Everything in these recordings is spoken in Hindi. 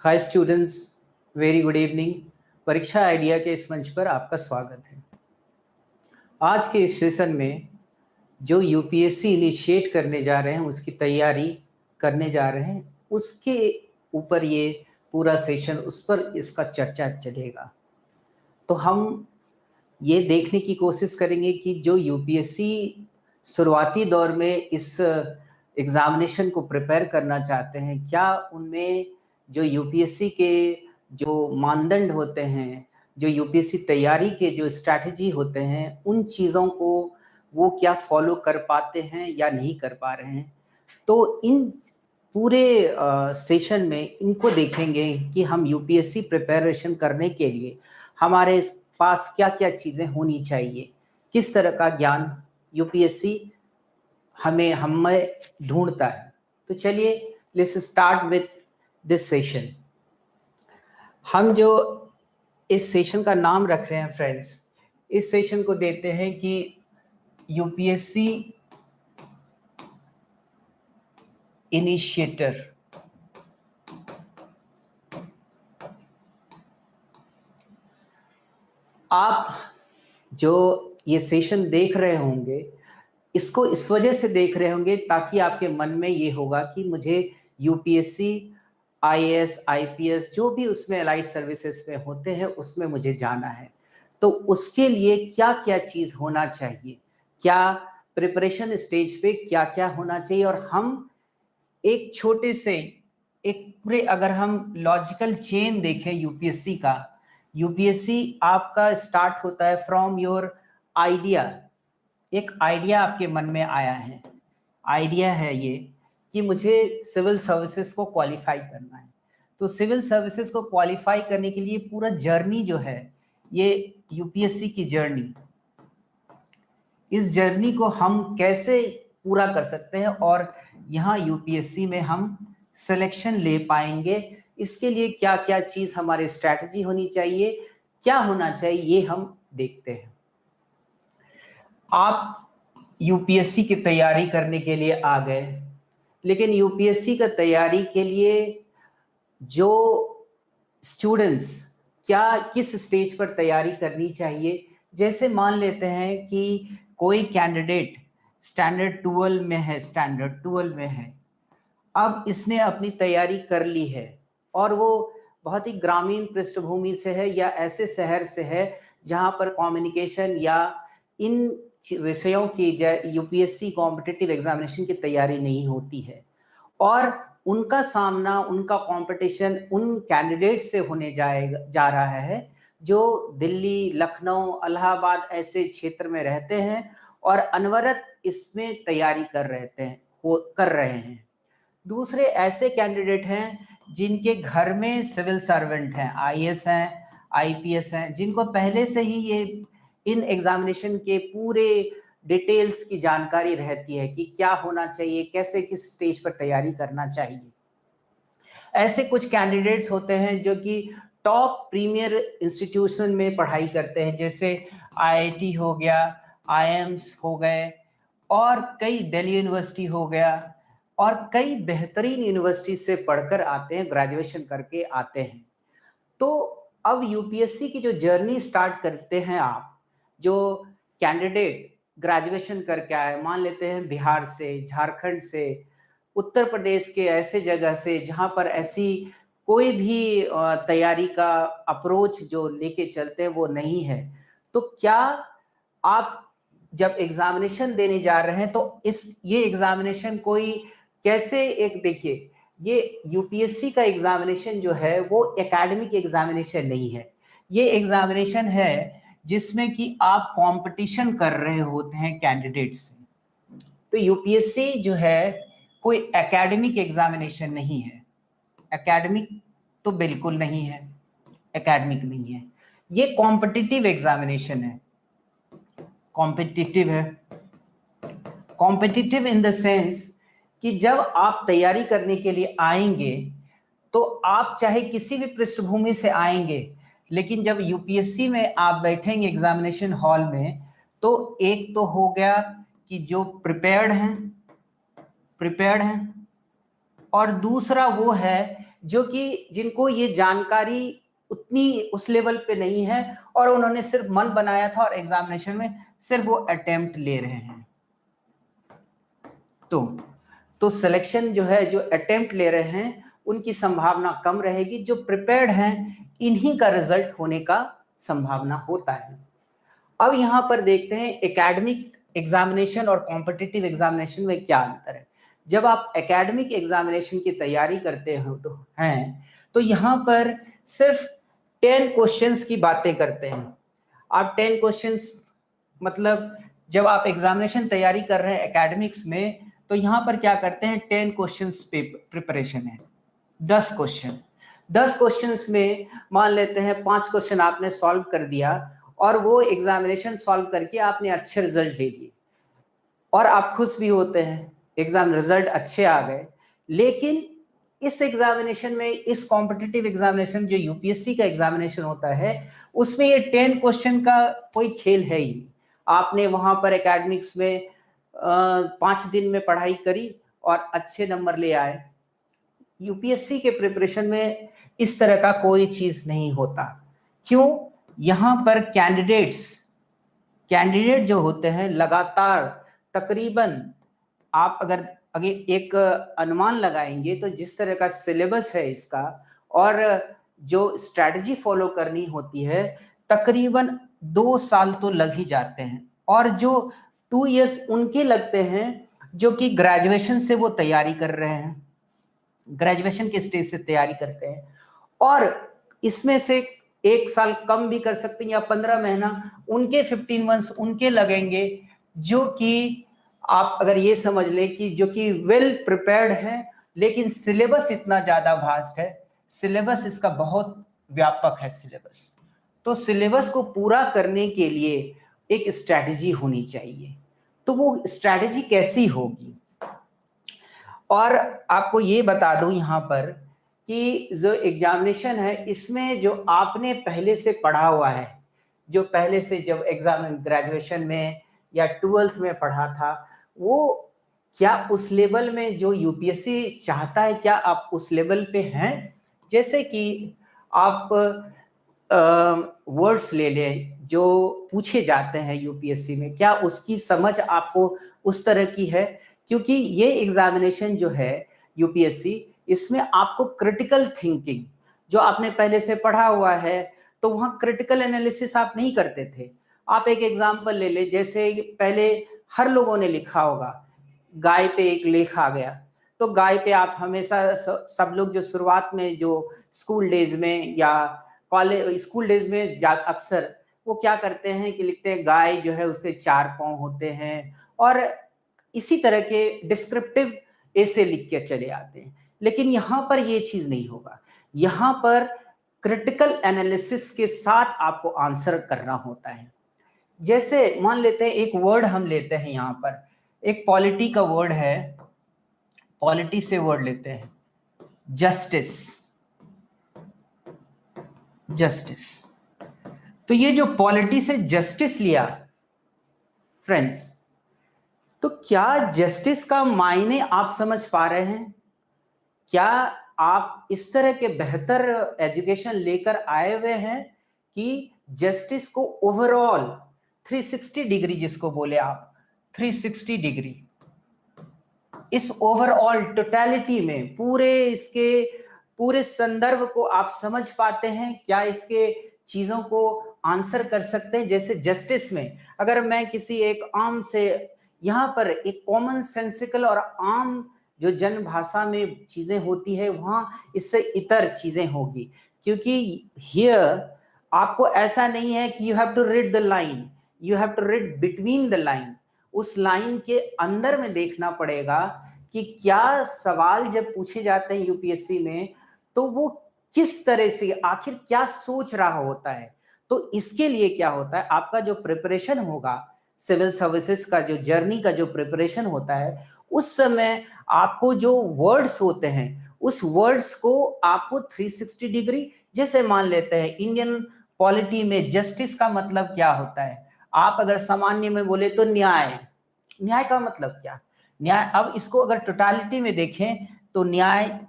Hi students, very good evening. परीक्षा आइडिया के इस मंच पर आपका स्वागत है। आज के इस सेशन में जो यूपीएससी इनिशिएट करने जा रहे हैं, उसकी तैयारी करने जा रहे हैं, उसके ऊपर ये पूरा सेशन, उस पर इसका चर्चा चलेगा। तो हम ये देखने की कोशिश करेंगे कि जो यूपीएससी शुरुआती दौर में इस एग्जामिनेशन को प्रिपेयर करना चाहते हैं, क्या उनमें जो यूपीएससी के जो मानदंड होते हैं, जो यूपीएससी तैयारी के जो स्ट्रैटेजी होते हैं, उन चीज़ों को वो क्या फॉलो कर पाते हैं या नहीं कर पा रहे हैं। तो इन पूरे सेशन में इनको देखेंगे कि हम यूपीएससी प्रिपरेशन करने के लिए हमारे पास क्या-क्या चीज़ें होनी चाहिए, किस तरह का ज्ञान यूपीएससी हमें ढूँढता है। तो चलिए let's start with this session. हम जो इस सेशन का नाम रख रहे हैं फ्रेंड्स, इस सेशन को देते हैं कि यूपीएससी इनिशिएटर। आप जो ये सेशन देख रहे होंगे, इसको इस वजह से देख रहे होंगे ताकि आपके मन में ये होगा कि मुझे यूपीएससी, आईएएस, आईपीएस जो भी उसमें अलाइड सर्विसेज में होते हैं, उसमें मुझे जाना है। तो उसके लिए क्या-क्या चीज़ होना चाहिए, क्या प्रिपरेशन स्टेज पे क्या-क्या होना चाहिए, और हम एक छोटे से एक पूरे अगर हम लॉजिकल चेन देखें यूपीएससी का, यूपीएससी आपका स्टार्ट होता है फ्रॉम योर आइडिया। एक आइडिया आपके मन में आया है, आइडिया है ये कि मुझे सिविल सर्विसेज को क्वालिफाई करना है। तो सिविल सर्विसेज को क्वालिफाई करने के लिए पूरा जर्नी जो है, ये यूपीएससी की जर्नी, इस जर्नी को हम कैसे पूरा कर सकते हैं और यहाँ यूपीएससी में हम सिलेक्शन ले पाएंगे, इसके लिए क्या क्या चीज़ हमारे स्ट्रैटेजी होनी चाहिए, क्या होना चाहिए, ये हम देखते हैं। आप यूपीएससी की तैयारी करने के लिए आ गए, लेकिन यूपीएससी का तैयारी के लिए जो स्टूडेंट्स क्या किस स्टेज पर तैयारी करनी चाहिए। जैसे मान लेते हैं कि कोई कैंडिडेट स्टैंडर्ड 12 में है, अब इसने अपनी तैयारी कर ली है और वो बहुत ही ग्रामीण पृष्ठभूमि से है या ऐसे शहर से है जहां पर कम्युनिकेशन या इन विषयों की यूपीएससी कॉम्पिटिटिव एग्जामिनेशन की तैयारी नहीं होती है, और उनका सामना, उनका कंपटीशन उन कैंडिडेट से होने जा रहा है जो दिल्ली, लखनऊ, इलाहाबाद ऐसे क्षेत्र में रहते हैं और अनवरत इसमें तैयारी कर रहे हैं। दूसरे ऐसे कैंडिडेट हैं जिनके घर में सिविल सर्वेंट हैं, आईएएस हैं, आईपीएस हैं, जिनको पहले से ही ये इन एग्जामिनेशन के पूरे डिटेल्स की जानकारी रहती है कि क्या होना चाहिए, कैसे किस स्टेज पर तैयारी करना चाहिए। ऐसे कुछ कैंडिडेट्स होते हैं जो कि टॉप प्रीमियर इंस्टीट्यूशन में पढ़ाई करते हैं, जैसे आईआईटी हो गया, आईएम्स हो गए, और कई दिल्ली यूनिवर्सिटी हो गया, और कई बेहतरीन यूनिवर्सिटी से पढ़कर आते हैं, ग्रेजुएशन करके आते हैं। तो अब यूपीएससी की जो जर्नी स्टार्ट करते हैं आप, जो कैंडिडेट ग्रेजुएशन करके आए, मान लेते हैं बिहार से, झारखंड से, उत्तर प्रदेश के ऐसे जगह से जहां पर ऐसी कोई भी तैयारी का अप्रोच जो लेके चलते हैं वो नहीं है, तो क्या आप जब एग्जामिनेशन देने जा रहे हैं तो ये एग्जामिनेशन कोई कैसे, एक देखिए, ये यूपीएससी का एग्जामिनेशन जो है वो एकेडमिक एग्जामिनेशन नहीं है, ये एग्जामिनेशन है जिसमें कि आप कंपटीशन कर रहे होते हैं कैंडिडेट से। तो यूपीएससी जो है कोई एकेडमिक एग्जामिनेशन नहीं है, एकेडमिक तो बिल्कुल नहीं है, एकेडमिक नहीं है, ये कॉम्पिटिटिव एग्जामिनेशन है। कॉम्पिटिटिव है, कॉम्पिटिटिव इन द सेंस कि जब आप तैयारी करने के लिए आएंगे तो आप चाहे किसी भी पृष्ठभूमि से आएंगे, लेकिन जब यूपीएससी में आप बैठेंगे एग्जामिनेशन हॉल में, तो एक तो हो गया कि जो प्रिपेयर्ड हैं, और दूसरा वो है जो कि जिनको ये जानकारी उतनी उस लेवल पे नहीं है और उन्होंने सिर्फ मन बनाया था और एग्जामिनेशन में सिर्फ वो अटेम्प्ट ले रहे हैं। तो सिलेक्शन जो है, जो अटेम्प्ट ले रहे हैं उनकी संभावना कम रहेगी, जो प्रिपेयर्ड हैं इन्हीं का रिजल्ट होने का संभावना होता है। अब यहाँ पर देखते हैं एकेडमिक एग्जामिनेशन और कॉम्पिटिटिव एग्जामिनेशन में क्या अंतर है। जब आप एकेडमिक एग्जामिनेशन की तैयारी करते हो तो यहाँ पर सिर्फ 10 क्वेश्चंस की बातें करते हैं। आप 10 क्वेश्चंस मतलब जब आप एग्जामिनेशन तैयारी कर रहे हैं एकेडमिक्स में, तो यहाँ पर क्या करते हैं, 10 क्वेश्चंस प्रिपरेशन है, 10 क्वेश्चंस में मान लेते हैं 5 क्वेश्चन आपने सॉल्व कर दिया और वो एग्जामिनेशन सॉल्व करके आपने अच्छे रिजल्ट ले लिए और आप खुश भी होते हैं, एग्जाम रिजल्ट अच्छे आ गए। लेकिन इस एग्जामिनेशन में, इस कॉम्पिटिटिव एग्जामिनेशन जो यूपीएससी का एग्जामिनेशन होता है, उसमें ये 10 क्वेश्चन का कोई खेल है ही। आपने वहां पर एकेडमिक्स में 5 दिन में पढ़ाई करी और अच्छे नंबर ले आए। यूपीएससी के प्रिपरेशन में इस तरह का कोई चीज नहीं होता। क्यों? यहाँ पर कैंडिडेट जो होते हैं लगातार तकरीबन, आप अगर एक अनुमान लगाएंगे तो जिस तरह का सिलेबस है इसका और जो स्ट्रैटेजी फॉलो करनी होती है, तकरीबन 2 साल तो लग ही जाते हैं। और जो 2 इयर्स उनके लगते हैं जो कि ग्रेजुएशन से वो तैयारी कर रहे हैं, ग्रेजुएशन के स्टेज से तैयारी करते हैं, और इसमें से 1 साल कम भी कर सकते हैं या 15 महीना उनके, 15 मंथ्स उनके लगेंगे, जो कि आप अगर ये समझ लें कि जो कि वेल प्रिपेयर्ड है, लेकिन सिलेबस इतना ज्यादा वास्ट है, सिलेबस इसका बहुत व्यापक है सिलेबस। तो सिलेबस को पूरा करने के लिए एक स्ट्रैटेजी होनी चाहिए। तो वो स्ट्रैटेजी कैसी होगी? और आपको ये बता दूं यहाँ पर कि जो एग्जामिनेशन है इसमें जो आपने पहले से पढ़ा हुआ है, जो पहले से जब एग्जाम ग्रेजुएशन में या 12th में पढ़ा था, वो क्या उस लेवल में जो यूपीएससी चाहता है, क्या आप उस लेवल पे हैं? जैसे कि आप वर्ड्स ले लें जो पूछे जाते हैं यूपीएससी में, क्या उसकी समझ आपको उस तरह की है? क्योंकि ये एग्जामिनेशन जो है यूपीएससी, इसमें आपको क्रिटिकल थिंकिंग, जो आपने पहले से पढ़ा हुआ है, तो वहाँ क्रिटिकल एनालिसिस आप नहीं करते थे। आप एक एग्जांपल ले ले, जैसे पहले हर लोगों ने लिखा होगा, गाय पे एक लेख आ गया, तो गाय पे आप हमेशा सब लोग जो शुरुआत में जो स्कूल डेज में या कॉलेज स्कूल डेज में अक्सर वो क्या करते हैं कि लिखते हैं गाय जो है उसके 4 पांव होते हैं, और इसी तरह के डिस्क्रिप्टिव ऐसे लिख के चले आते हैं। लेकिन यहाँ पर ये चीज नहीं होगा, यहाँ पर क्रिटिकल एनालिसिस के साथ आपको आंसर करना होता है। जैसे मान लेते हैं एक वर्ड हम लेते हैं यहाँ पर, एक पॉलिटी का वर्ड है, पॉलिटी से वर्ड लेते हैं जस्टिस। जस्टिस, तो ये जो पॉलिटी से जस्टिस लिया फ्रेंड्स, तो क्या जस्टिस का मायने आप समझ पा रहे हैं? क्या आप इस तरह के बेहतर एजुकेशन लेकर आए हुए हैं कि जस्टिस को ओवरऑल 360 डिग्री, जिसको बोले आप 360 डिग्री, इस ओवरऑल टोटलिटी में पूरे संदर्भ को आप समझ पाते हैं? क्या इसके चीजों को आंसर कर सकते हैं? जैसे जस्टिस में अगर मैं किसी एक आम से, यहाँ पर एक कॉमन सेंसिकल और आम जो जन भाषा में चीजें होती है, वहां इससे इतर चीजें होगी, क्योंकि हियर आपको ऐसा नहीं है कि you have to read the line, you have to read between the line. उस लाइन के अंदर में देखना पड़ेगा कि क्या सवाल जब पूछे जाते हैं यूपीएससी में, तो वो किस तरह से आखिर क्या सोच रहा होता है। तो इसके लिए क्या होता है, आपका जो प्रिपरेशन होगा, सिविल सर्विसेज का जो जर्नी का जो प्रिपरेशन होता है, उस समय आपको जो वर्ड्स होते हैं, उस वर्ड्स को आपको 360 डिग्री, जैसे मान लेते हैं इंडियन पॉलिटी में जस्टिस का मतलब क्या होता है, आप अगर सामान्य में बोले तो न्याय। न्याय का मतलब क्या? न्याय, अब इसको अगर टोटालिटी में देखें तो न्याय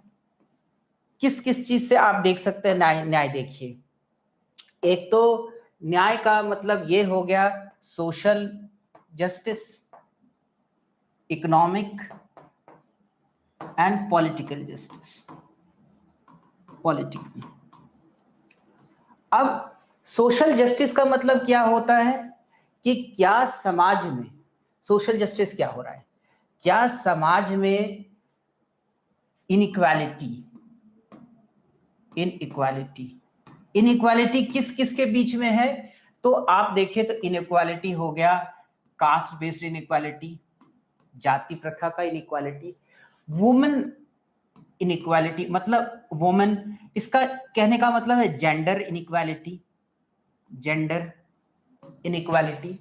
किस किस चीज से आप देख सकते हैं न्याय? न्याय देखिए, एक तो न्याय का मतलब ये हो गया social justice, economic and political justice. Political, अब सोशल जस्टिस का मतलब क्या होता है कि क्या समाज में, सोशल जस्टिस क्या हो रहा है, क्या समाज में इनइक्वालिटी, इनइक्वालिटी, इनइक्वालिटी किस किस के बीच में है? तो आप देखें तो इनइक्वालिटी हो गया कास्ट बेस्ड इनइक्वालिटी, जाति प्रथा का इनइक्वालिटी, वुमेन इनइक्वालिटी, मतलब वुमेन, इसका कहने का मतलब है जेंडर इनइक्वालिटी, जेंडर इनइक्वालिटी।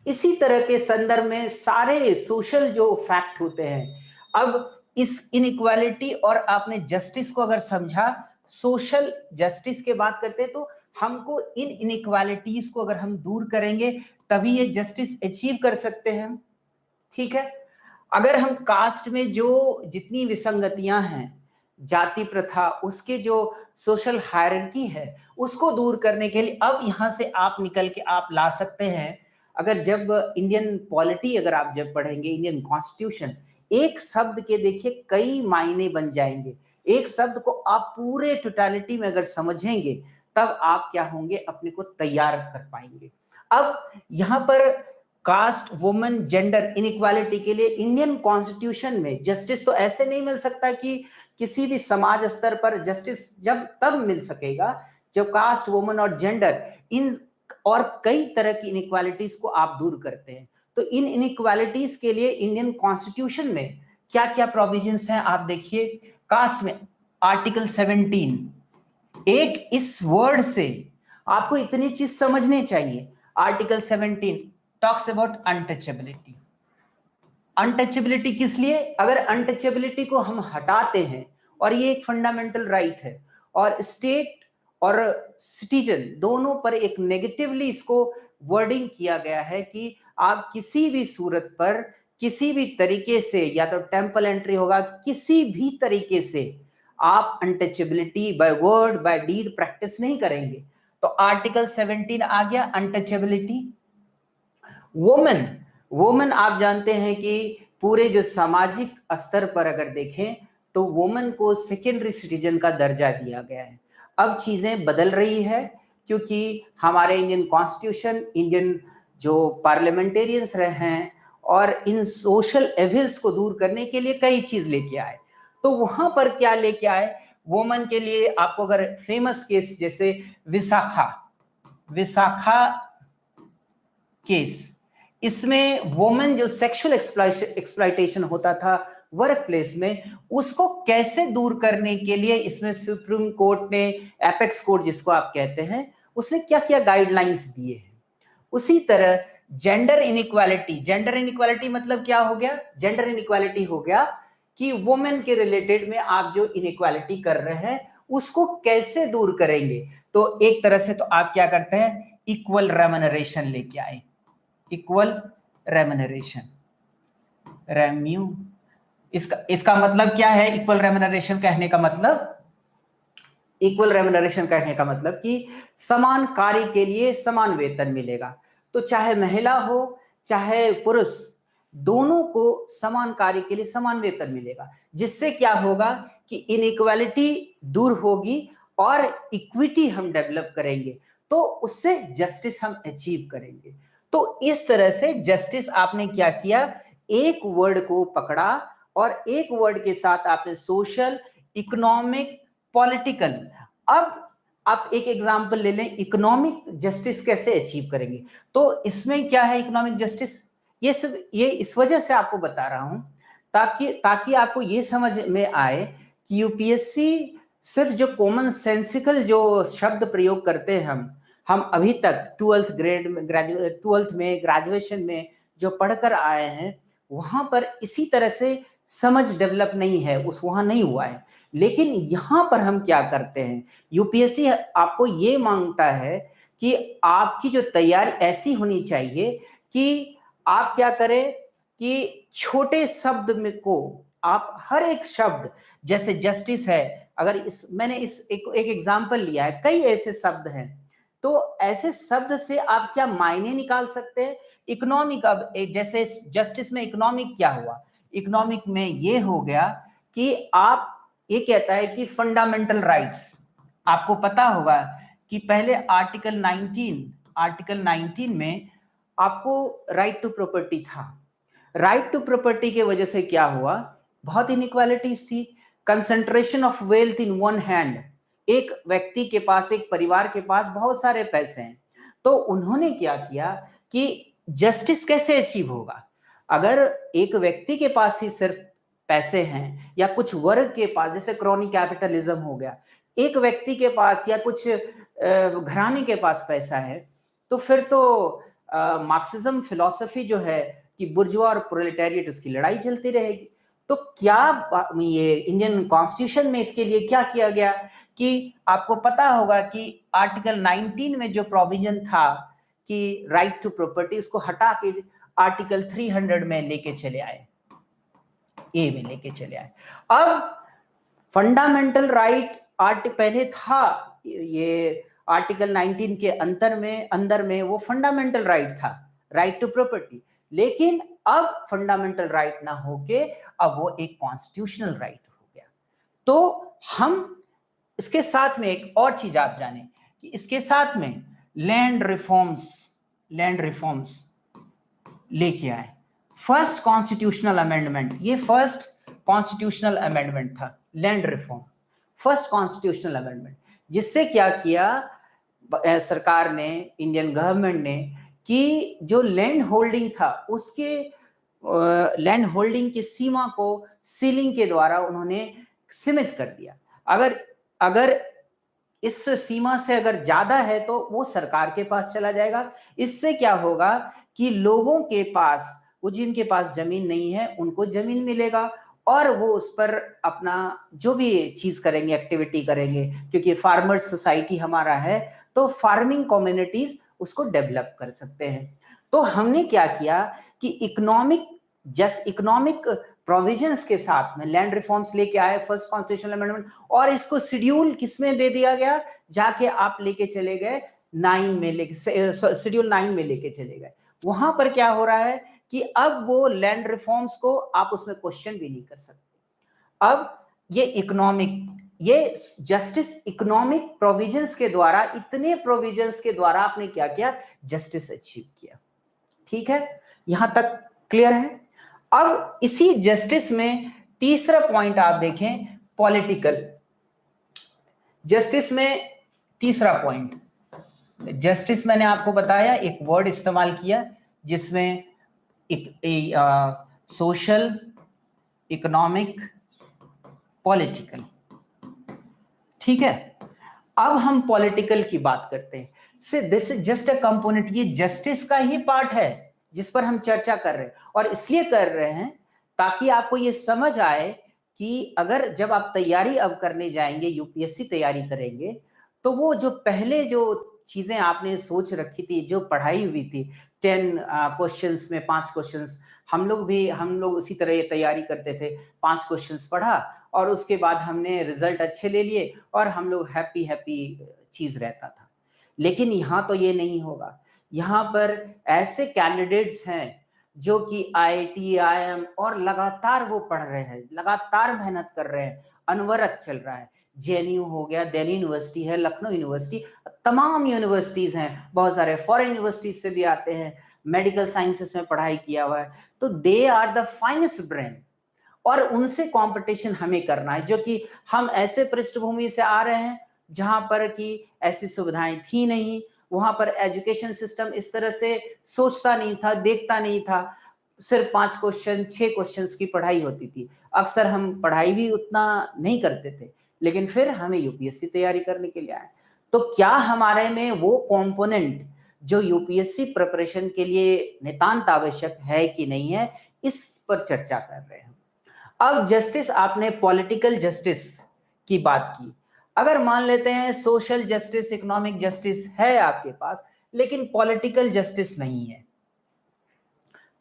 इसी तरह के संदर्भ में सारे सोशल जो फैक्ट होते हैं, अब इस इनइक्वालिटी और आपने जस्टिस को अगर समझा, सोशल जस्टिस के बात करते हैं तो हमको इन इनइक्वालिटीज को अगर हम दूर करेंगे तभी ये जस्टिस अचीव कर सकते हैं हम, ठीक है। अगर हम कास्ट में जो जितनी विसंगतियां हैं, जाति प्रथा, उसके जो सोशल हायरार्की है, उसको दूर करने के लिए अब यहां से आप निकल के आप ला सकते हैं। अगर जब इंडियन पॉलिटी अगर आप जब पढ़ेंगे, इंडियन कॉन्स्टिट्यूशन, एक शब्द के देखिए कई मायने बन जाएंगे। एक शब्द को आप पूरे टोटालिटी में अगर समझेंगे तब आप क्या होंगे, अपने को तैयार कर पाएंगे। अब यहाँ पर कास्ट, वुमेन, जेंडर इनइक्वालिटी के लिए इंडियन कॉन्स्टिट्यूशन में जस्टिस तो ऐसे नहीं मिल सकता कि किसी भी समाज स्तर पर जस्टिस जब तब मिल सकेगा जब कास्ट, वुमेन और जेंडर इन और कई तरह की इनइक्वालिटीज को आप दूर करते हैं। तो इन इनइक्वालिटीज के लिए इंडियन कॉन्स्टिट्यूशन में क्या क्या प्रोविजंस हैं आप देखिए। कास्ट में आर्टिकल 17, एक इस वर्ड से आपको इतनी चीज समझनी चाहिए। Article 17 talks about untouchability. Untouchability किस लिए? अगर अनटचेबिलिटी को हम हटाते हैं, और ये एक फंडामेंटल राइट है, और स्टेट और सिटीजन दोनों पर एक नेगेटिवली इसको वर्डिंग किया गया है कि आप किसी भी सूरत पर किसी भी तरीके से, या तो टेम्पल एंट्री होगा, किसी भी तरीके से आप untouchability by word by deed practice नहीं करेंगे। तो आर्टिकल 17 आ गया अनटचेबिलिटी। वुमेन, वुमेन आप जानते हैं कि पूरे जो सामाजिक स्तर पर अगर देखें तो वुमेन को सेकेंडरी सिटीजन का दर्जा दिया गया है। अब चीजें बदल रही है क्योंकि हमारे इंडियन कॉन्स्टिट्यूशन, इंडियन जो पार्लियामेंटेरियंस रहे हैं और इन सोशल एविल्स को दूर करने के लिए कई चीज लेके आए। तो वहां पर क्या लेके आए वुमेन के लिए? आपको अगर फेमस केस जैसे विशाखा, विशाखा केस, इसमें वुमेन जो सेक्सुअल एक्सप्लॉयटेशन होता था वर्क प्लेस में, उसको कैसे दूर करने के लिए इसमें सुप्रीम कोर्ट ने, एपेक्स कोर्ट जिसको आप कहते हैं, उसने क्या क्या गाइडलाइंस दिए हैं। उसी तरह जेंडर इनइक्वालिटी, जेंडर इनइक्वालिटी मतलब क्या हो गया? जेंडर इनइक्वालिटी हो गया कि वुमेन के रिलेटेड में आप जो इनइक्वालिटी कर रहे हैं उसको कैसे दूर करेंगे। तो एक तरह से तो आप क्या करते हैं, इक्वल रेम्यूनरेशन लेके आए, इक्वल रेम्यूनरेशन, रेम्यू, इसका मतलब क्या है? इक्वल रेम्यूनरेशन कहने का मतलब, इक्वल रेम्यूनरेशन कहने का मतलब कि समान कार्य के लिए समान वेतन मिलेगा। तो चाहे महिला हो चाहे पुरुष, दोनों को समान कार्य के लिए समान वेतन मिलेगा, जिससे क्या होगा कि इनइक्वालिटी दूर होगी और इक्विटी हम डेवलप करेंगे, तो उससे जस्टिस हम अचीव करेंगे। तो इस तरह से जस्टिस आपने क्या किया, एक वर्ड को पकड़ा और एक वर्ड के साथ आपने सोशल, इकोनॉमिक, पॉलिटिकल। अब आप एक एग्जांपल ले लें, इकोनॉमिक जस्टिस कैसे अचीव करेंगे? तो इसमें क्या है इकोनॉमिक जस्टिस, ये सब ये इस वजह से आपको बता रहा हूं ताकि ताकि आपको ये समझ में आए कि यूपीएससी सिर्फ जो कॉमन सेंसिकल जो शब्द प्रयोग करते हैं हम अभी तक 12th ग्रेड में, 12th में, ग्रेजुएशन में जो पढ़कर आए हैं, वहां पर इसी तरह से समझ डेवलप नहीं है, उस वहां नहीं हुआ है। लेकिन यहां पर हम क्या करते हैं, यूपीएससी आपको ये मांगता है कि आपकी जो तैयारी ऐसी होनी चाहिए कि आप क्या करें कि छोटे शब्द में को आप हर एक शब्द, जैसे जस्टिस है, अगर मैंने एक एग्जाम्पल लिया है, कई ऐसे शब्द हैं, तो ऐसे शब्द से आप क्या मायने निकाल सकते हैं। इकोनॉमिक, अब जैसे जस्टिस में इकोनॉमिक क्या हुआ, इकोनॉमिक में ये हो गया कि आप, ये कहता है कि फंडामेंटल राइट्स, आपको पता होगा कि पहले आर्टिकल 19 में आपको राइट टू प्रॉपर्टी था। राइट टू प्रॉपर्टी के वजह से क्या हुआ, बहुत इनइक्वालिटीज थी, concentration of wealth in one hand, एक व्यक्ति के पास, एक परिवार के पास बहुत सारे पैसे हैं, तो उन्होंने क्या किया कि जस्टिस कैसे अचीव होगा, अगर एक व्यक्ति के पास ही सिर्फ पैसे हैं या कुछ वर्ग के पास, जैसे क्रॉनी कैपिटलिज्म हो गया, एक व्यक्ति के पास या कुछ घराने के पास पैसा है, तो फिर तो मार्क्सिज्म फिलॉसफी जो है कि बुर्जुआ और प्रोलेटारिएट, उसकी लड़ाई चलती रहेगी। तो क्या ये इंडियन कॉन्स्टिट्यूशन में इसके लिए क्या किया गया कि आपको पता होगा कि आर्टिकल 19 में जो प्रोविजन था कि राइट टू प्रॉपर्टी, उसको हटा के आर्टिकल 300 में लेके चले आए, ए में लेके चले आए। अब फंडामेंटल राइट पहले था, ये आर्टिकल 19 के अंदर में वो फंडामेंटल राइट था, राइट टू प्रॉपर्टी, लेकिन अब फंडामेंटल राइट ना होके अब वो एक कॉन्स्टिट्यूशनल राइट हो गया। तो हम इसके साथ में एक और चीज आप जाने कि इसके साथ में लैंड रिफॉर्म्स लेके आए। फर्स्ट कॉन्स्टिट्यूशनल अमेंडमेंट, ये फर्स्ट कॉन्स्टिट्यूशनल अमेंडमेंट था, land reform, first constitutional amendment, जिससे क्या किया सरकार ने, इंडियन गवर्नमेंट ने, कि जो लैंड होल्डिंग था उसके लैंड होल्डिंग की सीमा को सीलिंग के द्वारा उन्होंने सीमित कर दिया। अगर इस सीमा से अगर ज्यादा है तो वो सरकार के पास चला जाएगा। इससे क्या होगा कि लोगों के पास, वो जिनके पास जमीन नहीं है उनको जमीन मिलेगा और वो उस पर अपना जो भी चीज करेंगे, एक्टिविटी करेंगे, क्योंकि फार्मर्स सोसाइटी हमारा है, तो फार्मिंग कम्युनिटीज उसको डेवलप कर सकते हैं। तो हमने क्या किया कि इकोनॉमिक प्रोविजंस के साथ में लैंड रिफॉर्म्स लेके आए, फर्स्ट कॉन्स्टिट्यूशनल अमेंडमेंट, और इसको शेड्यूल किसमें दे दिया गया, जाके आप लेके चले गए 9 में, शेड्यूल 9 में लेके चले गए। वहां पर क्या हो रहा है कि अब वो लैंड रिफॉर्म्स को आप उसमें क्वेश्चन भी नहीं कर सकते। अब ये जस्टिस इकोनॉमिक प्रोविजंस के द्वारा, इतने प्रोविजंस के द्वारा आपने क्या किया, जस्टिस अचीव किया। ठीक है, यहां तक क्लियर है। अब इसी जस्टिस में तीसरा पॉइंट आप देखें, पॉलिटिकल जस्टिस में तीसरा पॉइंट, जस्टिस मैंने आपको बताया, एक वर्ड इस्तेमाल किया जिसमें सोशल, इकोनॉमिक, पॉलिटिकल। ठीक है, अब हम पॉलिटिकल की बात करते हैं। से this is just a component, ये जस्टिस का ही पार्ट है जिस पर हम चर्चा कर रहे हैं, और इसलिए कर रहे हैं ताकि आपको ये समझ आए कि अगर जब आप तैयारी अब करने जाएंगे, यूपीएससी तैयारी करेंगे, तो वो जो पहले जो चीजें आपने सोच रखी थी, जो पढ़ाई हुई थी 10 क्वेश्चंस में 5 क्वेश्चंस, हम लोग उसी तरह ये तैयारी करते थे, 5 क्वेश्चंस पढ़ा और उसके बाद हमने रिजल्ट अच्छे ले लिए और हम लोग हैप्पी चीज रहता था। लेकिन यहाँ तो ये नहीं होगा। यहाँ पर ऐसे कैंडिडेट्स हैं जो कि आईआईटी, आईआईएम और लगातार वो पढ़ रहे हैं, लगातार मेहनत कर रहे हैं, अनवरत चल रहा है। जेएनयू हो गया, दिल्ली यूनिवर्सिटी है, लखनऊ यूनिवर्सिटी, तमाम यूनिवर्सिटीज हैं, बहुत सारे फॉरेन यूनिवर्सिटीज से भी आते हैं, मेडिकल साइंसेस में पढ़ाई किया हुआ है, तो they are the finest brain. और उनसे कंपटीशन हमें करना है, जो कि हम ऐसे पृष्ठभूमि से आ रहे हैं जहां पर कि ऐसी सुविधाएं थी नहीं, वहां पर एजुकेशन सिस्टम इस तरह से सोचता नहीं था, देखता नहीं था, सिर्फ 5 क्वेश्चन 6 क्वेश्चंस की पढ़ाई होती थी। अक्सर हम पढ़ाई भी उतना नहीं करते थे, लेकिन फिर हमें यूपीएससी तैयारी करने के लिए आए। तो क्या हमारे में वो कंपोनेंट जो यूपीएससी प्रिपरेशन के लिए नितांत आवश्यक है कि नहीं है, इस पर चर्चा कर रहे हैं। अब जस्टिस, आपने पॉलिटिकल जस्टिस की बात की, अगर मान लेते हैं सोशल जस्टिस, इकोनॉमिक जस्टिस है आपके पास, लेकिन पॉलिटिकल जस्टिस नहीं है,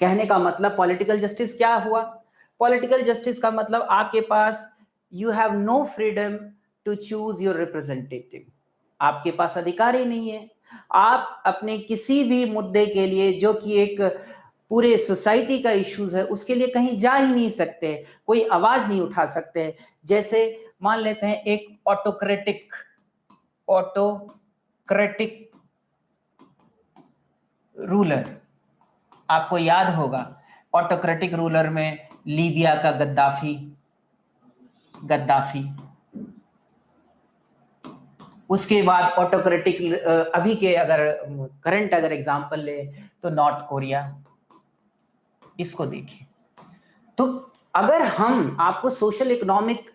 कहने का मतलब पॉलिटिकल जस्टिस क्या हुआ, पॉलिटिकल जस्टिस का मतलब आपके पास you have no freedom to choose your representative, आपके पास अधिकार ही नहीं है। आप अपने किसी भी मुद्दे के लिए जो कि एक पूरे सोसाइटी का इश्यूज है उसके लिए कहीं जा ही नहीं सकते, कोई आवाज नहीं उठा सकते। जैसे मान लेते हैं एक ऑटोक्रेटिक रूलर, आपको याद होगा ऑटोक्रेटिक रूलर में लीबिया का गद्दाफी, उसके बाद ऑटोक्रेटिक अभी के अगर करंट अगर एग्जांपल ले तो नॉर्थ कोरिया, इसको देखिए। तो अगर हम आपको सोशल इकोनॉमिक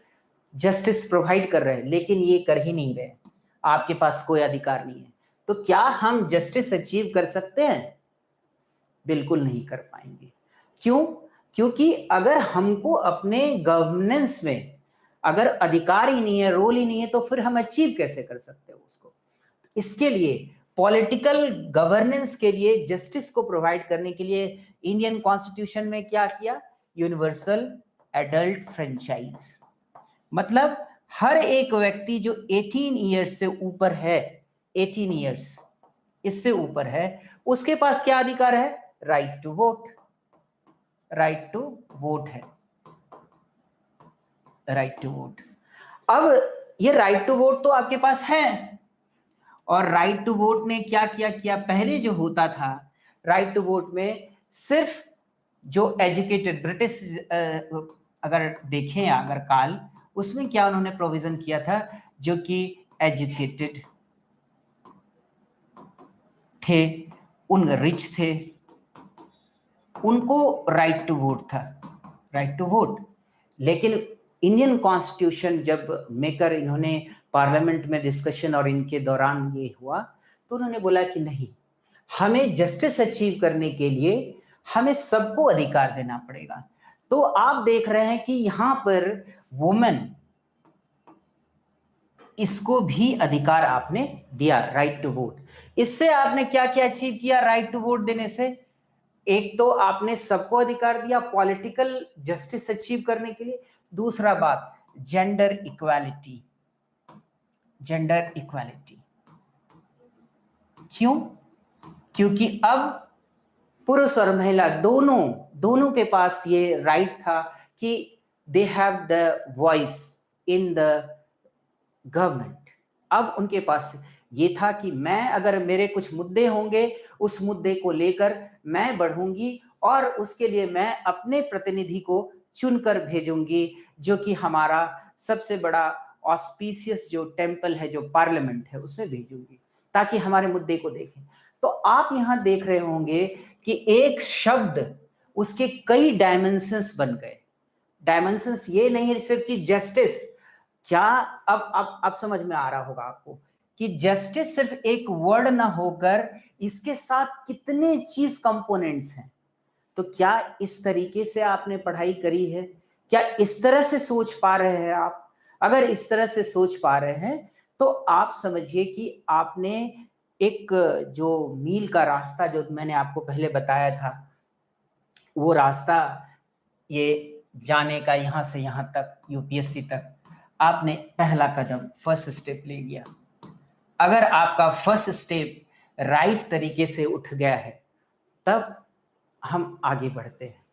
जस्टिस प्रोवाइड कर रहे हैं लेकिन ये कर ही नहीं रहे, आपके पास कोई अधिकार नहीं है, तो क्या हम जस्टिस अचीव कर सकते हैं? बिल्कुल नहीं कर पाएंगे। क्यों? क्योंकि अगर हमको अपने गवर्नेंस में अगर अधिकार ही नहीं है, रोल ही नहीं है, तो फिर हम अचीव कैसे कर सकते हैं उसको? इसके लिए पॉलिटिकल गवर्नेंस के लिए जस्टिस को प्रोवाइड करने के लिए इंडियन कॉन्स्टिट्यूशन में क्या किया? यूनिवर्सल एडल्ट फ्रेंचाइज, मतलब हर एक व्यक्ति जो 18 ईयर्स से ऊपर है, 18 ईयर्स इससे ऊपर है, उसके पास क्या अधिकार है? राइट टू वोट है, राइट टू वोट। अब ये राइट टू वोट तो आपके पास है, और राइट टू वोट ने क्या किया, पहले जो होता था राइट टू वोट में सिर्फ जो एजुकेटेड ब्रिटिश अगर देखें अगर काल, उसमें क्या उन्होंने प्रोविजन किया था, जो कि एजुकेटेड थे, उन रिच थे, उनको राइट टू वोट था, राइट टू वोट। लेकिन इंडियन कॉन्स्टिट्यूशन जब मेकर इन्होंने पार्लियामेंट में डिस्कशन और इनके दौरान ये हुआ, तो उन्होंने बोला कि नहीं, हमें जस्टिस अचीव करने के लिए हमें सबको अधिकार देना पड़ेगा। तो आप देख रहे हैं कि यहां पर वुमेन, इसको भी अधिकार आपने दिया, राइट टू वोट। इससे आपने क्या क्या अचीव किया राइट टू वोट देने से? एक तो आपने सबको अधिकार दिया पॉलिटिकल जस्टिस अचीव करने के लिए, दूसरा बात जेंडर इक्वालिटी। क्यों? क्योंकि अब पुरुष और महिला दोनों के पास ये राइट था कि they have the voice in the government. अब उनके पास ये था कि मैं अगर मेरे कुछ मुद्दे होंगे, उस मुद्दे को लेकर मैं बढ़ूंगी और उसके लिए मैं अपने प्रतिनिधि को चुनकर भेजूंगी, जो कि हमारा सबसे बड़ा ऑस्पिशियस जो टेम्पल है, जो पार्लियामेंट है, उसमें भेजूंगी ताकि हमारे मुद्दे को देखें। तो आप यहां देख रहे होंगे कि एक शब्द उसके कई डायमेंशंस बन गए। डायमेंशंस ये नहीं सिर्फ कि जस्टिस, क्या अब समझ में आ रहा होगा आपको कि जस्टिस सिर्फ एक वर्ड ना होकर इसके साथ कितने चीज कंपोनेंट्स हैं। तो क्या इस तरीके से आपने पढ़ाई करी है? क्या इस तरह से सोच पा रहे हैं आप? अगर इस तरह से सोच पा रहे हैं तो आप समझिए कि आपने एक जो मील का रास्ता जो मैंने आपको पहले बताया था, वो रास्ता ये जाने का यहां से यहां तक यूपीएससी तक आपने पहला कदम, फर्स्ट स्टेप ले लिया। अगर आपका फर्स्ट स्टेप राइट तरीके से उठ गया है, तब हम आगे बढ़ते हैं।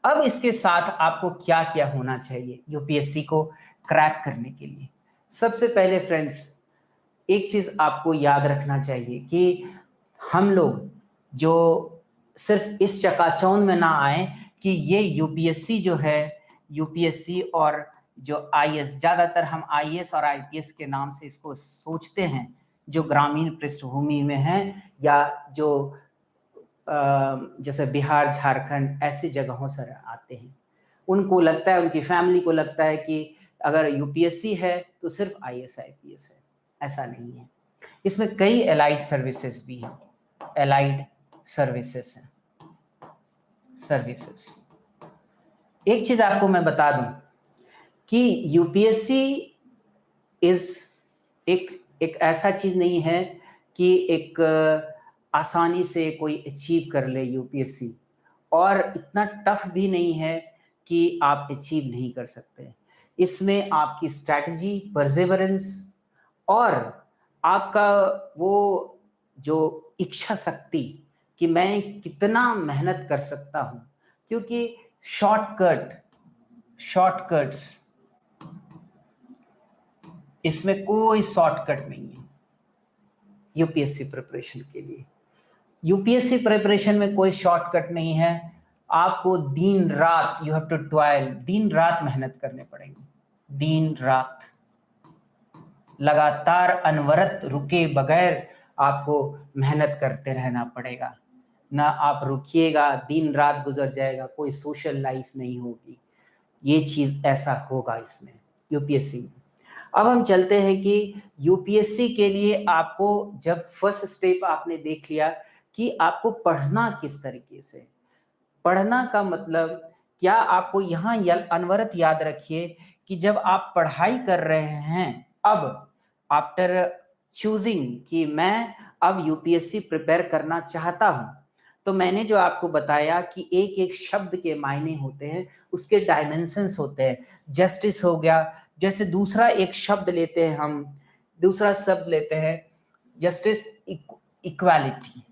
अब इसके साथ आपको क्या क्या होना चाहिए यूपीएससी को क्रैक करने के लिए? सबसे पहले फ्रेंड्स, एक चीज आपको याद रखना चाहिए कि हम लोग जो सिर्फ इस चकाचौंध में ना आए कि ये यूपीएससी जो है, यूपीएससी और जो आईएएस, ज्यादातर हम आईएएस और आईपीएस के नाम से इसको सोचते हैं, जो ग्रामीण पृष्ठभूमि में हैं या जो जैसे बिहार, झारखंड ऐसी जगहों से आते हैं, उनको लगता है, उनकी फैमिली को लगता है कि अगर यूपीएससी है तो सिर्फ आईएएस आईपीएस है। ऐसा नहीं है, इसमें कई एलाइड सर्विसेज भी हैं, एलाइड सर्विसेज हैं, सर्विसेज। एक चीज आपको मैं बता दूं कि यूपीएससी एक ऐसा चीज नहीं है कि एक आसानी से कोई अचीव कर ले यूपीएससी, और इतना टफ भी नहीं है कि आप अचीव नहीं कर सकते। इसमें आपकी स्ट्रैटेजी, परसेवरेंस और आपका वो जो इच्छा शक्ति कि मैं कितना मेहनत कर सकता हूँ, क्योंकि शॉर्टकट्स इसमें कोई शॉर्टकट नहीं है यूपीएससी प्रिपरेशन के लिए। यूपीएससी प्रिपरेशन में कोई शॉर्टकट नहीं है। आपको दिन रात, यू हैव टू टॉयल, दिन रात मेहनत करने पड़ेंगे, दिन रात लगातार अनवरत रुके बगैर आपको मेहनत करते रहना पड़ेगा। ना आप रुकिएगा, दिन रात गुजर जाएगा, कोई सोशल लाइफ नहीं होगी। ये चीज ऐसा होगा इसमें यूपीएससी में। अब हम चलते हैं कि यूपीएससी के लिए आपको जब फर्स्ट स्टेप आपने देख लिया कि आपको पढ़ना किस तरीके से, पढ़ना का मतलब क्या, आपको यहाँ अनवरत याद रखिए कि जब आप पढ़ाई कर रहे हैं, अब आफ्टर चूजिंग कि मैं अब यूपीएससी प्रिपेयर करना चाहता हूं, तो मैंने जो आपको बताया कि एक एक शब्द के मायने होते हैं, उसके डायमेंशंस होते हैं। जस्टिस हो गया, जैसे दूसरा एक शब्द लेते हैं हम, दूसरा शब्द लेते हैं जस्टिस, इक्वालिटी,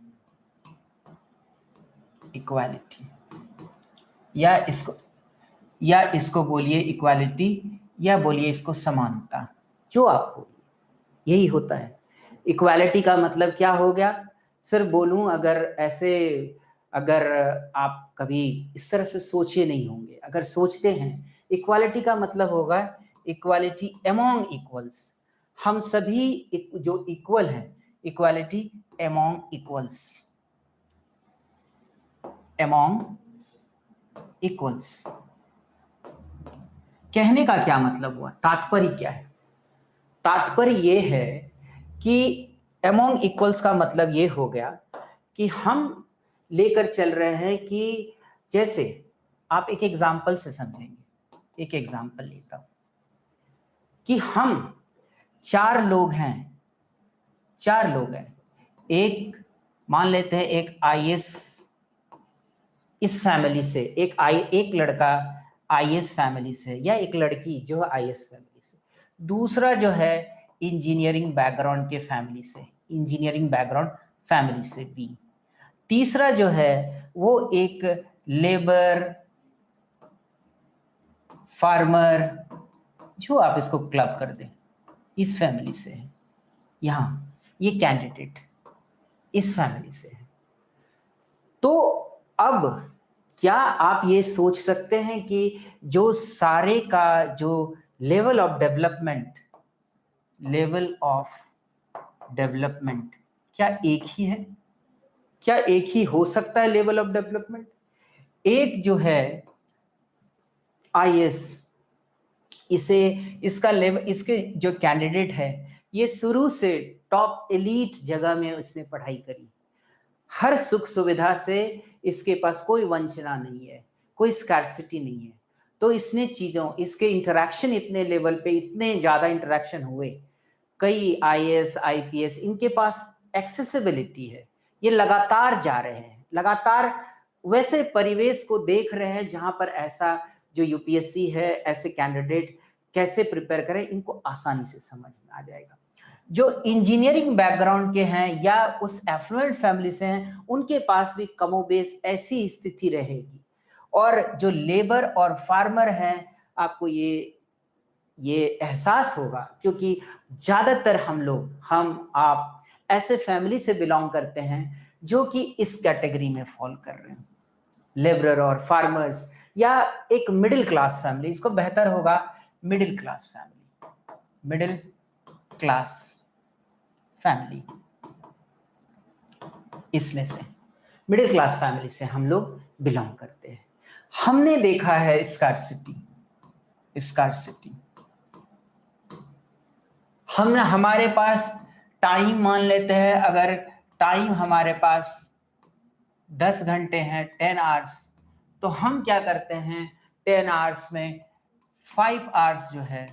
इक्वालिटी या इसको बोलिए इक्वालिटी, या बोलिए इसको समानता, जो आप बोलिए यही होता है। इक्वालिटी का मतलब क्या हो गया, सिर्फ बोलूं अगर ऐसे, अगर आप कभी इस तरह से सोचे नहीं होंगे, अगर सोचते हैं, इक्वालिटी का मतलब होगा इक्वालिटी अमॉन्ग इक्वल्स, हम सभी जो इक्वल हैं, equality among equals, among equals. कहने का क्या मतलब हुआ, तात्पर्य क्या है? तात्पर्य ये है कि अमॉन्ग इक्वल्स का मतलब ये हो गया कि हम लेकर चल रहे हैं कि जैसे आप एक एग्जाम्पल से समझेंगे। एक एग्जाम्पल लेता हूं कि हम चार लोग हैं, एक मान लेते हैं एक आईएएस, इस फैमिली से एक लड़का आईएएस फैमिली से, या एक लड़की जो है आईएएस फैमिली से, दूसरा जो है इंजीनियरिंग बैकग्राउंड के फैमिली से, इंजीनियरिंग बैकग्राउंड फैमिली से बी, तीसरा जो है वो एक लेबर फार्मर, जो आप इसको क्लब कर दें, इस फैमिली से है। यहां ये कैंडिडेट इस फैमिली से है। तो अब क्या आप ये सोच सकते हैं कि जो सारे का जो लेवल ऑफ डेवलपमेंट क्या एक ही है? क्या एक ही हो सकता है लेवल ऑफ डेवलपमेंट? एक जो है आईएएस, इसका लेवल, इसके जो कैंडिडेट है, ये शुरू से टॉप एलीट जगह में इसने पढ़ाई करी, हर सुख सुविधा से इसके पास कोई वंचना नहीं है, कोई स्कैर्सिटी नहीं है। तो इसने चीजों, इसके इंटरेक्शन इतने लेवल पे, इतने ज्यादा इंटरेक्शन हुए, कई आईएएस आईपीएस, इनके पास एक्सेसिबिलिटी है, ये लगातार जा रहे हैं, लगातार वैसे परिवेश को देख रहे हैं जहां पर ऐसा जो यूपीएससी है, ऐसे कैंडिडेट कैसे प्रिपेयर करें, इनको आसानी से समझ में आ जाएगा। जो इंजीनियरिंग बैकग्राउंड के हैं या उस एफ्लुएंट फैमिली से हैं, उनके पास भी कमोबेश ऐसी स्थिति रहेगी। और जो लेबर और फार्मर हैं, आपको ये एहसास होगा, क्योंकि ज्यादातर हम आप ऐसे फैमिली से बिलोंग करते हैं जो कि इस कैटेगरी में फॉल कर रहे हैं, लेबरर और फार्मर्स, या एक मिडिल क्लास फैमिली, इसको बेहतर होगा मिडिल क्लास फैमिली, इसमें से मिडिल क्लास फैमिली से हम लोग बिलोंग करते हैं। हमने देखा है स्कार्सिटी, हमारे पास टाइम मान लेते हैं, अगर टाइम हमारे पास 10 घंटे हैं, 10 आवर्स, तो हम क्या करते हैं 10 आवर्स में 5 आवर्स जो है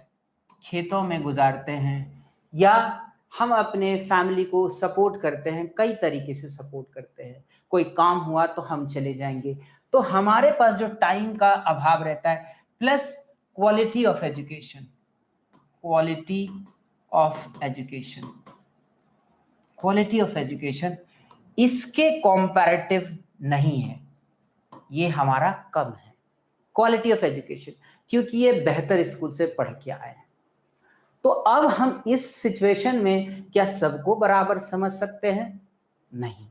खेतों में गुजारते हैं, या हम अपने फैमिली को सपोर्ट करते हैं, कई तरीके से सपोर्ट करते हैं, कोई काम हुआ तो हम चले जाएंगे। तो तो हमारे पास जो टाइम का अभाव रहता है, plus quality of education, quality of education, quality of education इसके कंपैरेटिव नहीं है, ये हमारा कम है क्वालिटी ऑफ एजुकेशन, क्योंकि ये बेहतर स्कूल से पढ़ के आए हैं। तो अब हम इस सिचुएशन में क्या सबको बराबर समझ सकते हैं? नहीं।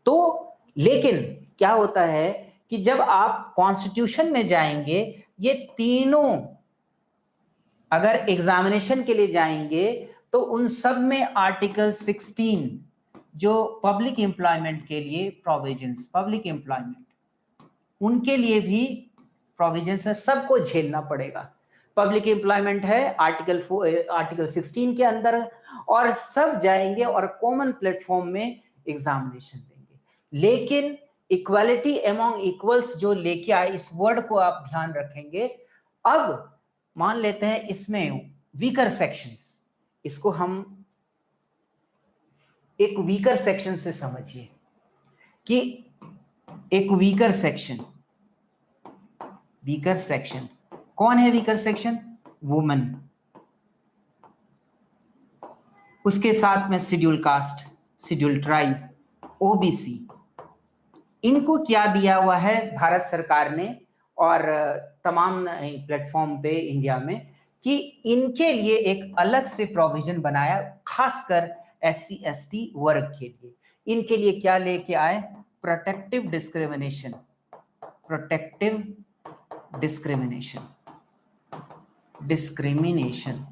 तो लेकिन क्या होता है कि जब आप कॉन्स्टिट्यूशन में जाएंगे, ये तीनों अगर एग्जामिनेशन के लिए जाएंगे तो उन सब में आर्टिकल 16 जो पब्लिक एम्प्लॉयमेंट के लिए प्रोविजंस, पब्लिक एम्प्लॉयमेंट उनके लिए भी प्रोविजंस है, सबको झेलना पड़ेगा। पब्लिक एम्प्लॉयमेंट है आर्टिकल 16 के अंदर, और सब जाएंगे और कॉमन प्लेटफॉर्म में एग्जामिनेशन देंगे। लेकिन इक्वालिटी अमॉन्ग इक्वल्स जो लेके आए, इस वर्ड को आप ध्यान रखेंगे। अब मान लेते हैं इसमें वीकर सेक्शंस, इसको हम एक वीकर सेक्शन से समझिए कि एक वीकर सेक्शन कौन है? वीकर सेक्शन वुमेन, उसके साथ में schedule caste, schedule tribe, OBC. इनको क्या दिया हुआ है भारत सरकार ने और तमाम प्लेटफॉर्म पे इंडिया में कि इनके लिए एक अलग से प्रोविजन बनाया, खासकर SC ST वर्ग के लिए। इनके लिए क्या लेके आए? Protective discrimination, protective discrimination.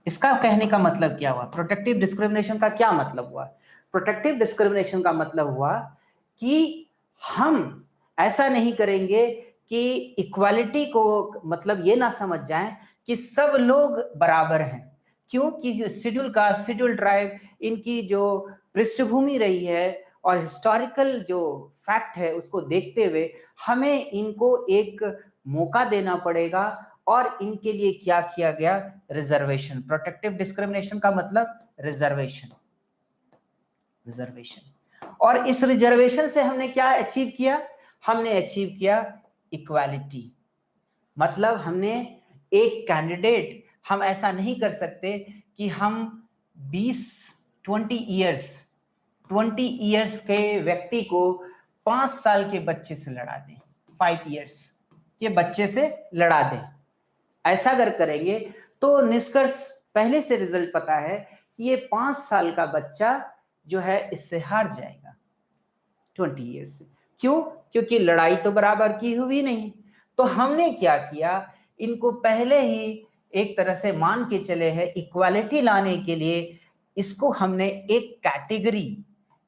इसका कहने का मतलब क्या हुआ? प्रोटेक्टिव डिस्क्रिमिनेशन का क्या मतलब हुआ? प्रोटेक्टिव डिस्क्रिमिनेशन का मतलब हुआ कि हम ऐसा नहीं करेंगे कि इक्वालिटी को मतलब ये ना समझ जाएं कि सब लोग बराबर हैं, क्योंकि शेड्यूल कास्ट, शेड्यूल ट्राइब, इनकी जो पृष्ठभूमि रही है और हिस्टोरिकल जो फैक्ट है उसको देखते हुए हमें इनको एक मौका देना पड़ेगा। और इनके लिए क्या किया गया? रिजर्वेशन। प्रोटेक्टिव डिस्क्रिमिनेशन का मतलब रिजर्वेशन। और इस रिजर्वेशन से हमने क्या अचीव किया? हमने अचीव किया इक्वालिटी। मतलब हमने एक कैंडिडेट, हम ऐसा नहीं कर सकते कि हम 20 इयर्स के व्यक्ति को 5 साल के बच्चे से लड़ा दें, 5 इयर्स के बच्चे से लड़ा दें। ऐसा अगर करेंगे तो निष्कर्ष पहले से रिजल्ट पता है कि ये 5 साल का बच्चा जो है इससे हार जाएगा 20 इयर्स से। क्यों? क्योंकि लड़ाई तो बराबर की हुई नहीं। तो हमने क्या किया? इनको पहले ही एक तरह से मान के चले हैं, इक्वालिटी लाने के लिए इसको हमने एक कैटेगरी,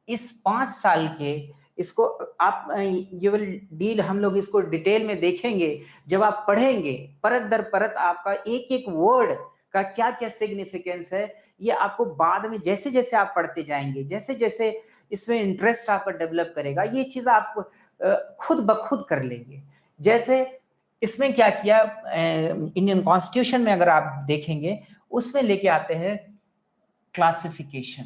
इस 5 साल के, इसको आप ये विल डील, हम लोग इसको डिटेल में देखेंगे जब आप पढ़ेंगे, परत दर परत आपका एक एक वर्ड का क्या क्या सिग्निफिकेंस है, ये आपको बाद में जैसे जैसे आप पढ़ते जाएंगे, जैसे जैसे इसमें इंटरेस्ट आपका डेवलप करेगा, ये चीज आप खुद ब खुद कर लेंगे। जैसे इसमें क्या किया, इंडियन कॉन्स्टिट्यूशन में अगर आप देखेंगे उसमें लेके आते हैं क्लासिफिकेशन,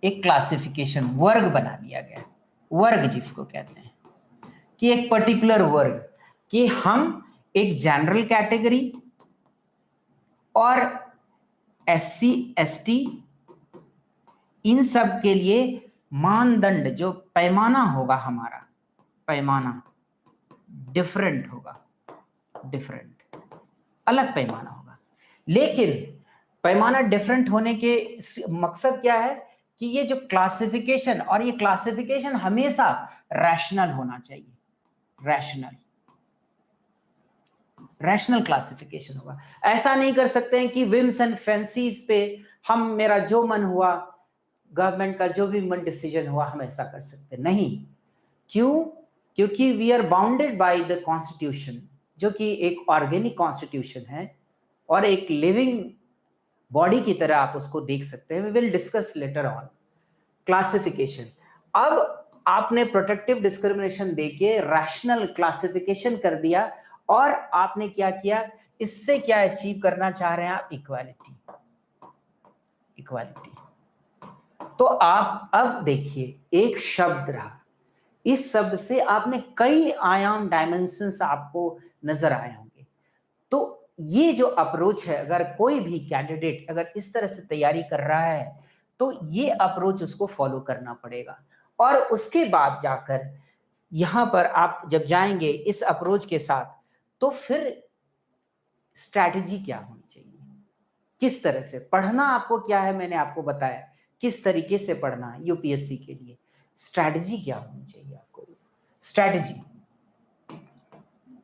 एक क्लासिफिकेशन वर्ग बना दिया गया। वर्ग जिसको कहते हैं कि एक पर्टिकुलर वर्ग, कि हम एक जनरल कैटेगरी और SC ST इन सब के लिए मानदंड, जो पैमाना होगा हमारा, पैमाना डिफरेंट होगा, अलग पैमाना होगा। लेकिन पैमाना डिफरेंट होने के मकसद क्या है कि ये जो क्लासिफिकेशन, और ये क्लासिफिकेशन हमेशा रैशनल होना चाहिए, रैशनल क्लासिफिकेशन होगा। ऐसा नहीं कर सकते हैं कि विम्स एंड फैंसीज पे हम, मेरा जो मन हुआ, गवर्नमेंट का जो भी मन डिसीजन हुआ, हम ऐसा कर सकते नहीं। क्यों? क्योंकि we are bounded by the constitution, जो कि एक ऑर्गेनिक कॉन्स्टिट्यूशन है और एक लिविंग बॉडी की तरह आप उसको देख सकते हैं। We will discuss later on classification. अब आपने प्रोटेक्टिव डिस्क्रिमिनेशन देके रैशनल क्लासिफिकेशन कर दिया, और आपने क्या किया? इससे क्या अचीव करना चाह रहे हैं आप? इक्वालिटी। तो आप अब देखिए एक शब्द रहा, इस शब्द से आपने कई आयाम डायमेंशंस आपको नजर आए होंगे। तो ये जो अप्रोच है, अगर कोई भी कैंडिडेट अगर इस तरह से तैयारी कर रहा है तो ये अप्रोच उसको फॉलो करना पड़ेगा। और उसके बाद जाकर यहां पर आप जब जाएंगे इस अप्रोच के साथ, तो फिर स्ट्रैटेजी क्या होनी चाहिए, किस तरह से पढ़ना आपको क्या है, मैंने आपको बताया किस तरीके से पढ़ना है यूपीएससी के लिए। स्ट्रैटेजी क्या होनी चाहिए आपको, strategy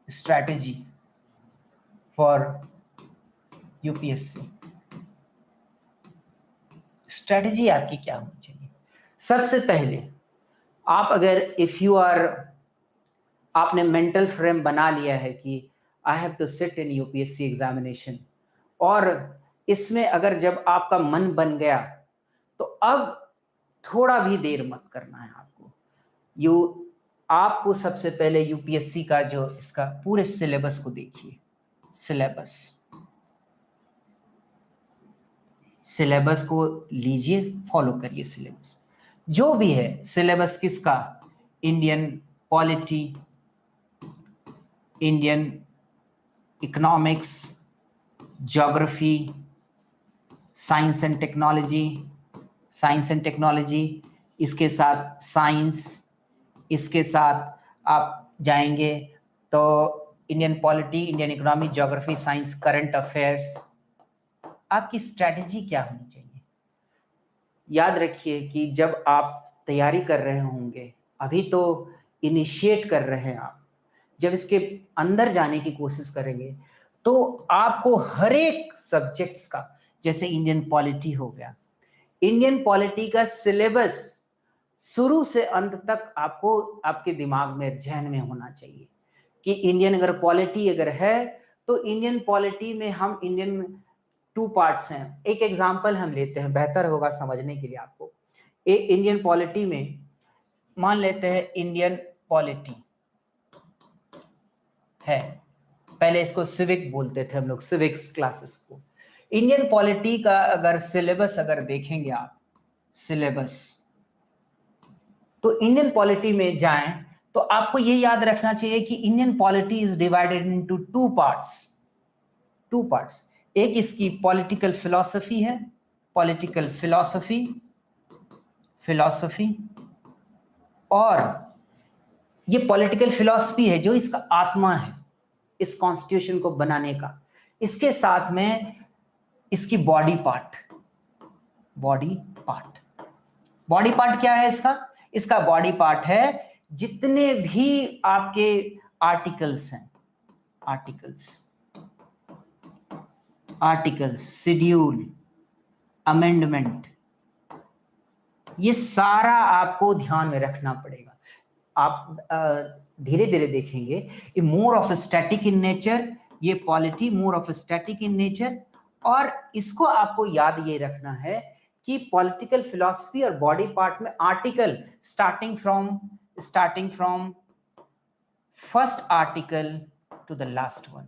strategy for UPSC, strategy आपकी क्या होनी चाहिए। सबसे पहले आप अगर इफ यू आर, आपने मेंटल फ्रेम बना लिया है कि I have to sit in UPSC examination, और इसमें अगर जब आपका मन बन गया तो अब थोड़ा भी देर मत करना है आपको। आपको सबसे पहले यूपीएससी का जो इसका पूरे सिलेबस को देखिए, सिलेबस को लीजिए, फॉलो करिए सिलेबस जो भी है। सिलेबस किसका, Indian polity, Indian economics, geography, science and technology, इसके साथ साइंस, इसके साथ आप जाएंगे तो Indian polity, Indian economy, geography, science, current affairs. आपकी स्ट्रैटेजी क्या होनी चाहिए। याद रखिए कि जब आप तैयारी कर रहे होंगे, अभी तो इनिशिएट कर रहे हैं आप, जब इसके अंदर जाने की कोशिश करेंगे तो आपको हर एक सब्जेक्ट्स का, जैसे इंडियन पॉलिटी हो गया, इंडियन पॉलिटी का सिलेबस शुरू से अंत तक आपको आपके दिमाग में, जहन में होना चाहिए कि इंडियन अगर पॉलिटी अगर है तो इंडियन पॉलिटी में हम इंडियन 2 पार्ट्स हैं। एक एग्जांपल हम लेते हैं, बेहतर होगा समझने के लिए आपको। इंडियन पॉलिटी में मान लेते हैं इंडियन पॉलिटी है, पहले इसको सिविक बोलते थे हम लोग, सिविक्स क्लासेस को। इंडियन पॉलिटी का अगर सिलेबस अगर देखेंगे आप, सिलेबस, तो इंडियन पॉलिटी में जाएं तो आपको ये याद रखना चाहिए कि Indian polity is divided into 2 parts. एक इसकी पॉलिटिकल फिलॉसफी है, पॉलिटिकल फिलॉसफी, और ये पॉलिटिकल फिलॉसफी है जो इसका आत्मा है इस कॉन्स्टिट्यूशन को बनाने का। इसके साथ में इसकी बॉडी पार्ट क्या है इसका, इसका बॉडी पार्ट है जितने भी आपके आर्टिकल्स हैं, आर्टिकल्स, शेड्यूल, अमेंडमेंट, ये सारा आपको ध्यान में रखना पड़ेगा। आप धीरे धीरे देखेंगे, ये more of static in nature, ये polity more of static in nature. और इसको आपको याद ये रखना है कि पॉलिटिकल फिलॉसफी और बॉडी पार्ट में article starting from first article to the last one,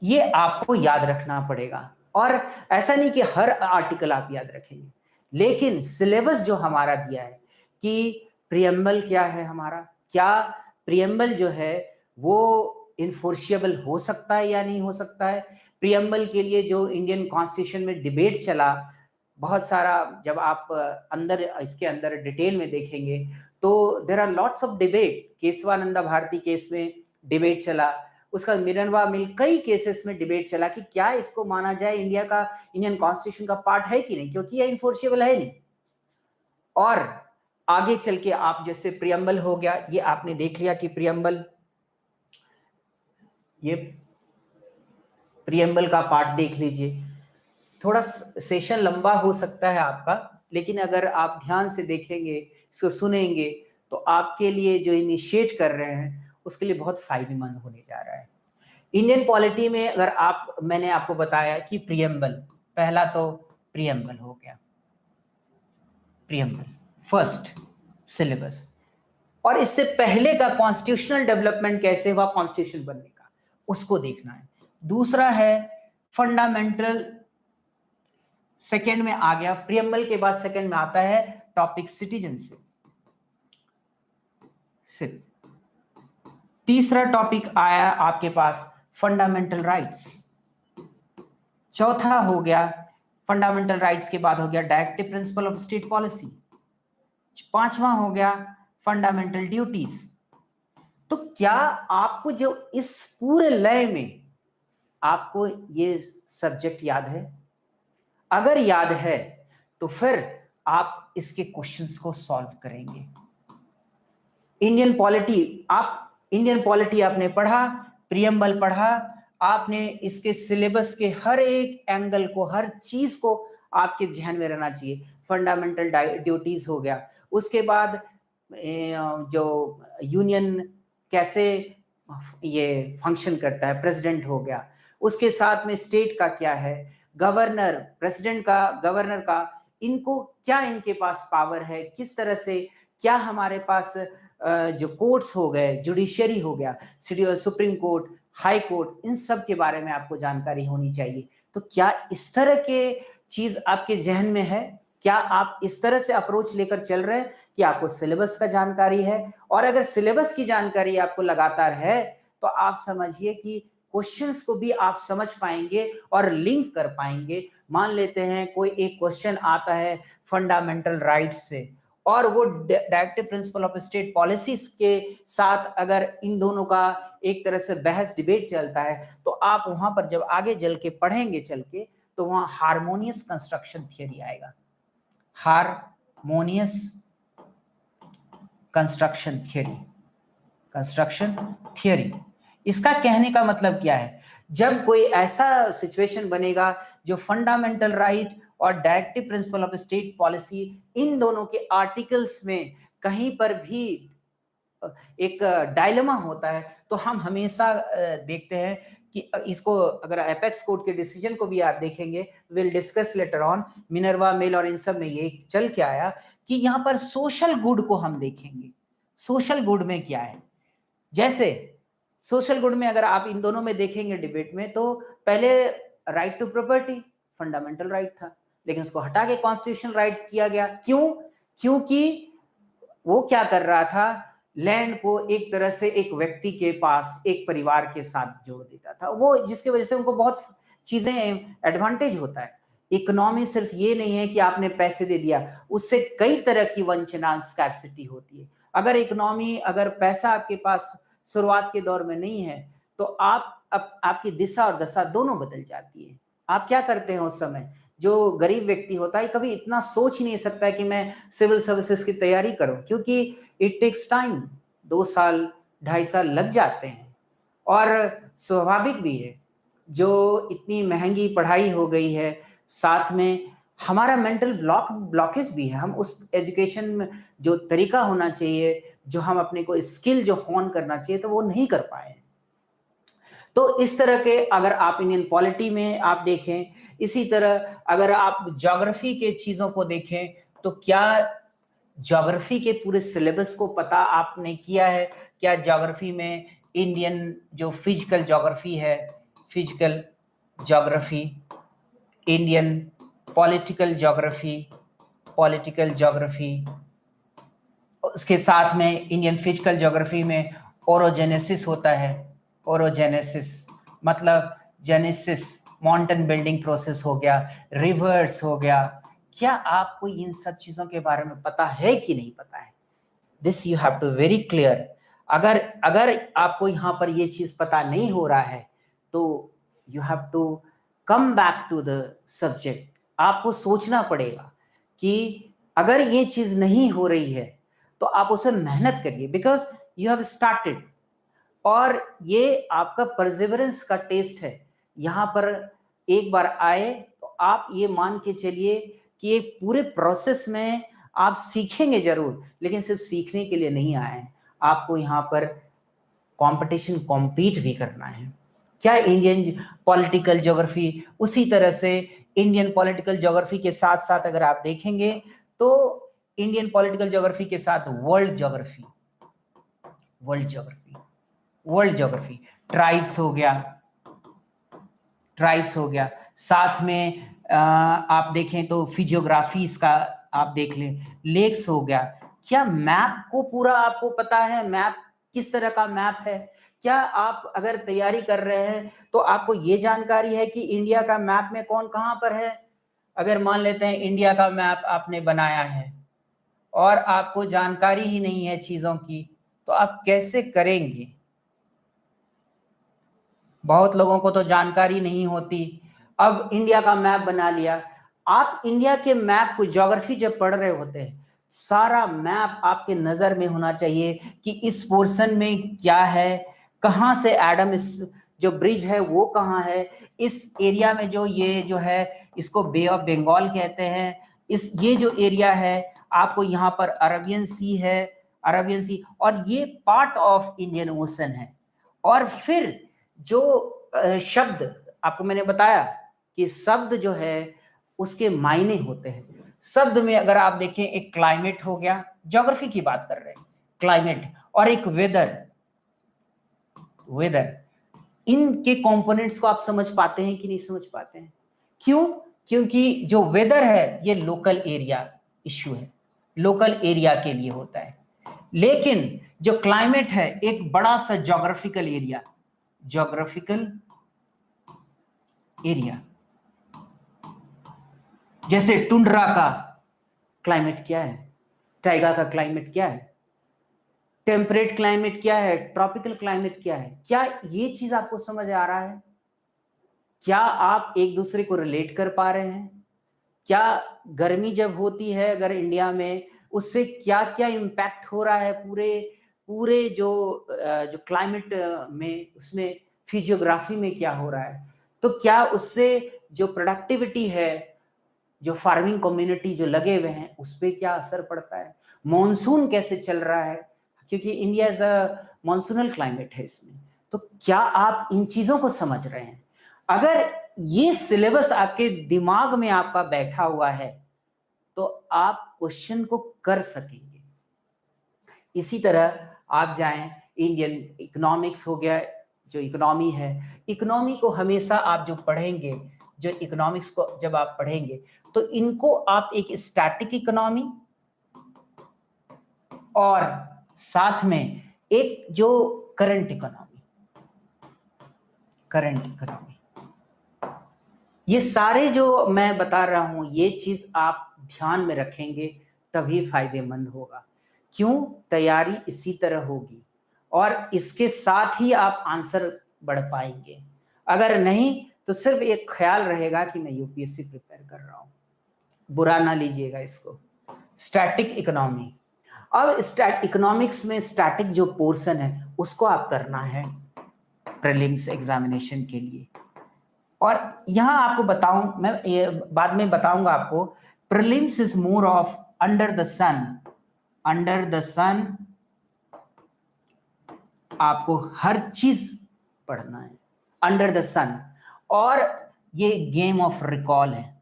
ये आपको याद रखना पड़ेगा। और ऐसा नहीं कि हर आर्टिकल आप याद रखेंगे, लेकिन सिलेबस जो हमारा दिया है कि प्रियम्बल क्या है हमारा, क्या प्रियम्बल जो है वो इनफोर्सिएबल हो सकता है या नहीं हो सकता है। प्रियम्बल के लिए जो इंडियन कॉन्स्टिट्यूशन में डिबेट चला बहुत सारा, जब आप अंदर इसके अंदर डिटेल में देखेंगे तो there are lots of debate. Kesavananda Bharati case में डिबेट चला, उसका मिनरवा मिल, कई केसेस में डिबेट चला कि क्या इसको माना जाए इंडिया का, इंडियन कॉन्स्टिट्यूशन का पार्ट है कि नहीं, क्योंकि ये इनफोर्सिएबल है नहीं। और आगे चल के आप जैसे प्रियम्बल हो गया, ये आपने देख लिया कि प्रियम्बल, ये प्रियम्बल का पार्ट देख लीजिए। थोड़ा सेशन लंबा हो सकता है आपका, लेकिन अगर आप ध्यान से देखेंगे, इसको सुनेंगे, तो आपके लिए जो इनिशिएट कर रहे हैं उसके लिए बहुत फायदेमंद होने जा रहा है। इंडियन पॉलिटी में अगर आप, मैंने आपको बताया कि प्रियम्बल, पहला तो प्रियम्बल हो गया, प्रियम्बल फर्स्ट सिलेबस, और इससे पहले का कॉन्स्टिट्यूशनल डेवलपमेंट कैसे हुआ कॉन्स्टिट्यूशन बनने का, उसको देखना है। दूसरा है फंडामेंटल सेकंड में आ गया, प्रियम्बल के बाद सेकंड में आता है टॉपिक सिटीजनशिप। तीसरा टॉपिक आया आपके पास फंडामेंटल राइट्स। चौथा हो गया फंडामेंटल राइट्स के बाद हो गया directive principle of state policy. पांचवा हो गया फंडामेंटल ड्यूटीज। तो क्या आपको जो इस पूरे लय में आपको ये सब्जेक्ट याद है? अगर याद है तो फिर आप इसके क्वेश्चंस को सॉल्व करेंगे। इंडियन पॉलिटी आपने पढ़ा, प्रियम्बल पढ़ा, आपने इसके सिलेबस के हर एक एंगल को, हर चीज को आपके ध्यान में रहना चाहिए। फंडामेंटल ड्यूटीज हो गया, उसके बाद जो यूनियन कैसे ये फंक्शन करता है, प्रेसिडेंट हो गया, उसके साथ में स्टेट का क्या है, गवर्नर, प्रेसिडेंट का, गवर्नर का, इनको क्या इनके पास पावर है, किस तरह से, क्या हमारे पास जो कोर्ट्स हो गए, जुडिशियरी हो गया, सुप्रीम कोर्ट, हाई कोर्ट, इन सब के बारे में आपको जानकारी होनी चाहिए। तो क्या इस तरह के चीज आपके जहन में है? क्या आप इस तरह से अप्रोच लेकर चल रहे हैं कि आपको सिलेबस का जानकारी है? और अगर सिलेबस की जानकारी आपको लगातार है तो आप समझिए कि क्वेश्चंस को भी आप समझ पाएंगे और लिंक कर पाएंगे। मान लेते हैं कोई एक क्वेश्चन आता है फंडामेंटल राइट्स से और वो directive principle of state policies के साथ अगर इन दोनों का एक तरह से बहस डिबेट चलता है तो आप वहां पर जब आगे चल के पढ़ेंगे तो वहां हार्मोनियस कंस्ट्रक्शन थियरी आएगा। हार्मोनियस कंस्ट्रक्शन थियरी, इसका कहने का मतलब क्या है? जब कोई ऐसा सिचुएशन बनेगा जो फंडामेंटल राइट और directive principle of state policy, इन दोनों के आर्टिकल्स में कहीं पर भी एक डायलेमा होता है, तो हम हमेशा देखते हैं कि इसको, अगर एपेक्स कोर्ट के डिसीजन को भी आप देखेंगे, will discuss later on, Minerva mill और इन सब में ये चल के आया कि यहाँ पर सोशल गुड को हम देखेंगे। सोशल गुड में क्या है? जैसे सोशल गुड में अगर आप इन दोनों में देखेंगे डिबेट में, तो पहले right to property fundamental right था, लेकिन उसको हटा के कॉन्स्टिट्यूशनल राइट किया गया। क्यों? क्योंकि वो क्या कर रहा था, लैंड को एक तरह से एक व्यक्ति के पास, एक परिवार के साथ जोड़ देता था, वो जिसकी वजह से उनको बहुत चीजें एडवांटेज होता है। इकोनॉमी सिर्फ ये नहीं है कि आपने पैसे दे दिया, उससे कई तरह की वंचना, स्कैर्सिटी होती है। अगर इकोनॉमी, अगर पैसा आपके पास शुरुआत के दौर में नहीं है तो आपकी दिशा और दशा दोनों बदल जाती है। आप क्या करते हैं उस समय? जो गरीब व्यक्ति होता है कभी इतना सोच ही नहीं सकता है कि मैं सिविल सर्विसेज की तैयारी करूं, क्योंकि इट टेक्स टाइम, 2 साल 2.5 साल लग जाते हैं। और स्वाभाविक भी है, जो इतनी महंगी पढ़ाई हो गई है, साथ में हमारा मेंटल ब्लॉकेज भी है। हम उस एजुकेशन में जो तरीका होना चाहिए, जो हम अपने को स्किल जो होन करना चाहिए, तो वो नहीं कर पाए। तो इस तरह के अगर आप इंडियन पॉलिटी में आप देखें, इसी तरह अगर आप ज्योग्राफी के चीजों को देखें, तो क्या ज्योग्राफी के पूरे सिलेबस को पता आपने किया है? क्या ज्योग्राफी में इंडियन जो फिजिकल ज्योग्राफी है, physical geography, Indian political geography, उसके साथ में इंडियन फिजिकल ज्योग्राफी में ओरोजेनेसिस होता है। ओरोजेनेसिस मतलब जेनेसिस, माउंटेन बिल्डिंग प्रोसेस हो गया, रिवर्स हो गया। क्या आपको इन सब चीजों के बारे में पता है कि नहीं पता है? This you have to very clear. अगर अगर आपको यहाँ पर ये चीज पता नहीं हो रहा है तो you have to come back to the subject. आपको सोचना पड़ेगा कि अगर ये चीज नहीं हो रही है तो आप उसे मेहनत करिए, बिकॉज यू हैव स्टार्टेड, और ये आपका परसिवरेंस का टेस्ट है। यहाँ पर एक बार आए तो आप ये मान के चलिए कि ये पूरे प्रोसेस में आप सीखेंगे जरूर, लेकिन सिर्फ सीखने के लिए नहीं आए हैं, आपको यहाँ पर कंपटीशन कॉम्पीट भी करना है। क्या इंडियन पॉलिटिकल ज्योग्राफी, उसी तरह से इंडियन पॉलिटिकल ज्योग्राफी के साथ साथ अगर आप देखेंगे तो इंडियन पॉलिटिकल ज्योग्राफी के साथ वर्ल्ड ज्योग्राफी, ट्राइब्स हो गया, साथ में आप देखें तो फिजियोग्राफी इसका आप देख लें, लेक्स हो गया। क्या मैप को पूरा आपको पता है? मैप किस तरह का मैप है? क्या आप अगर तैयारी कर रहे हैं तो आपको ये जानकारी है कि इंडिया का मैप में कौन कहाँ पर है? अगर मान लेते हैं इंडिया का मैप आपने बनाया है और आपको जानकारी ही नहीं है चीज़ों की, तो आप कैसे करेंगे? बहुत लोगों को तो जानकारी नहीं होती। अब इंडिया का मैप बना लिया, आप इंडिया के मैप को, ज्योग्राफी जब पढ़ रहे होते हैं, सारा मैप आपके नजर में होना चाहिए कि इस पोर्शन में क्या है, कहाँ से एडम जो ब्रिज है वो कहाँ है, इस एरिया में जो ये जो है इसको बे ऑफ बंगाल कहते हैं, इस ये जो एरिया है आपको यहाँ पर अरबियन सी है, अरबियन सी, और ये पार्ट ऑफ इंडियन ओशन है। और फिर जो शब्द आपको मैंने बताया कि शब्द जो है उसके मायने होते हैं। शब्द में अगर आप देखें, एक क्लाइमेट हो गया, ज्योग्राफी की बात कर रहे हैं, क्लाइमेट, और एक वेदर, वेदर, इनके कंपोनेंट्स को आप समझ पाते हैं कि नहीं समझ पाते हैं? क्यों? क्योंकि जो वेदर है ये लोकल एरिया इश्यू है, लोकल एरिया के लिए होता है। लेकिन जो क्लाइमेट है एक बड़ा सा ज्योग्राफिकल एरिया, ज्योग्राफिकल एरिया। जैसे टुंड्रा का क्लाइमेट क्या है, टाइगा का क्लाइमेट क्या है, टेम्परेट क्लाइमेट क्या है, ट्रॉपिकल क्लाइमेट क्या है? क्या ये चीज आपको समझ आ रहा है? क्या आप एक दूसरे को रिलेट कर पा रहे हैं? क्या गर्मी जब होती है अगर इंडिया में, उससे क्या क्या इम्पैक्ट हो रहा है पूरे पूरे जो क्लाइमेट में, उसमें फिजियोग्राफी में क्या हो रहा है? तो क्या उससे जो प्रोडक्टिविटी है, जो फार्मिंग कम्युनिटी जो लगे हुए हैं, उस पर क्या असर पड़ता है? मॉनसून कैसे चल रहा है, क्योंकि India is a monsoonal climate है इसमें। तो क्या आप इन चीजों को समझ रहे हैं? अगर ये सिलेबस आपके दिमाग में आपका बैठा हुआ है तो आप क्वेश्चन को कर सकेंगे। इसी तरह आप जाएं, इंडियन इकोनॉमिक्स हो गया, जो इकोनॉमी है, इकोनॉमी को हमेशा आप जो पढ़ेंगे, जो इकोनॉमिक्स को जब आप पढ़ेंगे तो इनको आप एक स्टैटिक इकोनॉमी और साथ में एक जो करंट इकोनॉमी, करंट इकोनॉमी, ये सारे जो मैं बता रहा हूं ये चीज आप ध्यान में रखेंगे तभी फायदेमंद होगा। क्यों? तैयारी इसी तरह होगी और इसके साथ ही आप आंसर बढ़ पाएंगे। अगर नहीं तो सिर्फ एक ख्याल रहेगा कि मैं यूपीएससी प्रिपेयर कर रहा हूं, बुरा ना लीजिएगा इसको। स्टैटिक इकोनॉमी, अब इकोनॉमिक्स में स्टैटिक जो पोर्शन है उसको आप करना है प्रीलिम्स एग्जामिनेशन के लिए। और यहां आपको बताऊं, मैं ये बाद में बताऊंगा आपको, prelims is more of under the sun, under the sun आपको हर चीज पढ़ना है अंडर द सन, और ये गेम ऑफ रिकॉल है।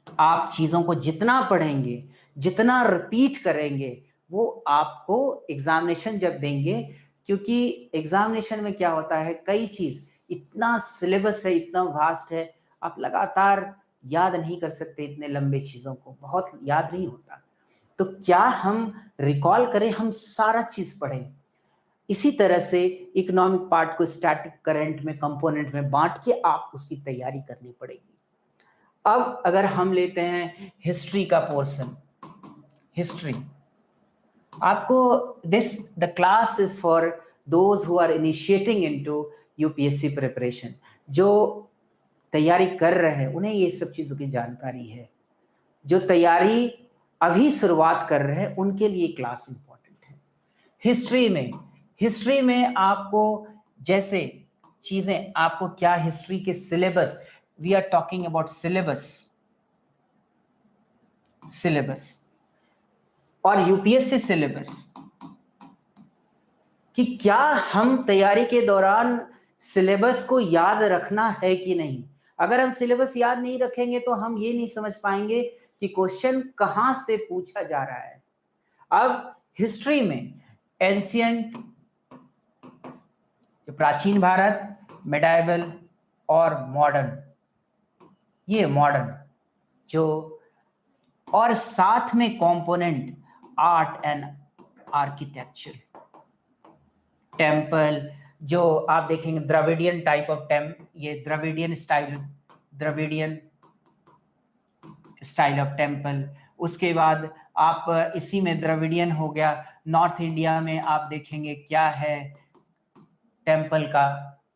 आप चीजों को जितना पढ़ेंगे, जितना रिपीट करेंगे, वो आपको एग्जामिनेशन जब देंगे, क्योंकि एग्जामिनेशन में क्या होता है, कई चीज, इतना सिलेबस है, इतना वास्ट है, आप लगातार याद नहीं कर सकते इतने लंबे चीजों को, बहुत याद नहीं होता। तो क्या हम रिकॉल करें, हम सारा चीज पढ़ें। इसी तरह से इकोनॉमिक पार्ट को स्टैटिक, करंट में, कंपोनेंट में बांट के आप उसकी तैयारी करनी पड़ेगी। अब अगर हम लेते हैं हिस्ट्री का पोर्शन, हिस्ट्री आपको, this the class is for those who are initiating into UPSC preparation. जो तैयारी कर रहे हैं उन्हें ये सब चीजों की जानकारी है, जो तैयारी अभी शुरुआत कर रहे हैं उनके लिए क्लास इंपॉर्टेंट है। हिस्ट्री में आपको जैसे चीजें, आपको क्या हिस्ट्री के syllabus, we are talking about syllabus, syllabus और यूपीएससी सिलेबस, कि क्या हम तैयारी के दौरान सिलेबस को याद रखना है कि नहीं। अगर हम सिलेबस याद नहीं रखेंगे तो हम ये नहीं समझ पाएंगे कि क्वेश्चन कहां से पूछा जा रहा है। अब हिस्ट्री में एंशियंट, प्राचीन भारत, मेडाइवल और मॉडर्न, ये मॉडर्न जो, और साथ में component art and architecture, temple जो आप देखेंगे द्रविडियन टाइप ऑफ ये द्रविडियन स्टाइल ऑफ टेम्पल। उसके बाद आप इसी में द्रविडियन हो गया, नॉर्थ इंडिया में आप देखेंगे क्या है टेम्पल का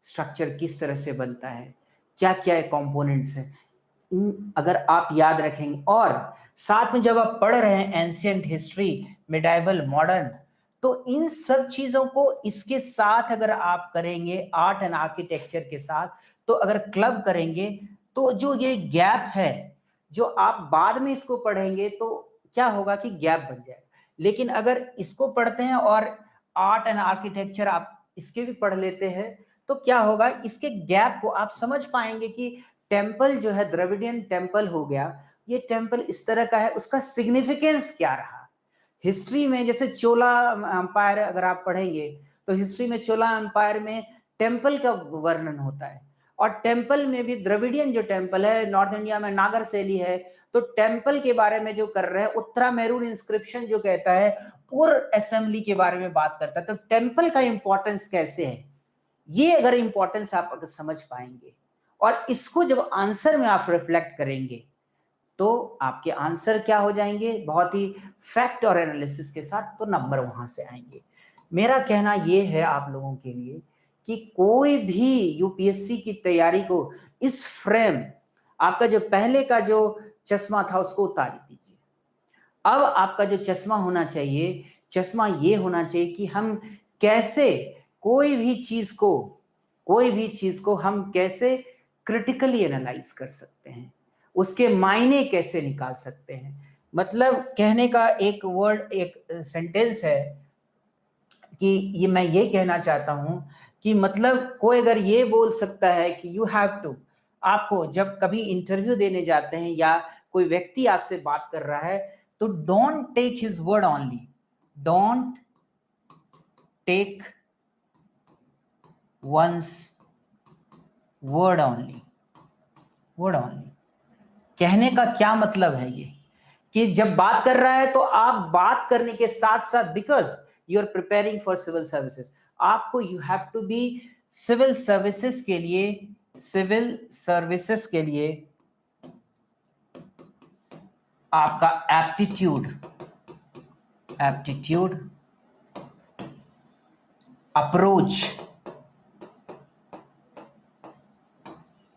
स्ट्रक्चर, किस तरह से बनता है, क्या क्या कंपोनेंट्स है, अगर आप याद रखेंगे। और साथ में जब आप पढ़ रहे हैं एंशिएंट हिस्ट्री, मिडाइवल, मॉडर्न, तो इन सब चीजों को इसके साथ अगर आप करेंगे आर्ट एंड आर्किटेक्चर के साथ, तो अगर क्लब करेंगे तो जो ये गैप है जो आप बाद में इसको पढ़ेंगे तो क्या होगा कि गैप बन जाएगा। लेकिन अगर इसको पढ़ते हैं और आर्ट एंड आर्किटेक्चर आप इसके भी पढ़ लेते हैं तो क्या होगा, इसके गैप को आप समझ पाएंगे कि टेम्पल जो है द्रविडियन टेम्पल हो गया, ये टेम्पल इस तरह का है, उसका सिग्निफिकेंस क्या रहा हिस्ट्री में। जैसे चोला एम्पायर अगर आप पढ़ेंगे तो हिस्ट्री में चोला एम्पायर में टेम्पल का वर्णन होता है, और टेम्पल में भी द्रविडियन जो टेम्पल है, नॉर्थ इंडिया में नागर शैली है, तो टेम्पल के बारे में जो कर रहे हैं, उत्तरा मेरून इंस्क्रिप्शन जो कहता है उर असेंबली के बारे में बात करता है। तो टेम्पल का इंपॉर्टेंस कैसे है, ये अगर इंपॉर्टेंस आप अगर समझ पाएंगे और इसको जब आंसर में आप रिफ्लेक्ट करेंगे तो आपके आंसर क्या हो जाएंगे, बहुत ही फैक्ट और एनालिसिस के साथ, तो नंबर वहां से आएंगे। मेरा कहना यह है आप लोगों के लिए कि कोई भी यूपीएससी की तैयारी को इस फ्रेम, आपका जो पहले का जो चश्मा था उसको उतार दीजिए। अब आपका जो चश्मा होना चाहिए, चश्मा ये होना चाहिए कि हम कैसे कोई भी चीज को हम कैसे क्रिटिकली एनालाइज कर सकते हैं, उसके मायने कैसे निकाल सकते हैं। मतलब कहने का एक वर्ड, एक सेंटेंस है कि ये मैं ये कहना चाहता हूं कि मतलब कोई अगर ये बोल सकता है कि यू हैव टू, आपको जब कभी इंटरव्यू देने जाते हैं या कोई व्यक्ति आपसे बात कर रहा है तो don't take his word only, don't take one's word only, word only. कहने का क्या मतलब है ये कि जब बात कर रहा है तो आप बात करने के साथ साथ, because you are preparing for civil services, आपको you have to be civil services के लिए, सिविल सर्विसेज के लिए आपका एप्टीट्यूड अप्रोच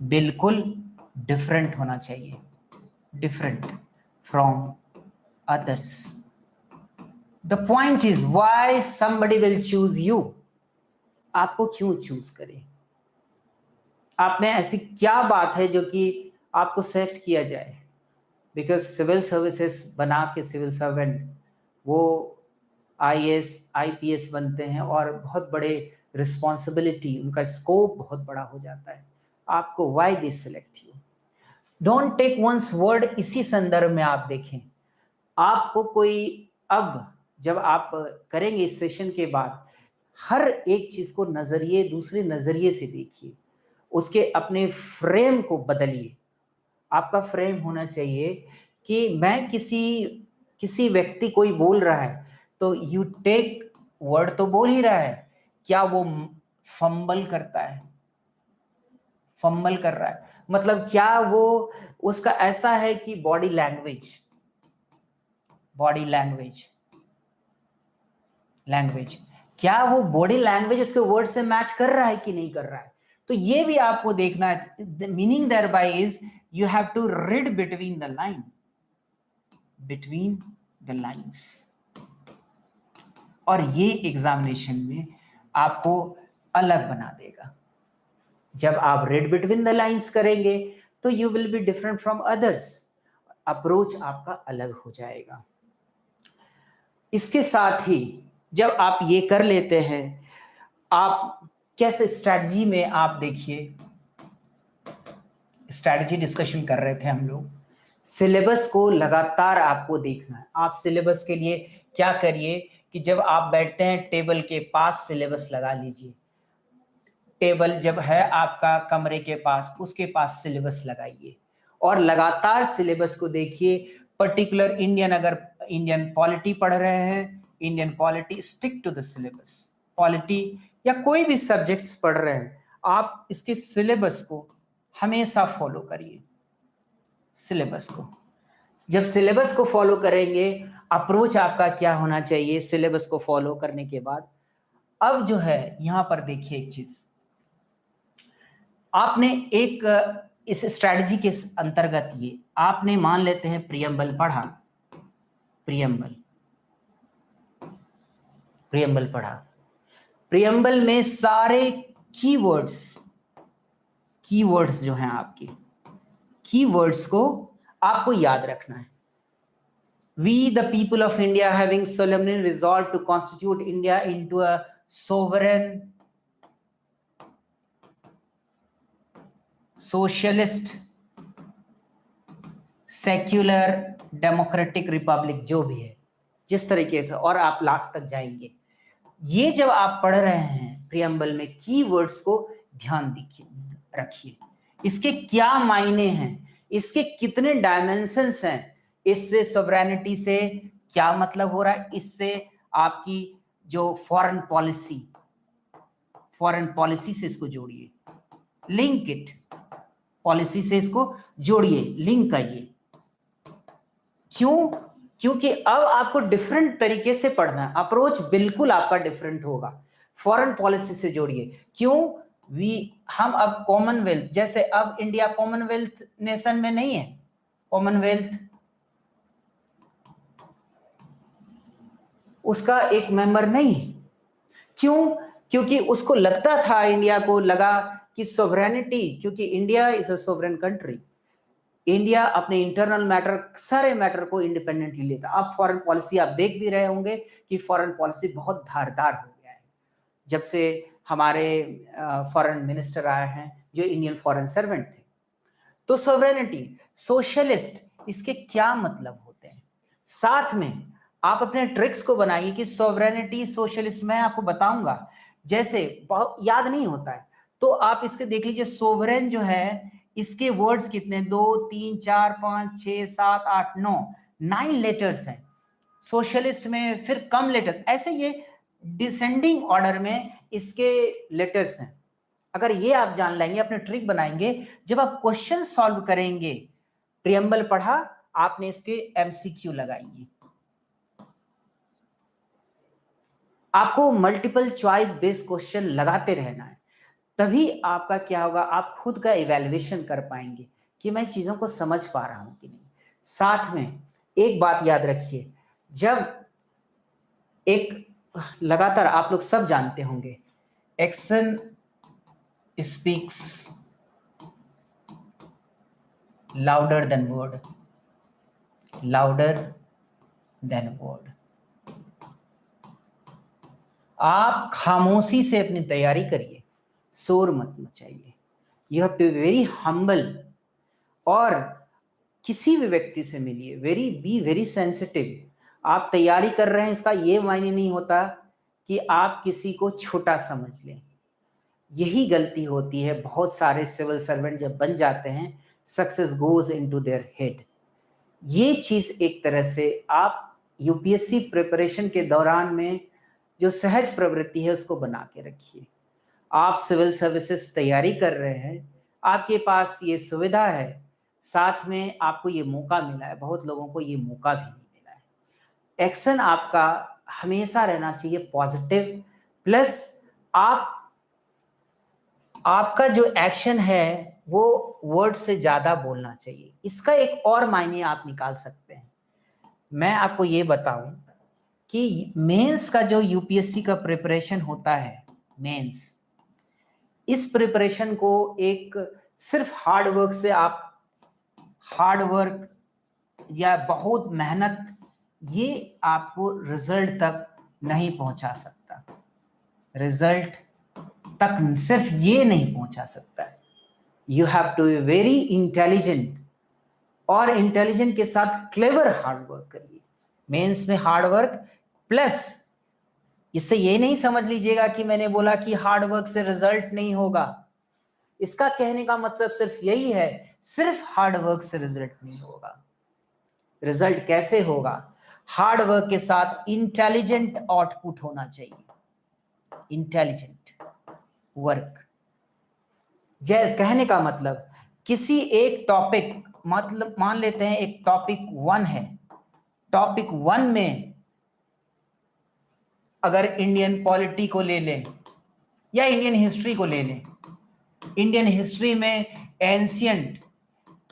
बिल्कुल डिफरेंट होना चाहिए, different from others. The point is why somebody will choose you. आपको क्यों चूज करें, आप में ऐसी क्या बात है जो कि आपको सेलेक्ट किया जाए। बिकॉज सिविल सर्विसेज बना के सिविल सर्वेंट वो आईएएस आईपीएस बनते हैं और बहुत बड़े रिस्पॉन्सिबिलिटी, उनका स्कोप बहुत बड़ा हो जाता है। आपको why this select you, don't take one's word. इसी संदर्भ में आप देखें, आपको कोई, अब जब आप करेंगे इस सेशन के बाद, हर एक चीज को दूसरे नजरिए से देखिए, उसके अपने फ्रेम को बदलिए। आपका फ्रेम होना चाहिए कि मैं किसी व्यक्ति कोई बोल रहा है तो यू टेक वर्ड, तो बोल ही रहा है, क्या वो फंबल करता है, फंबल कर रहा है, मतलब क्या वो उसका ऐसा है कि बॉडी लैंग्वेज क्या वो बॉडी लैंग्वेज उसके वर्ड से मैच कर रहा है कि नहीं कर रहा है। तो ये भी आपको देखना है। Meaning thereby is you have to read between the lines, और ये एग्जामिनेशन में आपको अलग बना देगा। जब आप रीड बिटवीन द लाइंस करेंगे तो you will be different from others, approach आपका अलग हो जाएगा। इसके साथ ही जब आप ये कर लेते हैं, आप कैसे स्ट्रैटेजी में, आप देखिए स्ट्रैटेजी डिस्कशन कर रहे थे हम लोग, सिलेबस को लगातार आपको देखना है। आप सिलेबस के लिए क्या करिए कि जब आप बैठते हैं टेबल के पास सिलेबस लगा लीजिए, टेबल जब है आपका कमरे के पास, उसके पास सिलेबस लगाइए, और लगातार सिलेबस को देखिए। पर्टिकुलर अगर इंडियन पॉलिटी पढ़ रहे हैं, Indian polity, stick to the syllabus. Polity या कोई भी सब्जेक्ट्स पढ़ रहे हैं, आप इसके सिलेबस को हमेशा फॉलो करिए। सिलेबस को, जब सिलेबस को फॉलो करेंगे, अप्रोच आपका क्या होना चाहिए सिलेबस को फॉलो करने के बाद। अब जो है यहां पर देखिए एक चीज, आपने एक इस स्ट्रैटेजी के अंतर्गत ये आपने मान लेते हैं प्रियम्बल पढ़ा, प्रियम्बल पढ़ा। प्रियम्बल में सारे कीवर्ड्स जो हैं आपके, कीवर्ड्स को आपको याद रखना है। We, the people of India, having solemnly resolved to constitute India into a sovereign, socialist, secular, democratic republic, जो भी है जिस तरीके से, और आप लास्ट तक जाएंगे। ये जब आप पढ़ रहे हैं प्रियम्बल में, कीवर्ड्स को ध्यान रखिए। इसके क्या मायने हैं, इसके कितने डायमेंशंस हैं, इससे सॉवरेनिटी से क्या मतलब हो रहा है, इससे आपकी जो फॉरेन पॉलिसी से इसको जोड़िए, लिंक इट, पॉलिसी से इसको जोड़िए, लिंक करिए। क्यों? क्योंकि अब आपको डिफरेंट तरीके से पढ़ना है, अप्रोच बिल्कुल आपका डिफरेंट होगा। फॉरेन पॉलिसी से जोड़िए। क्यों? हम अब कॉमनवेल्थ, जैसे अब इंडिया कॉमनवेल्थ नेशन में नहीं है, कॉमनवेल्थ उसका एक मेंबर नहीं है। क्यों? क्योंकि उसको लगता था, इंडिया को लगा कि सोवरेनिटी, क्योंकि India is a sovereign country, India अपने इंटरनल मैटर, सारे मैटर को इंडिपेंडेंटली लेता। अब फॉरेन पॉलिसी आप देख भी रहे होंगे कि फॉरेन पॉलिसी बहुत धारदार हो गया है जब से हमारे फॉरेन मिनिस्टर आए हैं जो इंडियन फॉरेन सर्वेंट थे। तो सोवरेनिटी, सोशलिस्ट, इसके क्या मतलब होते हैं, साथ में आप अपने ट्रिक्स को बनाइए कि सोवरेनिटी, सोशलिस्ट मैं आपको बताऊंगा। जैसे बहुत याद नहीं होता है तो आप इसके देख लीजिए, सोवरेन जो है इसके वर्ड्स कितने, 2 3 4 5 6 7 8 9 लेटर्स हैं। सोशलिस्ट में फिर कम लेटर्स, ऐसे ये डिसेंडिंग ऑर्डर में इसके लेटर्स हैं। अगर ये आप जान लेंगे, अपने ट्रिक बनाएंगे, जब आप क्वेश्चन सॉल्व करेंगे, प्रियम्बल पढ़ा, आपने इसके एमसीक्यू लगाएंगे। आपको मल्टीपल चॉइस बेस्ड क्वेश्चन लगाते रहना है, तभी आपका क्या होगा, आप खुद का इवैल्यूएशन कर पाएंगे कि मैं चीजों को समझ पा रहा हूं कि नहीं। साथ में एक बात याद रखिए, जब एक लगातार, आप लोग सब जानते होंगे, action speaks louder than word, आप खामोशी से अपनी तैयारी करिए, शोर मत मचाइए। You have to be very humble, और किसी भी व्यक्ति से मिलिए, बी वेरी सेंसिटिव। आप तैयारी कर रहे हैं, इसका ये मायने नहीं होता कि आप किसी को छोटा समझ लें। यही गलती होती है, बहुत सारे सिविल सर्वेंट जब बन जाते हैं, success goes into their head. ये चीज एक तरह से आप यूपीएससी प्रिपरेशन के दौरान में जो सहज प्रवृत्ति है उसको बना के रखिए। आप सिविल सर्विसेज तैयारी कर रहे हैं, आपके पास ये सुविधा है, साथ में आपको ये मौका मिला है, बहुत लोगों को ये मौका भी नहीं मिला है। एक्शन आपका हमेशा रहना चाहिए पॉजिटिव, प्लस आपका जो एक्शन है वो वर्ड से ज्यादा बोलना चाहिए। इसका एक और मायने आप निकाल सकते हैं। मैं आपको ये बताऊं कि मेंस का जो यूपीएससी का प्रिपरेशन होता है, मेंस, इस प्रिपरेशन को एक सिर्फ हार्ड वर्क से, आप हार्ड वर्क या बहुत मेहनत, ये आपको रिजल्ट तक नहीं पहुंचा सकता, रिजल्ट तक सिर्फ ये नहीं पहुंचा सकता। You have to be very intelligent, और इंटेलिजेंट के साथ क्लेवर हार्ड वर्क करिए। मेंस में हार्ड वर्क प्लस, इससे ये नहीं समझ लीजिएगा कि मैंने बोला कि हार्ड वर्क से रिजल्ट नहीं होगा। इसका कहने का मतलब सिर्फ यही है, सिर्फ हार्ड वर्क से रिजल्ट नहीं होगा। रिजल्ट कैसे होगा? हार्ड वर्क के साथ इंटेलिजेंट आउटपुट होना चाहिए, इंटेलिजेंट वर्क। कहने का मतलब किसी एक टॉपिक, मतलब मान लेते हैं एक टॉपिक 1 है, टॉपिक 1 में अगर इंडियन पॉलिटी को ले लें या इंडियन हिस्ट्री को ले लें, इंडियन हिस्ट्री में एंशियंट,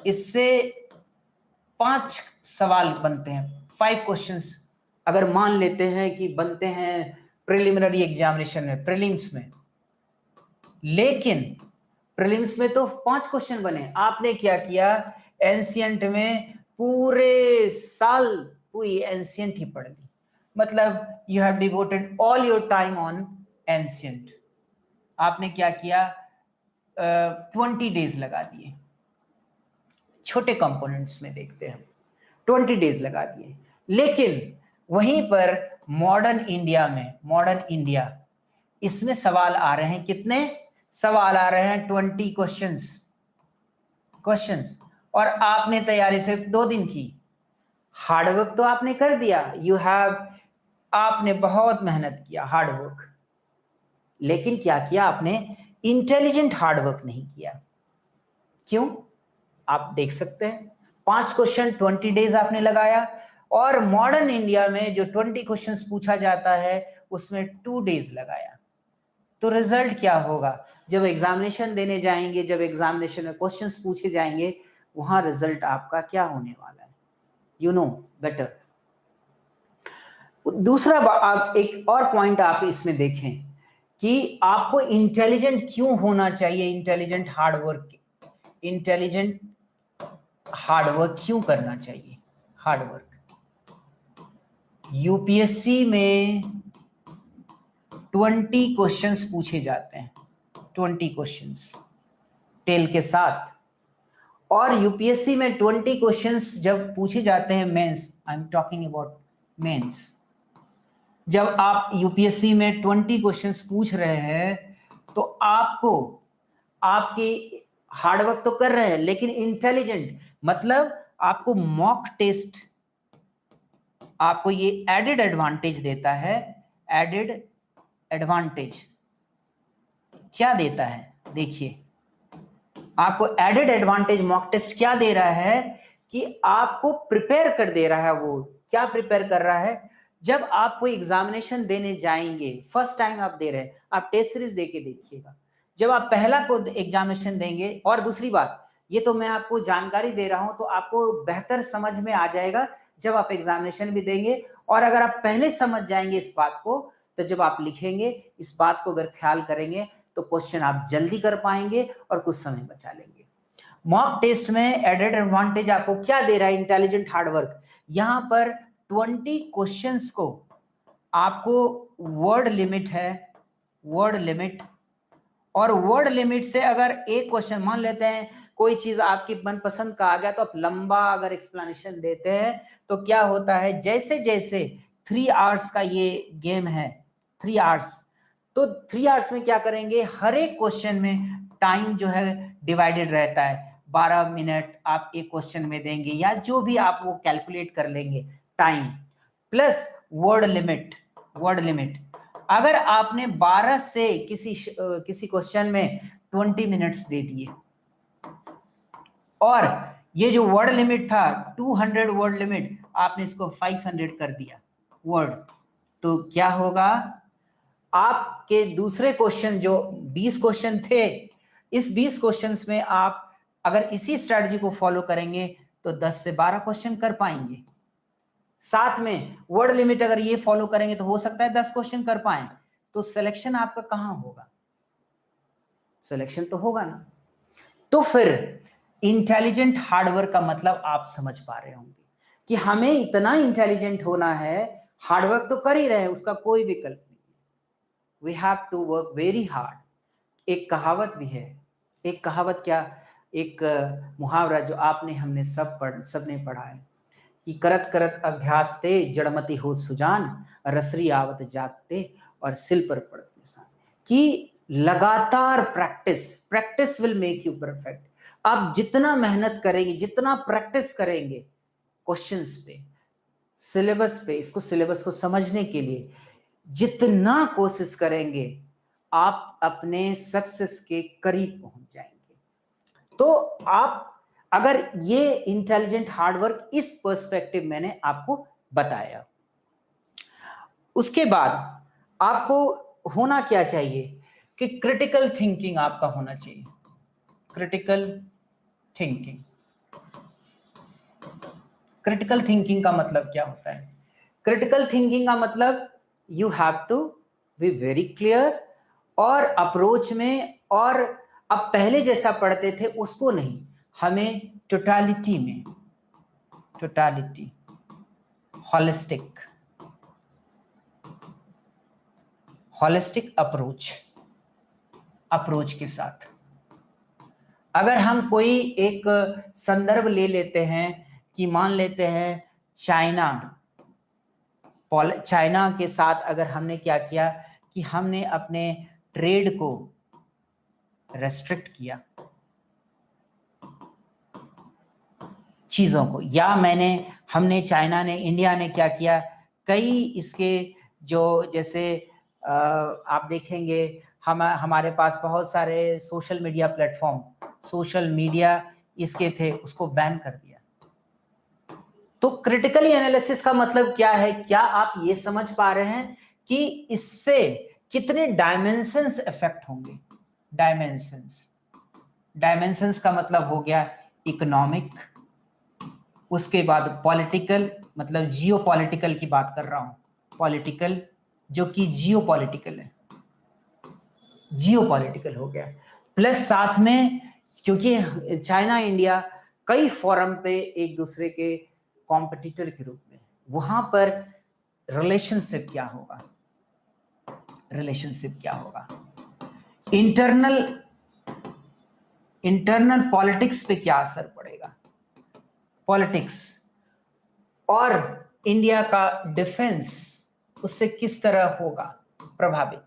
इससे 5 सवाल बनते हैं, 5 क्वेश्चंस अगर मान लेते हैं कि बनते हैं प्रिलिमिनरी एग्जामिनेशन में, प्रीलिम्स में। लेकिन प्रीलिम्स में तो 5 क्वेश्चन बने, आपने क्या किया, एंशियंट में पूरे साल पूरी एंशियंट ही पढ़ ली, मतलब you have devoted all your time on ancient. आपने क्या किया, 20 डेज लगा दिए, छोटे कंपोनेंट्स में देखते हैं, 20 डेज लगा दिए। लेकिन वहीं पर मॉडर्न इंडिया में, मॉडर्न इंडिया, इसमें सवाल आ रहे हैं, कितने सवाल आ रहे हैं, 20 क्वेश्चंस, और आपने तैयारी सिर्फ 2 दिन की। हार्डवर्क तो आपने कर दिया, आपने बहुत मेहनत किया, हार्डवर्क, लेकिन क्या किया आपने, इंटेलिजेंट हार्डवर्क नहीं किया। क्यों? आप देख सकते हैं 5 क्वेश्चन 20 डेज आपने लगाया, और मॉडर्न इंडिया में जो 20 क्वेश्चंस पूछा जाता है उसमें 2 डेज लगाया। तो रिजल्ट क्या होगा? जब एग्जामिनेशन देने जाएंगे, जब एग्जामिनेशन में क्वेश्चंस पूछे जाएंगे, वहां रिजल्ट आपका क्या होने वाला है, यू नो बेटर। दूसरा आप एक और पॉइंट आप इसमें देखें कि आपको इंटेलिजेंट क्यों होना चाहिए, इंटेलिजेंट हार्डवर्क, इंटेलिजेंट हार्डवर्क क्यों करना चाहिए। हार्डवर्क, यूपीएससी में 20 क्वेश्चंस पूछे जाते हैं, 20 क्वेश्चंस टेल के साथ, और यूपीएससी में 20 क्वेश्चंस जब पूछे जाते हैं, mains, I am talking about mains, जब आप यूपीएससी में 20 क्वेश्चंस पूछ रहे हैं तो आपको, आपकी हार्डवर्क तो कर रहे हैं, लेकिन इंटेलिजेंट, मतलब आपको मॉक टेस्ट, आपको ये एडेड एडवांटेज देता है। एडेड एडवांटेज क्या देता है, देखिए, आपको एडेड एडवांटेज मॉक टेस्ट क्या दे रहा है कि आपको प्रिपेयर कर दे रहा है। वो क्या प्रिपेयर कर रहा है, जब आप कोई एग्जामिनेशन देने जाएंगे, फर्स्ट टाइम आप दे रहे हैं, आप टेस्ट सीरीज दे के देखिएगा, जब आप पहला को एग्जामिनेशन देंगे, और दूसरी बात, ये तो मैं आपको जानकारी दे रहा हूं तो आपको बेहतर समझ में आ जाएगा जब आप एग्जामिनेशन भी देंगे, और अगर आप पहले समझ जाएंगे इस बात को, तो जब आप लिखेंगे, इस बात को अगर ख्याल करेंगे, तो क्वेश्चन आप जल्दी कर पाएंगे और कुछ समय बचा लेंगे। मॉक टेस्ट में एडेड एडवांटेज आपको क्या दे रहा है, इंटेलिजेंट हार्डवर्क, यहां पर 20 क्वेश्चंस को आपको वर्ड लिमिट है, वर्ड लिमिट, और वर्ड लिमिट से अगर एक क्वेश्चन मान लेते हैं, कोई चीज आपकी मनपसंद का आ गया, तो आप लंबा अगर एक्सप्लेनेशन देते हैं, तो क्या होता है, जैसे जैसे 3 आवर्स का ये गेम है, 3 आवर्स, तो 3 आवर्स में क्या करेंगे, हर एक क्वेश्चन में टाइम जो है डिवाइडेड रहता है, 12 मिनट आप एक क्वेश्चन में देंगे, या जो भी आप वो कैलकुलेट कर लेंगे time, plus word limit. Word limit अगर आपने 12 से किसी क्वेश्चन में 20 मिनट्स दे दिए, और ये जो वर्ड लिमिट था 200 वर्ड लिमिट, आपने इसको 500 कर दिया वर्ड, तो क्या होगा, आपके दूसरे क्वेश्चन जो 20 क्वेश्चन थे, इस 20 क्वेश्चंस में आप अगर इसी स्ट्रेटजी को फॉलो करेंगे तो 10 से 12 क्वेश्चन कर पाएंगे। साथ में वर्ड लिमिट अगर ये फॉलो करेंगे तो हो सकता है 10 क्वेश्चन कर पाए, तो सिलेक्शन आपका कहां होगा, सिलेक्शन तो होगा ना। तो फिर इंटेलिजेंट हार्डवर्क का मतलब आप समझ पा रहे होंगे कि हमें इतना इंटेलिजेंट होना है, हार्डवर्क तो कर ही रहे हैं, उसका कोई विकल्प नहीं, we have to work very hard. एक कहावत भी है, एक कहावत क्या, एक मुहावरा जो आपने हमने सबने पढ़ा है कि करत करत अभ्यास ते जड़मति हो सुजान, रसरी आवत जागते और सिल पर पड़त निशान, कि लगातार practice, practice will make you perfect. आप जितना मेहनत करेंगे, जितना प्रैक्टिस करेंगे क्वेश्चंस पे, सिलेबस पे, इसको सिलेबस को समझने के लिए जितना कोशिश करेंगे, आप अपने सक्सेस के करीब पहुंच जाएंगे। तो आप अगर ये इंटेलिजेंट हार्डवर्क इस पर्सपेक्टिव मैंने आपको बताया, उसके बाद आपको होना क्या चाहिए कि क्रिटिकल थिंकिंग आपका होना चाहिए। क्रिटिकल थिंकिंग, क्रिटिकल थिंकिंग का मतलब क्या होता है? क्रिटिकल थिंकिंग का मतलब you have to be very clear और अप्रोच में, और अब पहले जैसा पढ़ते थे उसको नहीं, हमें टोटालिटी में, टोटालिटी, हॉलिस्टिक, हॉलिस्टिक अप्रोच के साथ। अगर हम कोई एक संदर्भ ले लेते हैं कि मान लेते हैं चाइना के साथ अगर हमने क्या किया कि हमने अपने ट्रेड को रेस्ट्रिक्ट किया, चीज़ों को, या हमने चाइना ने, इंडिया ने क्या किया, कई इसके जो जैसे आप देखेंगे हमारे पास बहुत सारे social media platform, social media इसके थे, उसको बैन कर दिया। तो क्रिटिकली एनालिसिस का मतलब क्या है? क्या आप ये समझ पा रहे हैं कि इससे कितने डायमेंशंस इफेक्ट होंगे? डायमेंशंस का मतलब हो गया इकोनॉमिक, उसके बाद पॉलिटिकल, मतलब जियो पॉलिटिकल की बात कर रहा हूं, पॉलिटिकल जो कि जियो पॉलिटिकल है, जियो पॉलिटिकल हो गया, प्लस साथ में क्योंकि चाइना इंडिया कई फोरम पे एक दूसरे के कॉम्पिटिटर के रूप में, वहां पर रिलेशनशिप क्या होगा, रिलेशनशिप क्या होगा, इंटरनल पॉलिटिक्स पे क्या असर पड़ेगा, पॉलिटिक्स, और इंडिया का डिफेंस उससे किस तरह होगा प्रभावित।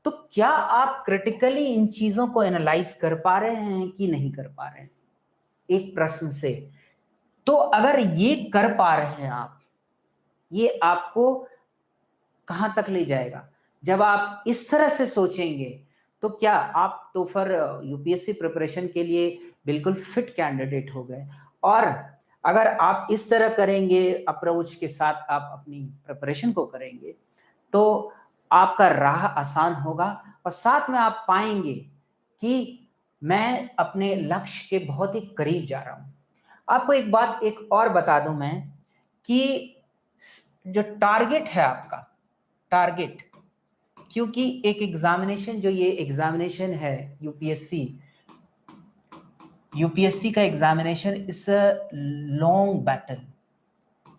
तो क्या आप क्रिटिकली इन चीजों को एनालाइज कर पा रहे हैं कि नहीं कर पा रहे हैं एक प्रश्न से? तो अगर ये कर पा रहे हैं आप, ये आपको कहां तक ले जाएगा? जब आप इस तरह से सोचेंगे तो क्या आप तो फिर यूपीएससी प्रिपरेशन के लिए बिल्कुल फिट कैंडिडेट हो गए। और अगर आप इस तरह करेंगे, अप्रोच के साथ आप अपनी प्रिपरेशन को करेंगे, तो आपका राह आसान होगा और साथ में आप पाएंगे कि मैं अपने लक्ष्य के बहुत ही करीब जा रहा हूं। आपको एक बात एक और बता दूं मैं कि जो टारगेट है आपका, टारगेट, क्योंकि एक एग्जामिनेशन, जो ये एग्जामिनेशन है यूपीएससी का examination, it's a long battle,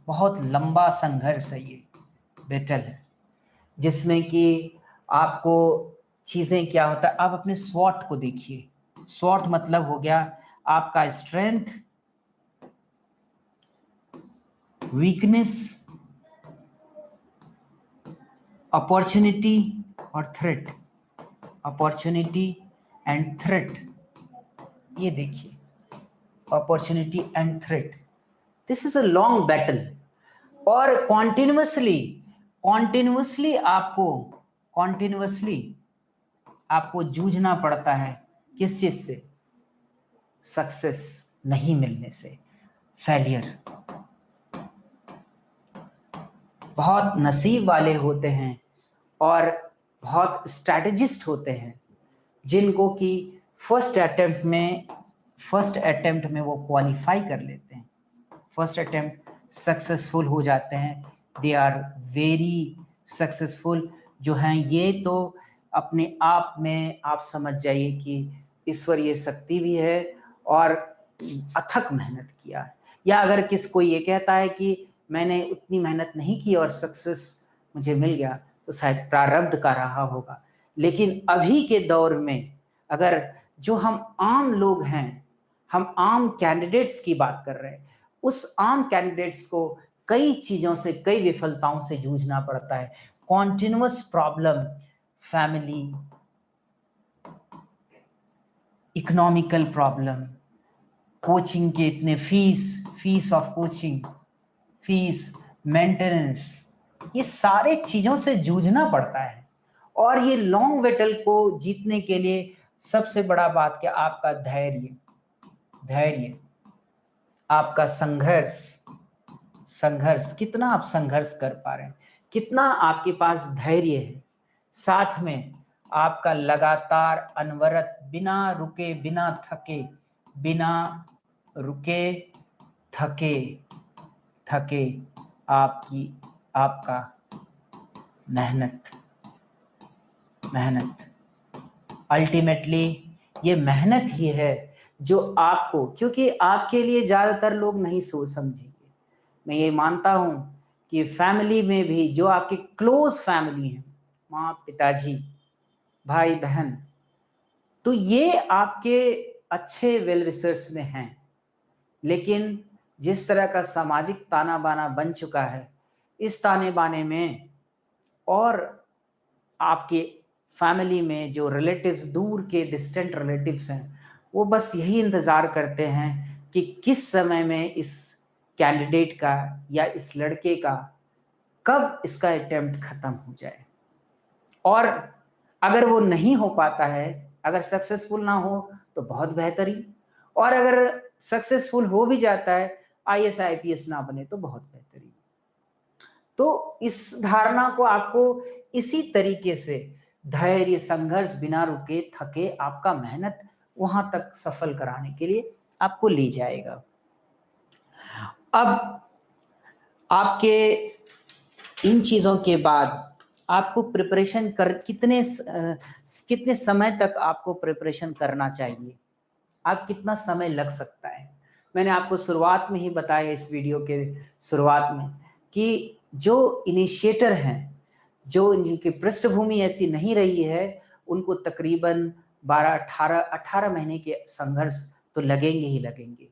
बहुत लंबा संघर्ष है, ये बैटल है जिसमें कि आपको चीजें क्या होता है, आप अपने स्वॉट को देखिए। स्वॉट मतलब हो गया आपका स्ट्रेंथ, वीकनेस, अपॉर्चुनिटी और थ्रेट, अपॉर्चुनिटी एंड थ्रेट, ये देखिए, opportunity and threat, this is a long battle. और कॉन्टिन्यूसली आपको जूझना पड़ता है, किस चीज से? सक्सेस नहीं मिलने से, फेलियर। बहुत नसीब वाले होते हैं और बहुत स्ट्रैटेजिस्ट होते हैं जिनको कि फर्स्ट अटेम्प्ट में वो क्वालिफाई कर लेते हैं, फर्स्ट अटेम्प्ट सक्सेसफुल हो जाते हैं, दे आर वेरी सक्सेसफुल जो हैं। ये तो अपने आप में आप समझ जाइए कि ईश्वरीय शक्ति भी है और अथक मेहनत किया है। या अगर कोई ये कहता है कि मैंने उतनी मेहनत नहीं की और सक्सेस मुझे मिल गया, तो शायद प्रारब्ध का रहा होगा। लेकिन अभी के दौर में अगर जो हम आम लोग हैं, हम आम कैंडिडेट्स की बात कर रहे हैं, उस आम कैंडिडेट्स को कई चीजों से, कई विफलताओं से जूझना पड़ता है। Continuous problem, family, economical problem, coaching के इतने fees of coaching, fees, maintenance, ये सारे चीज़ों से जूझना पड़ता है। और ये लॉन्ग बैटल को जीतने के लिए सबसे बड़ा बात क्या, आपका धैर्य, धैर्य, आपका संघर्ष, संघर्ष, कितना आप संघर्ष कर पा रहे हैं, कितना आपके पास धैर्य है, साथ में आपका लगातार अनवरत, बिना रुके, बिना थके, बिना रुके थके थके आपका मेहनत, मेहनत, अल्टीमेटली ये मेहनत ही है जो आपको, क्योंकि आपके लिए ज़्यादातर लोग नहीं सोच समझेंगे। मैं ये मानता हूँ कि फैमिली में भी जो आपकी क्लोज फैमिली है, माँ, पिताजी, भाई, बहन, तो ये आपके अच्छे वेल विशर्स में हैं। लेकिन जिस तरह का सामाजिक ताना बाना बन चुका है, इस ताने बाने में और आपके फैमिली में जो रिलेटिव्स, दूर के डिस्टेंट रिलेटिव्स हैं, वो बस यही इंतज़ार करते हैं कि किस समय में इस कैंडिडेट का या इस लड़के का कब इसका अटेम्प्ट ख़त्म हो जाए। और अगर वो नहीं हो पाता है, अगर सक्सेसफुल ना हो तो बहुत बेहतरीन, और अगर सक्सेसफुल हो भी जाता है, आईएएस आईपीएस ना बने तो बहुत बेहतरीन। तो इस धारणा को आपको इसी तरीके से धैर्य, संघर्ष, बिना रुके थके आपका मेहनत वहां तक सफल कराने के लिए आपको ले जाएगा। अब आपके इन चीजों के बाद आपको प्रिपरेशन कर कितने समय तक आपको प्रिपरेशन करना चाहिए, आप कितना समय लग सकता है। मैंने आपको शुरुआत में ही बताया, इस वीडियो के शुरुआत में, कि जो इनिशिएटर हैं, जो जिनकी पृष्ठभूमि ऐसी नहीं रही है, उनको तकरीबन 12-18 महीने के संघर्ष तो लगेंगे ही लगेंगे।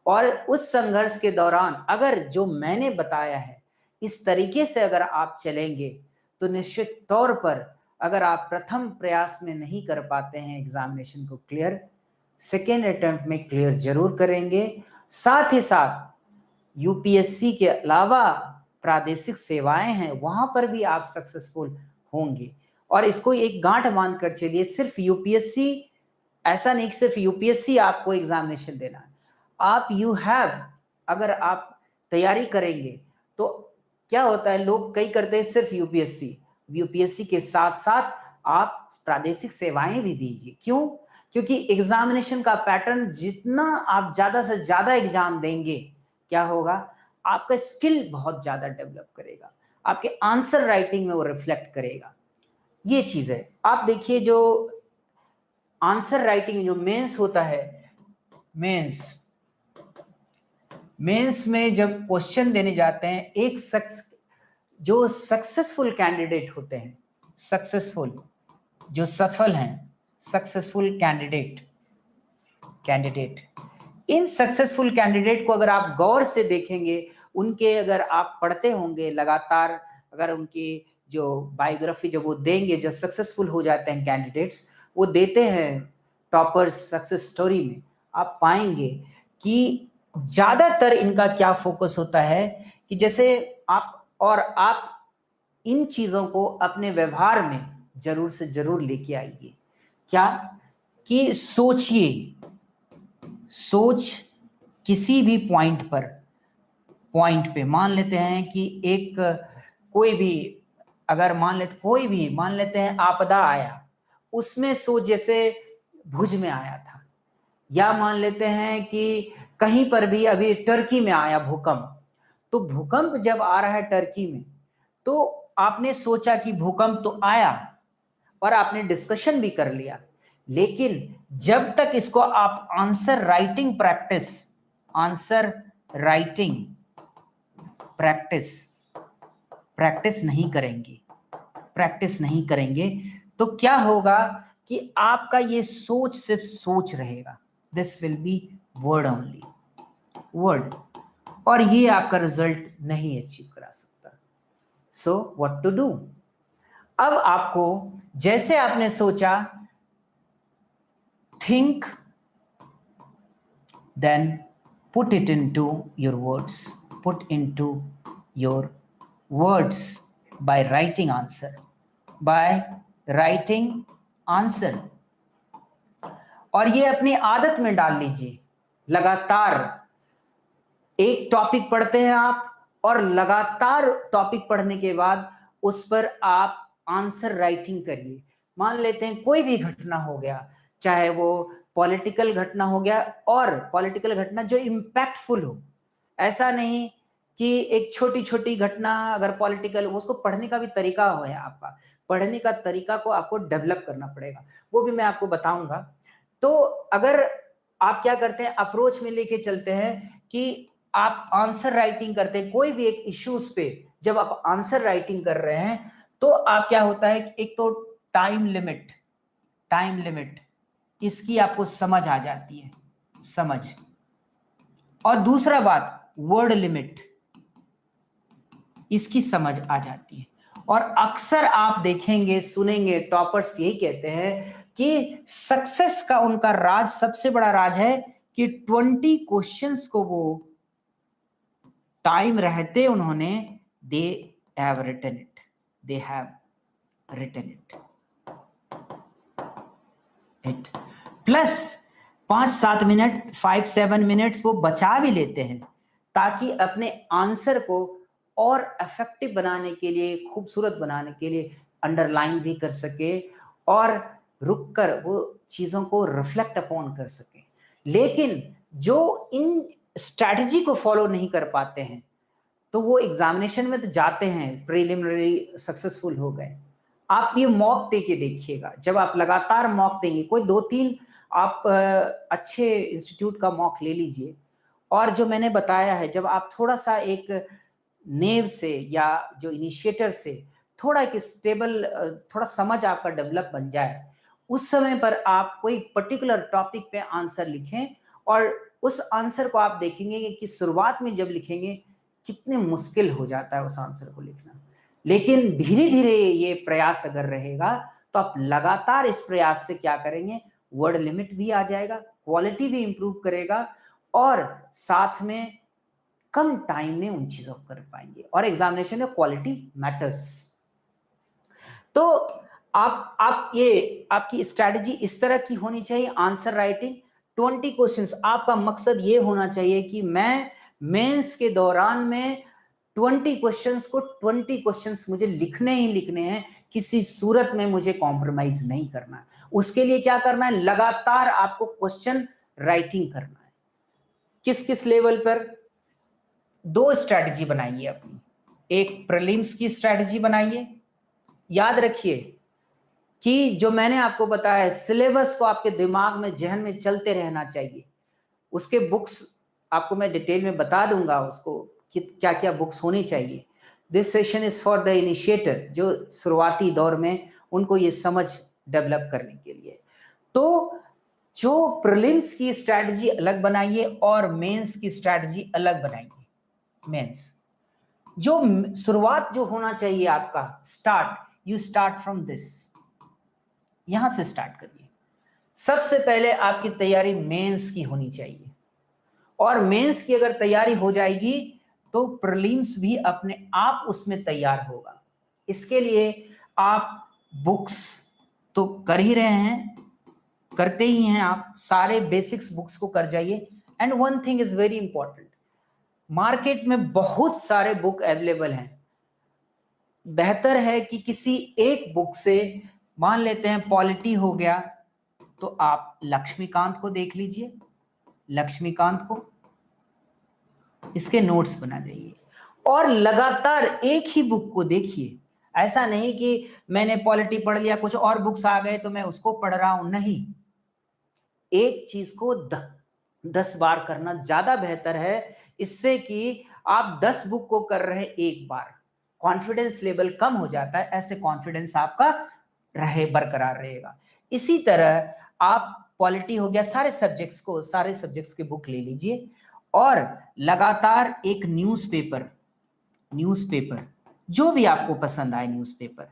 और उस संघर्ष के दौरान अगर जो मैंने बताया है इस तरीके से अगर आप चलेंगे, तो निश्चित तौर पर अगर आप प्रथम प्रयास में नहीं कर पाते हैं एग्जामिनेशन को क्लियर, सेकेंड अटेम्प्ट में क्लियर जरूर करेंगे। साथ ही साथ यूपीएससी के अलावा प्रादेशिक सेवाएं हैं, वहां पर भी आप सक्सेसफुल होंगे। और इसको एक गांठ मान कर चलिए, सिर्फ यूपीएससी, ऐसा नहीं कि सिर्फ यूपीएससी आपको एग्जामिनेशन देना है, आप यू हैव, अगर आप तैयारी करेंगे तो क्या होता है, लोग कई करते हैं सिर्फ यूपीएससी, यूपीएससी के साथ साथ आप प्रादेशिक सेवाएं भी दीजिए। क्यों? क्योंकि एग्जामिनेशन का पैटर्न, जितना आप ज्यादा से ज्यादा एग्जाम देंगे, क्या होगा, आपका स्किल बहुत ज्यादा डेवलप करेगा, आपके आंसर राइटिंग में वो रिफ्लेक्ट करेगा। ये चीज है। आप देखिए, जो आंसर राइटिंग जो मेंस होता है, मेंस मेंस में जब क्वेश्चन देने जाते हैं, एक जो सक्सेसफुल कैंडिडेट होते हैं, सक्सेसफुल, जो सफल हैं, सक्सेसफुल कैंडिडेट, इन सक्सेसफुल कैंडिडेट को अगर आप गौर से देखेंगे, उनके अगर आप पढ़ते होंगे लगातार, अगर उनकी जो बायोग्राफी जब वो देंगे, जब सक्सेसफुल हो जाते हैं कैंडिडेट्स, वो देते हैं टॉपर्स सक्सेस स्टोरी में, आप पाएंगे कि ज्यादातर इनका क्या फोकस होता है कि जैसे आप इन चीजों को अपने व्यवहार में जरूर से जरूर लेके आइए। क्या? कि सोचिए, सोच किसी भी पॉइंट पे मान लेते हैं कि एक कोई भी, अगर मान लेते हैं आपदा आया, उसमें सोच जैसे भुज में आया था, या मान लेते हैं कि कहीं पर भी अभी टर्की में आया भूकंप, तो भूकंप जब आ रहा है टर्की में, तो आपने सोचा कि भूकंप तो आया और आपने डिस्कशन भी कर लिया, लेकिन जब तक इसको आप आंसर राइटिंग प्रैक्टिस नहीं करेंगे, तो क्या होगा कि आपका ये सोच सिर्फ सोच रहेगा, this will be word only, word, और ये आपका रिजल्ट नहीं अचीव करा सकता। So what to do? अब आपको, जैसे आपने सोचा, think then put it into your words. Put into your words by writing answer. By writing answer. और ये अपनी आदत में डाल लीजिए। लगातार एक टॉपिक पढ़ते हैं आप और लगातार टॉपिक पढ़ने के बाद उस पर आप आंसर राइटिंग करिए। मान लेते हैं कोई भी घटना हो गया, चाहे वो पॉलिटिकल घटना हो गया, और पॉलिटिकल घटना जो इम्पैक्टफुल हो। ऐसा नहीं कि एक छोटी-छोटी घटना अगर पॉलिटिकल, उसको पढ़ने का भी तरीका है आपका। पढ़ने का तरीका को आपको डेवलप करना पड़ेगा, वो भी मैं आपको बताऊँगा। तो अगर आप क्या करते हैं, अप्रोच में लेके चलते हैं कि आप आंसर राइटिंग करते हैं कोई भी एक इश्यूज पे। जब आप आंसर राइटिंग कर रहे हैं तो आप क्या होता है, एक तो टाइम लिमिट इसकी आपको समझ आ जाती है, समझ। और दूसरा बात, वर्ड लिमिट, इसकी समझ आ जाती है। और अक्सर आप देखेंगे सुनेंगे टॉपर्स यही कहते हैं कि सक्सेस का उनका राज, सबसे बड़ा राज है कि 20 क्वेश्चंस को वो टाइम रहते उन्होंने they have written it plus 5-7 minute 5-7 minutes वो बचा भी लेते हैं ताकि अपने आंसर को और इफेक्टिव बनाने के लिए, खूबसूरत बनाने के लिए अंडरलाइन भी कर सके और रुककर वो चीजों को रिफ्लेक्ट अपॉन कर सके। लेकिन जो इन स्ट्रैटेजी को फॉलो नहीं कर पाते हैं तो वो एग्जामिनेशन में तो जाते हैं, प्रिलिमिनरी सक्सेसफुल हो गए। आप ये मॉक दे के देखिएगा, जब आप लगातार मॉक देंगे, कोई 2-3 आप अच्छे इंस्टीट्यूट का मॉक ले लीजिए, और जो मैंने बताया है, जब आप थोड़ा सा एक नेव से या जो इनिशिएटर से थोड़ा एक स्टेबल, थोड़ा समझ आपका डेवलप बन जाए, उस समय पर आप कोई पर्टिकुलर टॉपिक पे आंसर लिखें, और उस आंसर को आप देखेंगे कि शुरुआत में जब लिखेंगे कितने मुश्किल हो जाता है उस आंसर को लिखना। लेकिन धीरे धीरे ये प्रयास अगर रहेगा तो आप लगातार इस प्रयास से क्या करेंगे, वर्ड लिमिट भी आ जाएगा, क्वालिटी भी इंप्रूव करेगा, और साथ में कम टाइम में उन चीजों को कर पाएंगे। और एग्जामिनेशन में क्वालिटी मैटर्स। तो आप ये आपकी स्ट्रैटेजी इस तरह की होनी चाहिए। आंसर राइटिंग 20 क्वेश्चंस, आपका मकसद ये होना चाहिए कि मैं मेंस के दौरान में 20 क्वेश्चंस मुझे लिखने ही लिखने हैं, किसी सूरत में मुझे कॉम्प्रोमाइज नहीं करना है। उसके लिए क्या करना है, लगातार आपको क्वेश्चन राइटिंग करना है। किस किस लेवल पर? 2 स्ट्रैटेजी बनाइए अपनी। एक प्रीलिम्स की स्ट्रैटेजी बनाइए। याद रखिए कि जो मैंने आपको बताया है, सिलेबस को आपके दिमाग में, जहन में चलते रहना चाहिए। उसके बुक्स आपको मैं डिटेल में बता दूंगा उसको कि क्या क्या बुक्स होनी चाहिए। This session is for the initiator, जो शुरुआती दौर में उनको ये समझ डेवलप करने के लिए। तो जो प्रीलिम्स की स्ट्रैटेजी अलग बनाइए और मेंस की स्ट्रैटेजी अलग बनाइए। मेंस जो शुरुआत जो होना चाहिए आपका, यू स्टार्ट फ्रॉम दिस, यहां से स्टार्ट करिए। सबसे पहले आपकी तैयारी मेंस की होनी चाहिए, और मेंस की अगर तैयारी हो जाएगी तो प्रीलिम्स भी अपने आप उसमें तैयार होगा। इसके लिए आप बुक्स तो कर ही रहे हैं, करते ही हैं आप, सारे बेसिक्स बुक्स को कर जाइए। And one thing is very important, market में बहुत सारे बुक अवेलेबल हैं। बेहतर है कि किसी एक बुक से, मान लेते हैं पॉलिटी हो गया, तो आप लक्ष्मीकांत को देख लीजिए, लक्ष्मीकांत को, इसके नोट्स बना जाइए और लगातार एक ही बुक को देखिए। ऐसा नहीं कि मैंने पॉलिटी पढ़ लिया, कुछ और बुक्स आ गए तो मैं उसको पढ़ रहा हूं, नहीं। एक चीज को 10 बार करना ज्यादा बेहतर है, इससे कि आप 10 बुक को कर रहे हैं एक बार, कॉन्फिडेंस लेवल कम हो जाता है, ऐसे कॉन्फिडेंस आपका बरकरार रहेगा। इसी तरह आप पॉलिटी हो गया, सारे सब्जेक्ट्स के बुक ले लीजिए, और लगातार एक न्यूज़पेपर जो भी आपको पसंद आए न्यूज़पेपर।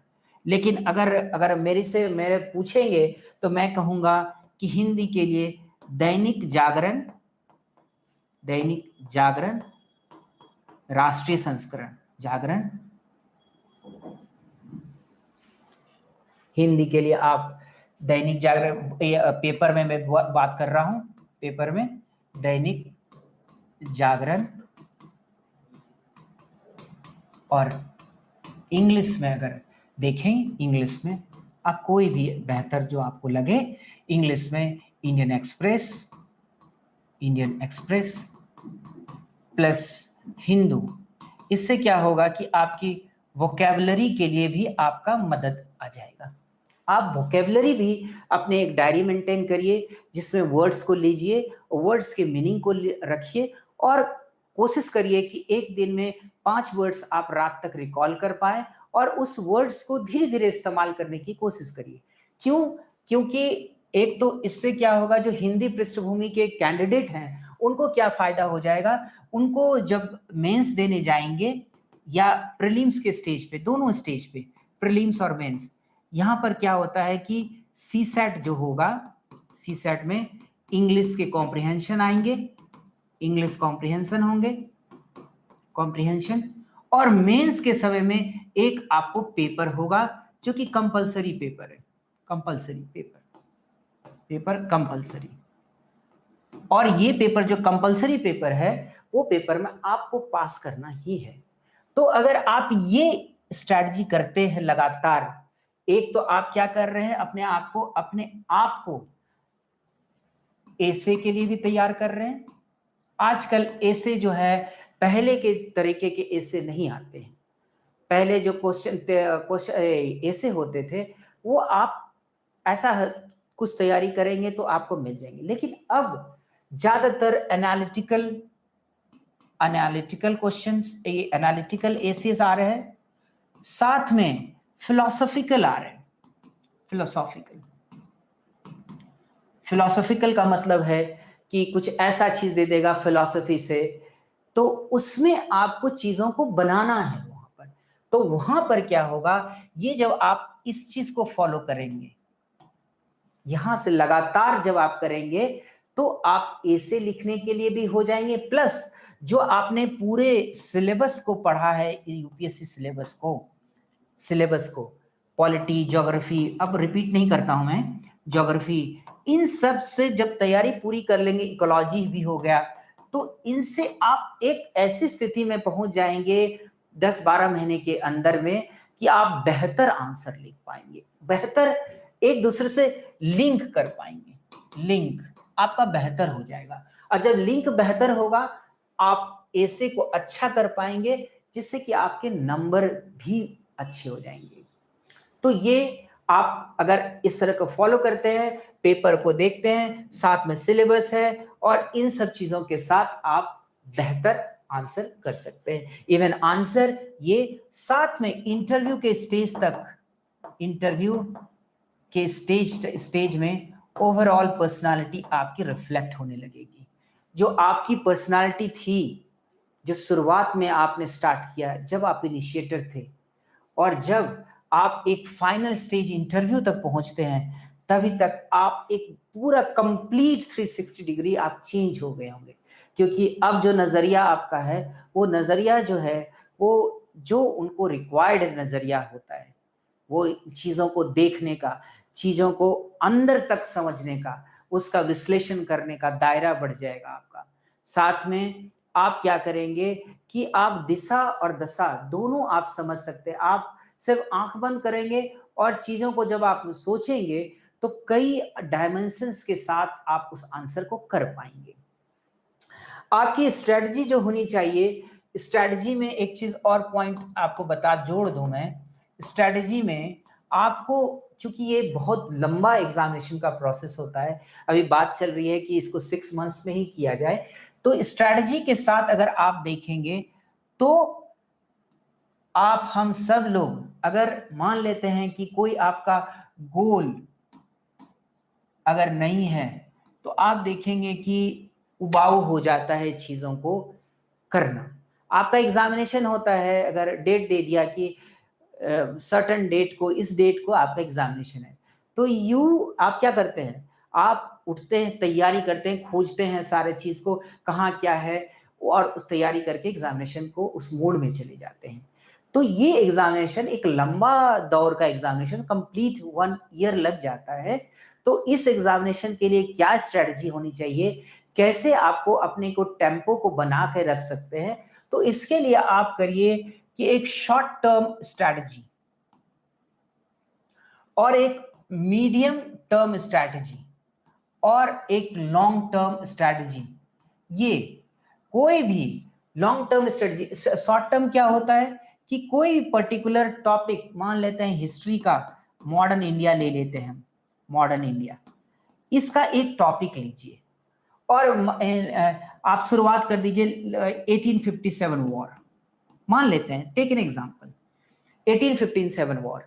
लेकिन अगर मेरे पूछेंगे तो मैं कहूंगा कि हिंदी के लिए दैनिक जागरण दैनिक जागरण, राष्ट्रीय संस्करण जागरण। हिंदी के लिए आप दैनिक जागरण, पेपर में मैं बात कर रहा हूं, पेपर में दैनिक जागरण, और इंग्लिश में अगर देखें, इंग्लिश में आप कोई भी बेहतर जो आपको लगे, इंग्लिश में Indian express, Indian express plus Hindu. इससे क्या होगा कि आपकी वोकैबुलरी के लिए भी आपका मदद आ जाएगा। आप वोकैबुलरी भी अपने एक डायरी मेंटेन करिए, जिसमें वर्ड्स को लीजिए, वर्ड्स के मीनिंग को रखिए, और कोशिश करिए कि एक दिन में 5 वर्ड्स आप रात तक रिकॉल कर पाए, और उस वर्ड्स को धीरे धीरे इस्तेमाल करने की कोशिश करिए। क्यों? क्योंकि एक तो इससे क्या होगा, जो हिंदी पृष्ठभूमि के कैंडिडेट हैं उनको क्या फायदा हो जाएगा, उनको जब मेंस देने जाएंगे या प्रीलिम्स के स्टेज पे, दोनों स्टेज पे, प्रीलिम्स और मेंस, यहाँ पर क्या होता है कि सीसैट जो होगा, सीसैट में इंग्लिश के कॉम्प्रिहेंशन आएंगे, इंग्लिश कॉम्प्रिहेंशन होंगे, कॉम्प्रिहेंशन, और मेंस के समय में एक आपको पेपर होगा जो कि कंपलसरी पेपर है, कंपलसरी पेपर, पेपर कंपलसरी। और ये पेपर जो कंपलसरी पेपर है, वो पेपर में आपको पास करना ही है। तो अगर आप ये स्ट्रैटेजी करते हैं लगातार, एक तो आप क्या कर रहे हैं, अपने आप को एसे के लिए भी तैयार कर रहे हैं। आजकल एसे जो है, पहले के तरीके के एसे नहीं आते हैं। पहले जो क्वेश्चन एसे होते थे, वो आप ऐसा कुछ तैयारी करेंगे तो आपको मिल जाएंगे। लेकिन अब ज्यादातर एनालिटिकल क्वेश्चंस, एनालिटिकल एसेस आ रहे हैं, साथ में फिलोसॉफिकल आ रहे हैं। फिलोसॉफिकल का मतलब है कि कुछ ऐसा चीज दे देगा फिलोसफी से, तो उसमें आपको चीजों को बनाना है वहां पर। तो वहां पर क्या होगा, ये जब आप इस चीज को फॉलो करेंगे, यहां से लगातार जब आप करेंगे, तो आप ऐसे लिखने के लिए भी हो जाएंगे, प्लस जो आपने पूरे सिलेबस को पढ़ा है, यूपीएससी सिलेबस को पॉलिटी, ज्योग्राफी, अब रिपीट नहीं करता हूं मैं, ज्योग्राफी, इन सब से जब तैयारी पूरी कर लेंगे, इकोलॉजी भी हो गया, तो इनसे आप एक ऐसी स्थिति में पहुंच जाएंगे 10-12 महीने के अंदर में कि आप बेहतर आंसर लिख पाएंगे, बेहतर एक दूसरे से लिंक कर पाएंगे, लिंक आपका बेहतर हो जाएगा। और जब लिंक बेहतर होगा, आप ऐसे को अच्छा कर पाएंगे, जिससे कि आपके नंबर भी अच्छे हो जाएंगे। तो ये आप अगर इस तरह को फॉलो करते हैं, पेपर को देखते हैं, साथ में सिलेबस है, और इन सब चीजों के साथ आप बेहतर आंसर कर सकते हैं। इवन आंसर ये साथ में इंटरव्यू के स्टेज तक, इंटरव्यू के स्टेज में ओवरऑल पर्सनालिटी आपकी रिफ्लेक्ट होने लगेगी। जो आपकी पर्सनालिटी थी, जो शुरुआत में आपने स्टार्ट किया जब आप इनिशिएटर थे, और जब आप एक फाइनल स्टेज इंटरव्यू तक पहुंचते हैं, तभी तक आप एक पूरा कंप्लीट 360 डिग्री आप चेंज हो गए होंगे। क्योंकि अब जो नजरिया आपका है, वो नजरिया जो है, वो जो उनको रिक्वायर्ड नजरिया होता है, वो चीजों को देखने का, चीजों को अंदर तक समझने का, उसका विश्लेषण करने का दायरा बढ़ जाएगा आपका। साथ में आप क्या करेंगे कि आप दिशा और दशा दोनों आप समझ सकते हैं। आप सिर्फ आंख बंद करेंगे, और चीजों को जब आप सोचेंगे, तो कई डायमेंशंस के साथ आप उस आंसर को कर पाएंगे। आपकी स्ट्रेटजी जो होनी चाहिए, स्ट्रेटजी में एक चीज और पॉइंट आपको जोड़ दूं मैं, स्ट्रेटजी में आपको, क्योंकि ये बहुत लंबा एग्जामिनेशन का प्रोसेस होता है, अभी बात चल रही है कि इसको 6 मंथ्स में ही किया जाए, तो स्ट्रेटजी के साथ अगर आप देखेंगे, तो आप हम सब लोग अगर मान लेते हैं कि कोई आपका गोल अगर नहीं है, तो आप देखेंगे कि उबाऊ हो जाता है चीजों को करना। आपका एग्जामिनेशन होता है, अगर डेट दे दिया कि सर्टेन डेट को, इस डेट को आपका एग्जामिनेशन है, तो आप क्या करते हैं, आप उठते हैं, तैयारी करते हैं, खोजते हैं सारे चीज को, कहाँ क्या है, और उस तैयारी करके एग्जामिनेशन को उस मोड में चले जाते हैं। तो ये एग्जामिनेशन एक लंबा दौर का एग्जामिनेशन, कंप्लीट 1 ईयर लग जाता है। तो इस एग्जामिनेशन के लिए क्या स्ट्रेटजी होनी चाहिए, कैसे आपको अपने को टेम्पो को बना के रख सकते हैं, तो इसके लिए आप करिए कि एक शॉर्ट टर्म स्ट्रेटजी और एक मीडियम टर्म स्ट्रेटजी और एक लॉन्ग टर्म स्ट्रेटजी। ये कोई भी long term strategy, short term क्या होता है कि कोई पर्टिकुलर टॉपिक, मान लेते हैं हिस्ट्री का, मॉडर्न इंडिया ले लेते हैं, मॉडर्न इंडिया, इसका एक टॉपिक लीजिए और आप शुरुआत कर दीजिए 1857 वॉर, मान लेते हैं, टेक एन एग्जांपल 1857 वॉर।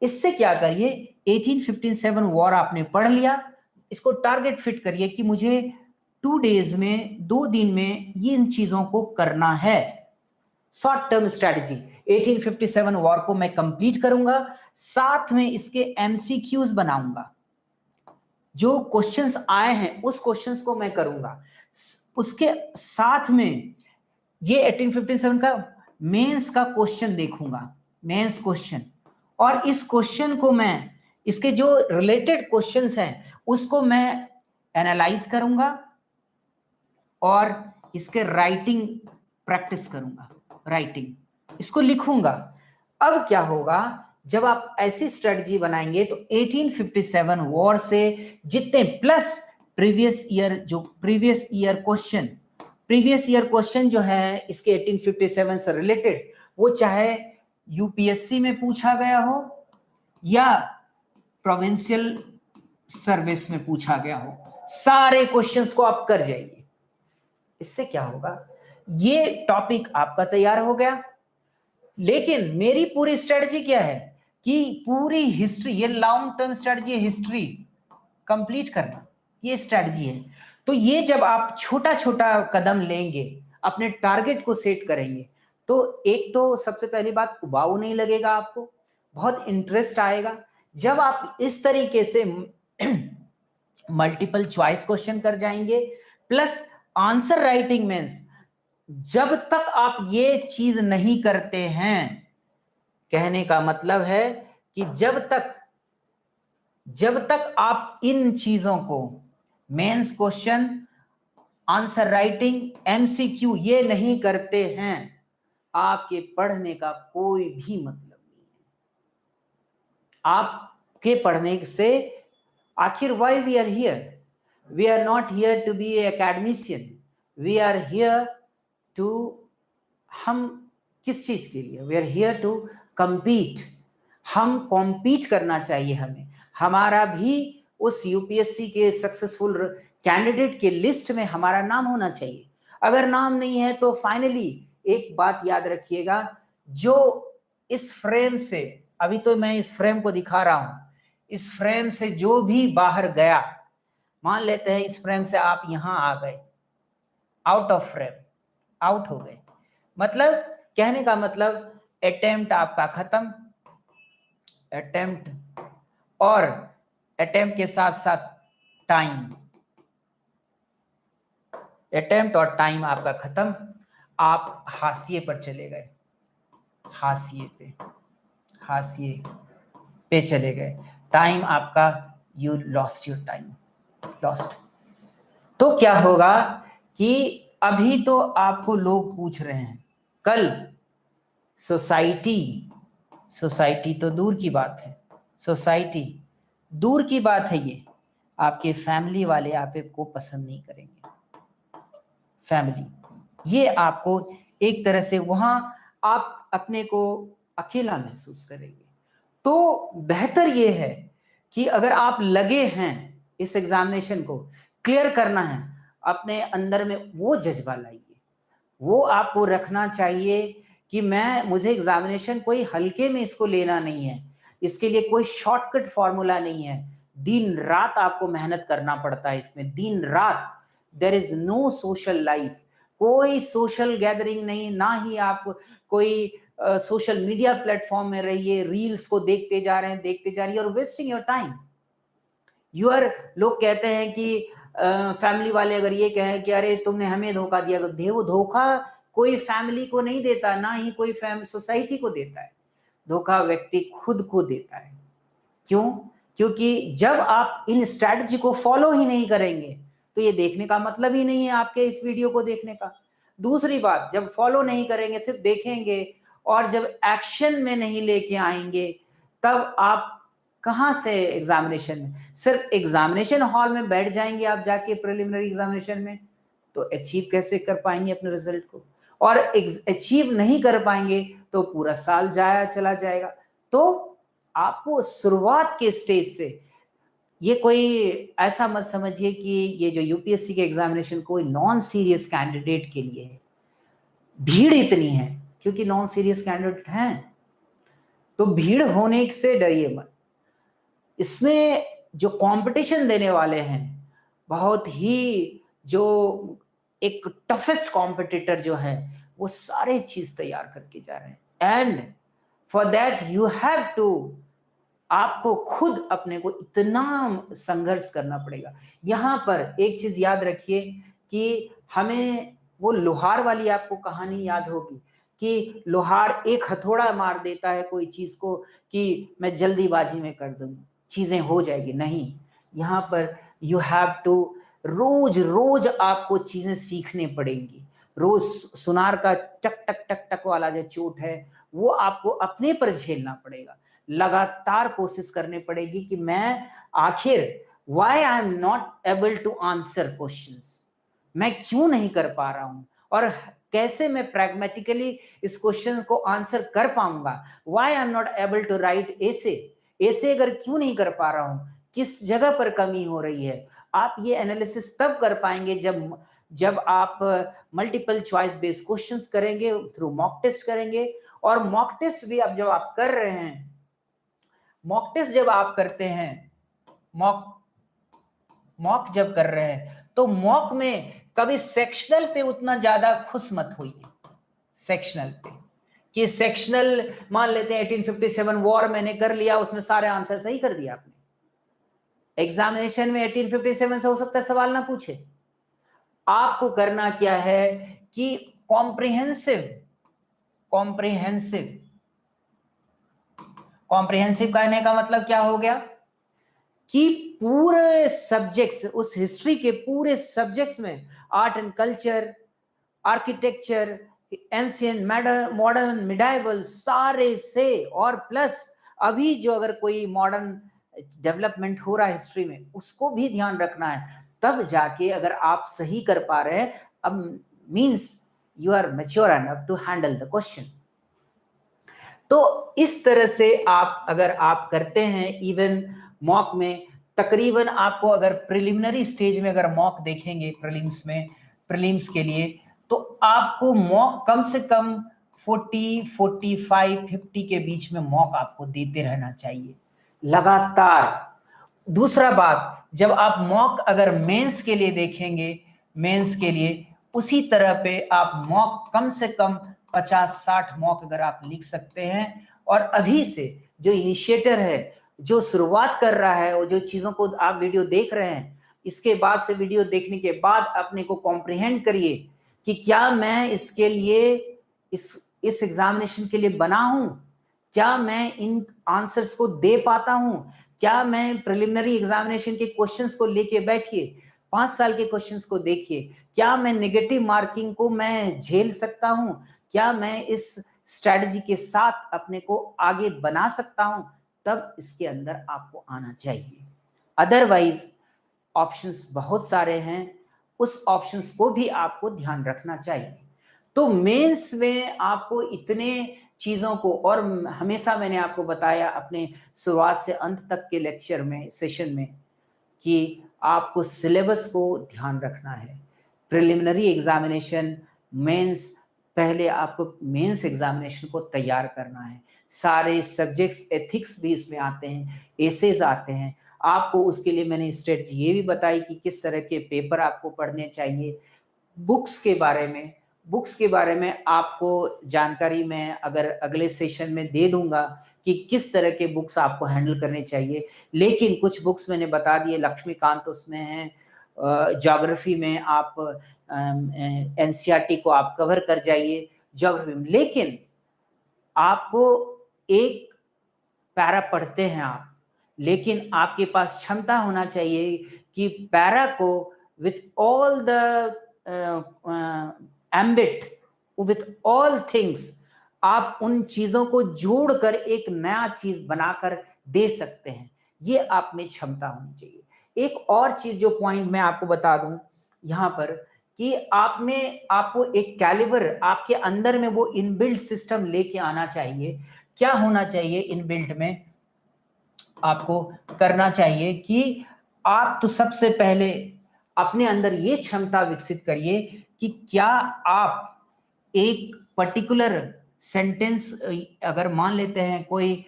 इससे क्या करिए, 1857 वॉर आपने पढ़ लिया, इसको टारगेट फिट करिए कि मुझे 2 डेज में, 2 दिन में ये इन चीजों को करना है। शॉर्ट टर्म स्ट्रेटजी, 1857 वॉर को मैं कंप्लीट करूंगा, साथ में इसके एमसीक्यूज बनाऊंगा, जो क्वेश्चंस आए हैं उस क्वेश्चंस को मैं करूंगा, उसके साथ में ये 1857 का मेंस का क्वेश्चन देखूंगा, मेंस क्वेश्चन, और इस क्वेश्चन को मैं, इसके जो रिलेटेड क्वेश्चंस हैं उसको मैं एनालाइज करूंगा और इसके राइटिंग प्रैक्टिस करूंगा, राइटिंग इसको लिखूंगा। अब क्या होगा, जब आप ऐसी स्ट्रेटजी बनाएंगे तो 1857 वॉर से जितने प्लस प्रीवियस ईयर, जो प्रीवियस ईयर क्वेश्चन जो है इसके 1857 से रिलेटेड, वो चाहे यूपीएससी में पूछा गया हो या प्रोविंशियल सर्विस में पूछा गया हो, सारे क्वेश्चंस को आप कर जाइए। इससे क्या होगा, ये टॉपिक आपका तैयार हो गया। लेकिन मेरी पूरी स्ट्रेटजी क्या है कि पूरी हिस्ट्री, ये लॉन्ग टर्म स्ट्रेटजी है, हिस्ट्री कंप्लीट करना, ये स्ट्रेटजी है। तो ये जब आप छोटा छोटा कदम लेंगे, अपने टारगेट को सेट करेंगे, तो एक तो सबसे पहली बात, उबाऊ नहीं लगेगा आपको, बहुत इंटरेस्ट आएगा। जब आप इस तरीके से मल्टीपल चॉइस क्वेश्चन कर जाएंगे, प्लस आंसर राइटिंग मीन्स, जब तक आप ये चीज नहीं करते हैं, कहने का मतलब है कि जब तक आप इन चीजों को, mains question, answer writing, MCQ, ये नहीं करते हैं, आपके पढ़ने का कोई भी मतलब नहीं है। आपके पढ़ने से आखिर why we are here, we are not here to be academician, we are here to, हम किस चीज के लिए, we are here to compete, हम कॉम्पीट करना चाहिए, हमें, हमारा भी उस यूपीएससी के सक्सेसफुल कैंडिडेट के लिस्ट में हमारा नाम होना चाहिए। अगर नाम नहीं है तो फाइनली एक बात याद रखिएगा, जो इस फ्रेम से, अभी तो मैं इस फ्रेम को दिखा रहा हूं, इस फ्रेम से जो भी बाहर गया, मान लेते हैं इस फ्रेम से आप यहां आ गए, आउट ऑफ फ्रेम, आउट हो गए, मतलब कहने का मतलब अटेम्प्ट आपका खत्म, अटेम्प्ट, और अटेम्प्ट के साथ साथ टाइम, अटेम्प्ट और टाइम आपका खत्म, आप हाशिए पर चले गए, हाशिए पे चले गए, टाइम आपका, you lost your time, lost. तो क्या होगा कि अभी तो आपको लोग पूछ रहे हैं, कल सोसाइटी तो दूर की बात है, सोसाइटी दूर की बात है, ये आपके फैमिली वाले आपको पसंद नहीं करेंगे, फैमिली, ये आपको एक तरह से वहां आप अपने को अकेला महसूस करेंगे। तो बेहतर ये है कि अगर आप लगे हैं इस एग्जामिनेशन को क्लियर करना है, अपने अंदर में वो जज्बा लाइए, वो आपको रखना चाहिए कि मुझे एग्जामिनेशन कोई हल्के में इसको लेना नहीं है, इसके लिए कोई शॉर्टकट फॉर्मूला नहीं है, दिन रात आपको मेहनत करना पड़ता है इसमें, दिन रात। There is no social life, कोई सोशल गैदरिंग नहीं, ना ही आप कोई सोशल मीडिया प्लेटफॉर्म में रहिए, रील्स को देखते जा रहे हैं, देखते जा रही है और वेस्टिंग योर टाइम। लोग कहते हैं कि फैमिली वाले अगर ये कहें कि अरे तुमने हमें धोखा दिया, तो वो धोखा कोई फैमिली को नहीं देता, ना ही कोई सोसाइटी को देता है। धोखा व्यक्ति खुद को देता है। क्यों? क्योंकि जब आप इन स्ट्रैटेजी को फॉलो ही नहीं करेंगे, तो ये देखने का मतलब ही नहीं है आपके इस वीडियो को देखने का। दूसरी बात, जब फॉलो नहीं करेंगे, सिर्फ देखेंगे और जब एक्शन में नहीं लेके आएंगे, तब आप कहाँ से एग्जामिनेशन में, सिर्फ एग्जामिनेशन हॉल में बैठ जाएंगे आप जाके प्रिलिमिनरी एग्जामिनेशन में, तो अचीव कैसे कर पाएंगे अपने रिजल्ट को? और अचीव नहीं कर पाएंगे तो पूरा साल जाया चला जाएगा। तो आपको शुरुआत के स्टेज से, ये कोई ऐसा मत समझिए कि ये जो यूपीएससी के एग्जामिनेशन कोई नॉन सीरियस कैंडिडेट के लिए है। भीड़ इतनी है क्योंकि नॉन सीरियस कैंडिडेट हैं, तो भीड़ होने से डरिए मत। इसमें जो कंपटीशन देने वाले हैं, बहुत ही जो एक टफेस्ट कॉम्पिटिटर जो है, वो सारे चीज तैयार करके जा रहे हैं। And for that you have to, आपको खुद अपने को इतना संघर्ष करना पड़ेगा। यहां पर एक चीज याद रखिए कि हमें वो लोहार वाली आपको कहानी याद होगी कि लोहार एक हथौड़ा मार देता है कोई चीज को कि मैं जल्दीबाजी में कर दूंगा, चीजें हो जाएगी। नहीं, यहाँ पर यू हैव टू, रोज रोज आपको चीजें सीखने पड़ेंगी। रोज सुनार का टक टक टक टक वाला जो चोट है, वो आपको अपने पर झेलना पड़ेगा। लगातार कोशिश करनी पड़ेगी कि मैं आखिर why I am not able to answer questions, मैं क्यों नहीं कर पा रहा हूं और कैसे मैं प्रैग्मेटिकली इस क्वेश्चन को आंसर कर पाऊंगा। Why I am not able to write essay, essay अगर क्यों नहीं कर पा रहा हूं, किस जगह पर कमी हो रही है। आप ये एनालिसिस तब कर पाएंगे जब आप मल्टीपल चॉइस बेस्ड क्वेश्चंस करेंगे, थ्रू मॉक टेस्ट करेंगे। और मॉक टेस्ट भी अब जब आप कर रहे हैं, मॉक टेस्ट जब आप करते हैं, मॉक जब कर रहे हैं, तो मॉक में कभी सेक्शनल पे उतना ज्यादा खुश मत होइए। सेक्शनल पे कि सेक्शनल मान लेते हैं 1857 वॉर मैंने कर लिया, उसमें सारे आंसर सही कर दिया आपने। एग्जामिनेशन में 1857 से हो सकता है सवाल ना पूछे। आपको करना क्या है कि कॉम्प्रिहेंसिव कहने का मतलब क्या हो गया कि पूरे सब्जेक्ट्स, उस हिस्ट्री के पूरे सब्जेक्ट्स में, art and culture, architecture, ancient, modern, medieval, सारे से, और प्लस अभी जो अगर कोई मॉडर्न डेवलपमेंट हो रहा है हिस्ट्री में, उसको भी ध्यान रखना है। तब जाके अगर आप सही कर पा रहे हैं, अब means you are mature enough to handle the question. तो इस तरह से आप अगर आप करते हैं, इवन मॉक में तकरीबन आपको, अगर प्रिलिमिनरी स्टेज में अगर मॉक देखेंगे प्रीलिम्स के लिए, तो आपको मॉक कम से कम 40, 45, 50 के बीच में मॉक आपको देते रहना चाहिए लगातार। दूसरा बात, जब आप मॉक अगर मेंस के लिए देखेंगे, मेंस के लिए उसी तरह पे आप मॉक कम से कम 50-60 मॉक अगर आप लिख सकते हैं, और अभी से जो इनिशिएटर है, जो शुरुआत कर रहा है, और जो चीजों को आप वीडियो देख रहे हैं, इसके बाद से वीडियो देखने के बाद अपने को कॉम्प्रिहेंड करिए कि क्या मैं इसके लिए, इस एग्जामिनेशन के लिए बना हूं, क्या मैं इन आंसर्स को दे पाता हूं, क्या मैं प्रिलिमिनरी एग्जामिनेशन के क्वेश्चंस को लेके बैठिए, 5 साल के क्वेश्चंस को देखिए, क्या मैं नेगेटिव मार्किंग को मैं झेल सकता हूं, क्या मैं इस स्ट्रेटजी के साथ अपने को आगे बना सकता हूं, तब इसके अंदर आपको आना चाहिए। अदरवाइज ऑप्शंस बहुत सारे हैं, उस ऑप्शंस को भी आपको ध्यान रखना चाहिए। तो मेंस में आपको इतने चीजों को, और हमेशा मैंने आपको बताया अपने शुरुआत से अंत तक के लेक्चर में, सेशन में, कि आपको सिलेबस को ध्यान रखना है। प्रिलिमिनरी एग्जामिनेशन, मेंस, पहले आपको मेंस एग्जामिनेशन को तैयार करना है। सारे सब्जेक्ट्स, एथिक्स भी इसमें आते हैं, एसेज आते हैं। आपको उसके लिए मैंने स्ट्रेटजी ये भी बताई कि किस तरह के पेपर आपको पढ़ने चाहिए। बुक्स के बारे में आपको जानकारी मैं अगर अगले सेशन में दे दूंगा कि किस तरह के बुक्स आपको हैंडल करने चाहिए। लेकिन कुछ बुक्स मैंने बता दिए, लक्ष्मीकांत उसमें हैं, ज्योग्राफी में आप एनसीईआरटी को आप कवर कर जाइए ज्योग्राफी में। लेकिन आपको एक पैरा पढ़ते हैं आप, लेकिन आपके पास क्षमता होना चाहिए कि पैरा को with all the ambit, with all things, आप उन चीजों को जोड़कर एक नया चीज बनाकर दे सकते हैं। ये आप में क्षमता होनी चाहिए। एक और चीज जो पॉइंट मैं आपको बता दूं यहां पर, कि आप में आपको एक कैलिबर आपके अंदर में वो इनबिल्ट सिस्टम लेके आना चाहिए। क्या होना चाहिए इनबिल्ट में, आपको करना चाहिए कि आप तो सबसे पहले अपने अंदर ये क्षमता विकसित करिए कि क्या आप एक पर्टिकुलर सेंटेंस, अगर मान लेते हैं कोई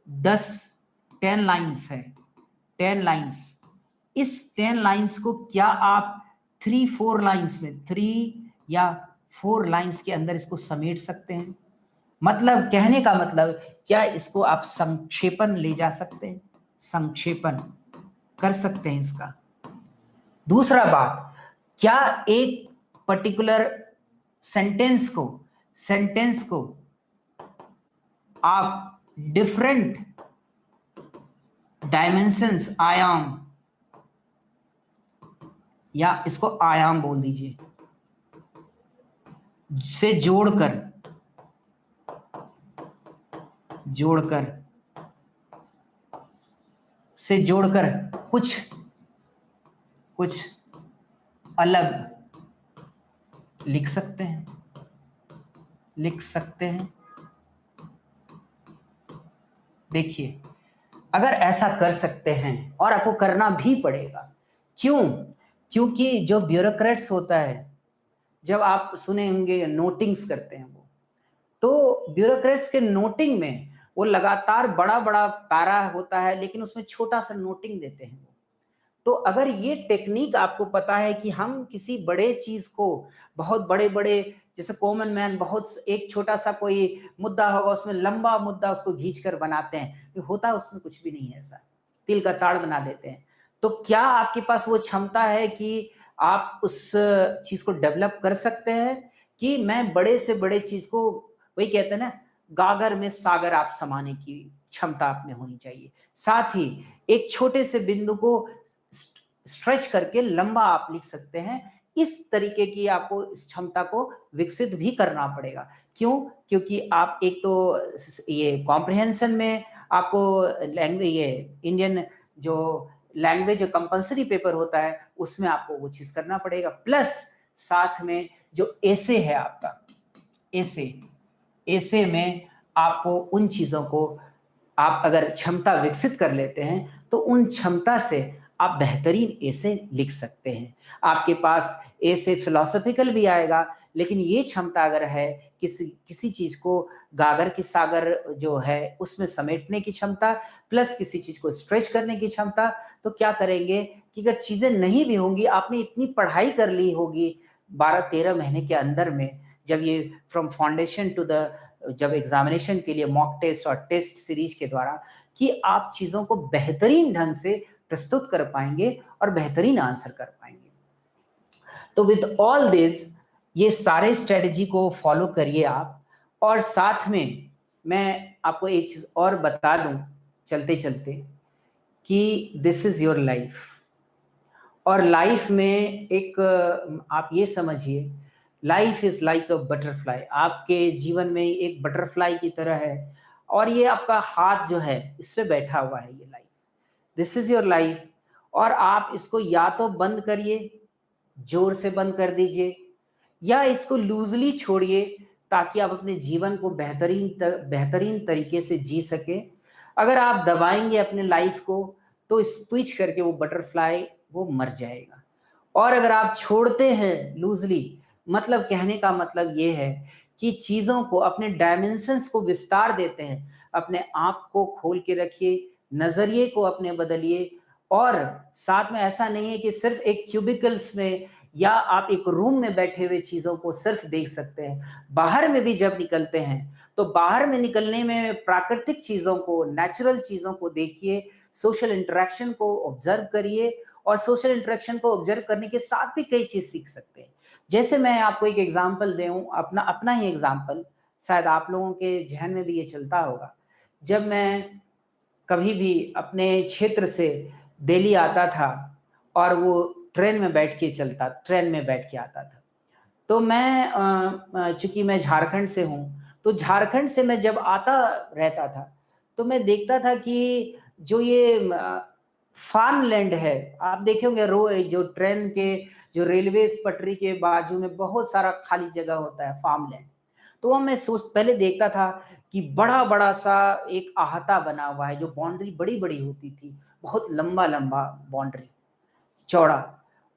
10 लाइन्स है, 10 लाइन्स, इस 10 लाइन्स को क्या आप 3-4 लाइन्स में, 3 या 4 लाइन्स के अंदर इसको समेट सकते हैं? मतलब कहने का मतलब, क्या इसको आप संक्षेपण ले जा सकते हैं, संक्षेपण कर सकते हैं इसका? दूसरा बात, क्या एक पर्टिकुलर सेंटेंस को आप डिफरेंट डायमेंशंस, आयाम, या इसको आयाम बोल दीजिए, से जोड़कर कुछ अलग लिख सकते हैं। देखिए, अगर ऐसा कर सकते हैं, और आपको करना भी पड़ेगा, क्यों? क्योंकि जो ब्यूरोक्रेट्स होता है, जब आप सुने होंगे नोटिंग्स करते हैं वो, तो ब्यूरोक्रेट्स के नोटिंग में वो लगातार बड़ा बड़ा पैरा होता है, लेकिन उसमें छोटा सा नोटिंग देते हैं वो। तो अगर ये टेक्निक आपको पता है कि हम किसी बड़े चीज को, बहुत बड़े बड़े, जैसे कॉमन मैन बहुत एक छोटा सा कोई मुद्दा होगा, उसमें लंबा मुद्दा उसको खींच कर बनाते हैं, ये होता है उसमें कुछ भी नहीं है, ऐसा तिल का ताड़ बना देते हैं। तो क्या आपके पास वो क्षमता है कि आप उस चीज को डेवलप कर सकते हैं कि मैं बड़े से बड़े चीज को, वही कहते हैं ना, गागर में सागर आप समाने की क्षमता आप में होनी चाहिए। साथ ही एक छोटे से बिंदु को स्ट्रेच करके लंबा आप लिख सकते हैं। इस तरीके की आपको इस क्षमता को विकसित भी करना पड़ेगा। क्यों? क्योंकि आप एक तो ये कॉम्प्रिहेंशन में आपको लैंग्वेज, ये इंडियन जो लैंग्वेज जो कंपलसरी पेपर होता है, उसमें आपको वो चीज करना पड़ेगा। प्लस साथ में जो एसे है आपका, एसे में आपको उन चीजों को आप अगर क्षमता विकसित कर लेते हैं, तो उन क्षमता से आप बेहतरीन ऐसे लिख सकते हैं। आपके पास ऐसे फिलोसॉफिकल भी आएगा, लेकिन ये क्षमता अगर है किसी चीज को गागर की सागर जो है उसमें समेटने की क्षमता, प्लस किसी चीज को स्ट्रेच करने की क्षमता, तो क्या करेंगे कि अगर चीजें नहीं भी होंगी, आपने इतनी पढ़ाई कर ली होगी 12-13 महीने के अंदर में, जब ये फ्रॉम फाउंडेशन टू द, जब एग्जामिनेशन के लिए मॉक टेस्ट और टेस्ट सीरीज के द्वारा, कि आप चीजों को बेहतरीन ढंग से प्रस्तुत कर पाएंगे और बेहतरीन आंसर कर पाएंगे। तो विद ऑल दिस, ये सारे स्ट्रेटजी को फॉलो करिए आप। और साथ में मैं आपको एक चीज और बता दूं चलते चलते, कि दिस इज योर लाइफ। और लाइफ में एक आप ये समझिए, life is like a butterfly. आपके जीवन में एक बटरफ्लाई की तरह है, और ये आपका हाथ जो है इस पे बैठा हुआ है, ये life, this is your life. और आप इसको या तो बंद करिए, जोर से बंद कर दीजिए, या इसको लूजली छोड़िए, ताकि आप अपने जीवन को बेहतरीन तरीके से जी सके। अगर आप दबाएंगे अपने लाइफ को, तो स्विच करके वो बटरफ्लाई वो मर जाएगा। और अगर आप छोड़ते हैं लूजली, मतलब कहने का मतलब ये है कि चीजों को, अपने डायमेंशंस को विस्तार देते हैं। अपने आंख को खोल के रखिए, नजरिए को अपने बदलिए। और साथ में ऐसा नहीं है कि सिर्फ एक क्यूबिकल्स में या आप एक रूम में बैठे हुए चीज़ों को सिर्फ देख सकते हैं। बाहर में भी जब निकलते हैं, तो बाहर में निकलने में प्राकृतिक चीज़ों को, नेचुरल चीज़ों को देखिए, सोशल इंटरैक्शन को ऑब्ज़र्व करिए और सोशल इंटरैक्शन को ऑब्ज़र्व करने के साथ भी कई चीज़ सीख सकते हैं। जैसे मैं आपको एक एग्ज़ाम्पल दूँ, अपना अपना ही एग्ज़ाम्पल, शायद आप लोगों के ज़हन में भी ये चलता होगा। जब मैं कभी भी अपने क्षेत्र से दिल्ली आता था और वो ट्रेन में बैठ के आता था। तो मैं चूँकि मैं झारखंड से हूँ, तो झारखंड से मैं जब आता रहता था, तो मैं देखता था कि जो ये फार्म लैंड है, आप देखे होंगे जो ट्रेन के जो रेलवेज़ पटरी के बाजू में बहुत सारा खाली जगह होता है, फार्म लैंड। तो वो मैं सोच पहले देखता था कि बड़ा-बड़ा सा एक अहाता बना हुआ है, जो बाउंड्री बड़ी-बड़ी होती थी, बहुत लंबा-लंबा बाउंड्री, चौड़ा।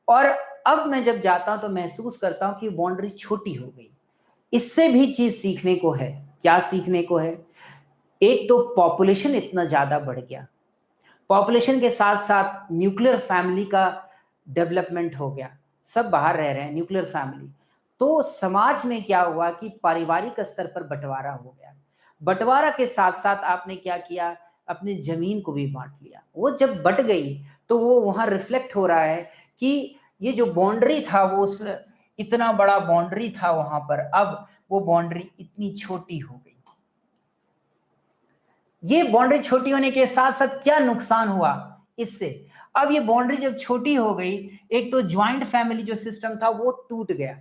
और अब मैं जब जाता हूँ तो महसूस करता हूँ कि बाउंड्री छोटी हो गई। इससे भी चीज़ सीखने को है। क्या सीखने को है? एक तो पॉपुलेशन इतना ज़्यादा बढ़ गया। पॉपुलेशन के साथ-साथ न्यूक्लियर फैमिली का डेवलपमेंट हो गया। सब बाहर रह रहे हैं, न्यूक्लियर फैमिली। तो समाज में क्या हुआ कि पारिवारिक स्तर पर बँटवारा हो गया। बँटवारा के साथ-साथ आपने क्या किया, अपनी ज़मीन को भी बाँट लिया। वो जब बँट गई, तो वो वहाँ रिफ्लेक्ट हो रहा है कि ये जो बाउंड्री था, वो उस इतना बड़ा बाउंड्री था वहाँ पर, अब वो बाउंड्री इतनी छोटी हो गई। ये बाउंड्री छोटी होने के साथ-साथ क्या नुकसान हुआ इससे? अब ये बाउंड्री जब छोटी हो गई, एक तो जॉइंट फैमिली जो सिस्टम था वो टूट गया,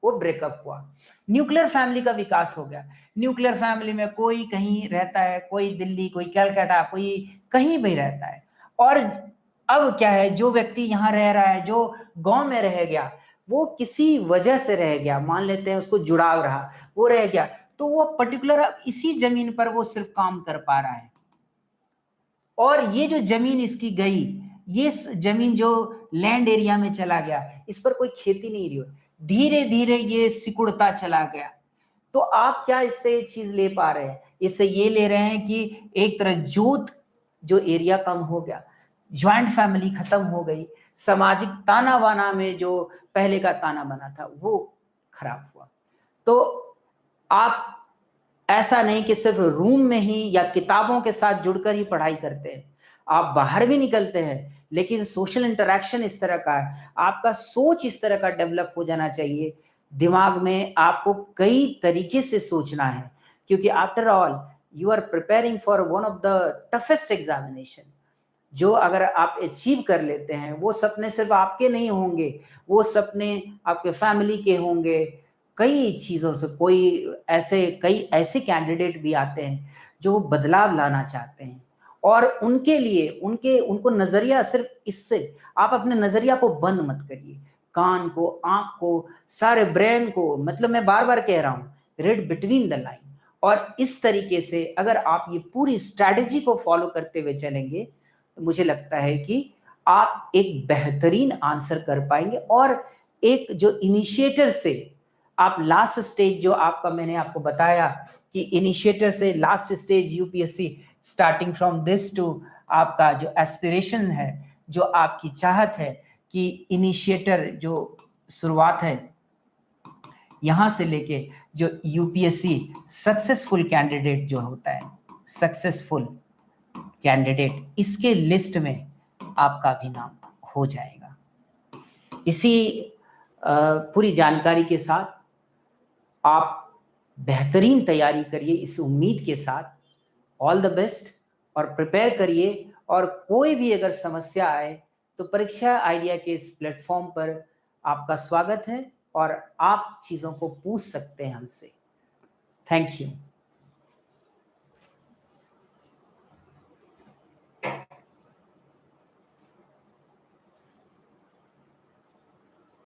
वो ब्रेकअप हुआ। न्यूक्लियर फैमिली का विकास हो गया। न्यूक्लियर फैमिली में कोई कहीं रहता है, कोई दिल्ली, कोई कलकत्ता, कोई कहीं भी रहता है। और अब क्या है, जो व्यक्ति यहाँ रह रहा है, जो गाँव में रह गया, वो किसी वजह से रह गया, मान लेते हैं उसको जुड़ाव रहा, वो रह गया। तो वो पर्टिकुलर अब इसी ज़मीन पर वो सिर्फ़ काम कर पा रहा है। और ये जो ज़मीन इसकी गई, ये स ज़मीन जो लैंड एरिया में चला गया, इस पर कोई खेती नहीं रही। धीरे-धीरे ये सिकुड़ता चला गया। तो आप क्या इससे ये चीज़ ले पा रहे हैं? इससे ये ले रहे हैं कि एक तरह जोत जो एरिया कम हो गया, जॉइंट फैमिली खत्म हो गई, सामाजिक ताना-बाना में जो पहले का ताना-बाना था, वो खराब हुआ। तो आप ऐसा नहीं कि सिर्फ रूम में ही या किताबों के साथ जुड़कर ही पढ़ाई करते हैं। आप बाहर भी निकलते हैं, लेकिन सोशल इंटरैक्शन इस तरह का है, आपका सोच इस तरह का डेवलप हो जाना चाहिए। दिमाग में आपको कई तरीके से सोचना है, क्योंकि after all you are preparing for one of the toughest examination. जो अगर आप अचीव कर लेते हैं, वो सपने सिर्फ़ आपके नहीं होंगे, वो सपने आपके फैमिली के होंगे, कई चीज़ों से कई ऐसे कैंडिडेट भी आते हैं, जो बदलाव लाना चाहते हैं और उनके लिए उनको नज़रिया सिर्फ़ इससे आप अपने नज़रिया को बंद मत करिए। कान को, आँख को, सारे ब्रेन को मतलब मैं बार-बार कह रहा हूँ, रीड बिटवीन द लाइन और इस तरीके से अगर आप ये पूरी स्ट्रैटेजी को फ़ॉलो करते हुए चलेंगे, तो मुझे लगता है कि आप एक बेहतरीन आंसर कर पाएँगे और एक जो इनिशिएटर से आप लास्ट स्टेज जो आपका मैंने आपको बताया कि इनिशिएटर से last stage UPSC starting from this to आपका जो एस्पिरेशन है, जो आपकी चाहत है कि इनिशिएटर जो शुरुआत है, यहाँ से लेके जो यूपीएससी सक्सेसफुल कैंडिडेट जो होता है, सक्सेसफुल कैंडिडेट इसके लिस्ट में आपका भी नाम हो जाएगा। इसी पूरी जानकारी के साथ आप बेहतरीन तैयारी करिए इस उम्मीद के साथ। ऑल द बेस्ट और प्रिपेयर करिए और कोई भी अगर समस्या आए तो परीक्षा आइडिया के इस प्लेटफॉर्म पर आपका स्वागत है और आप चीज़ों को पूछ सकते हैं हमसे। Thank you.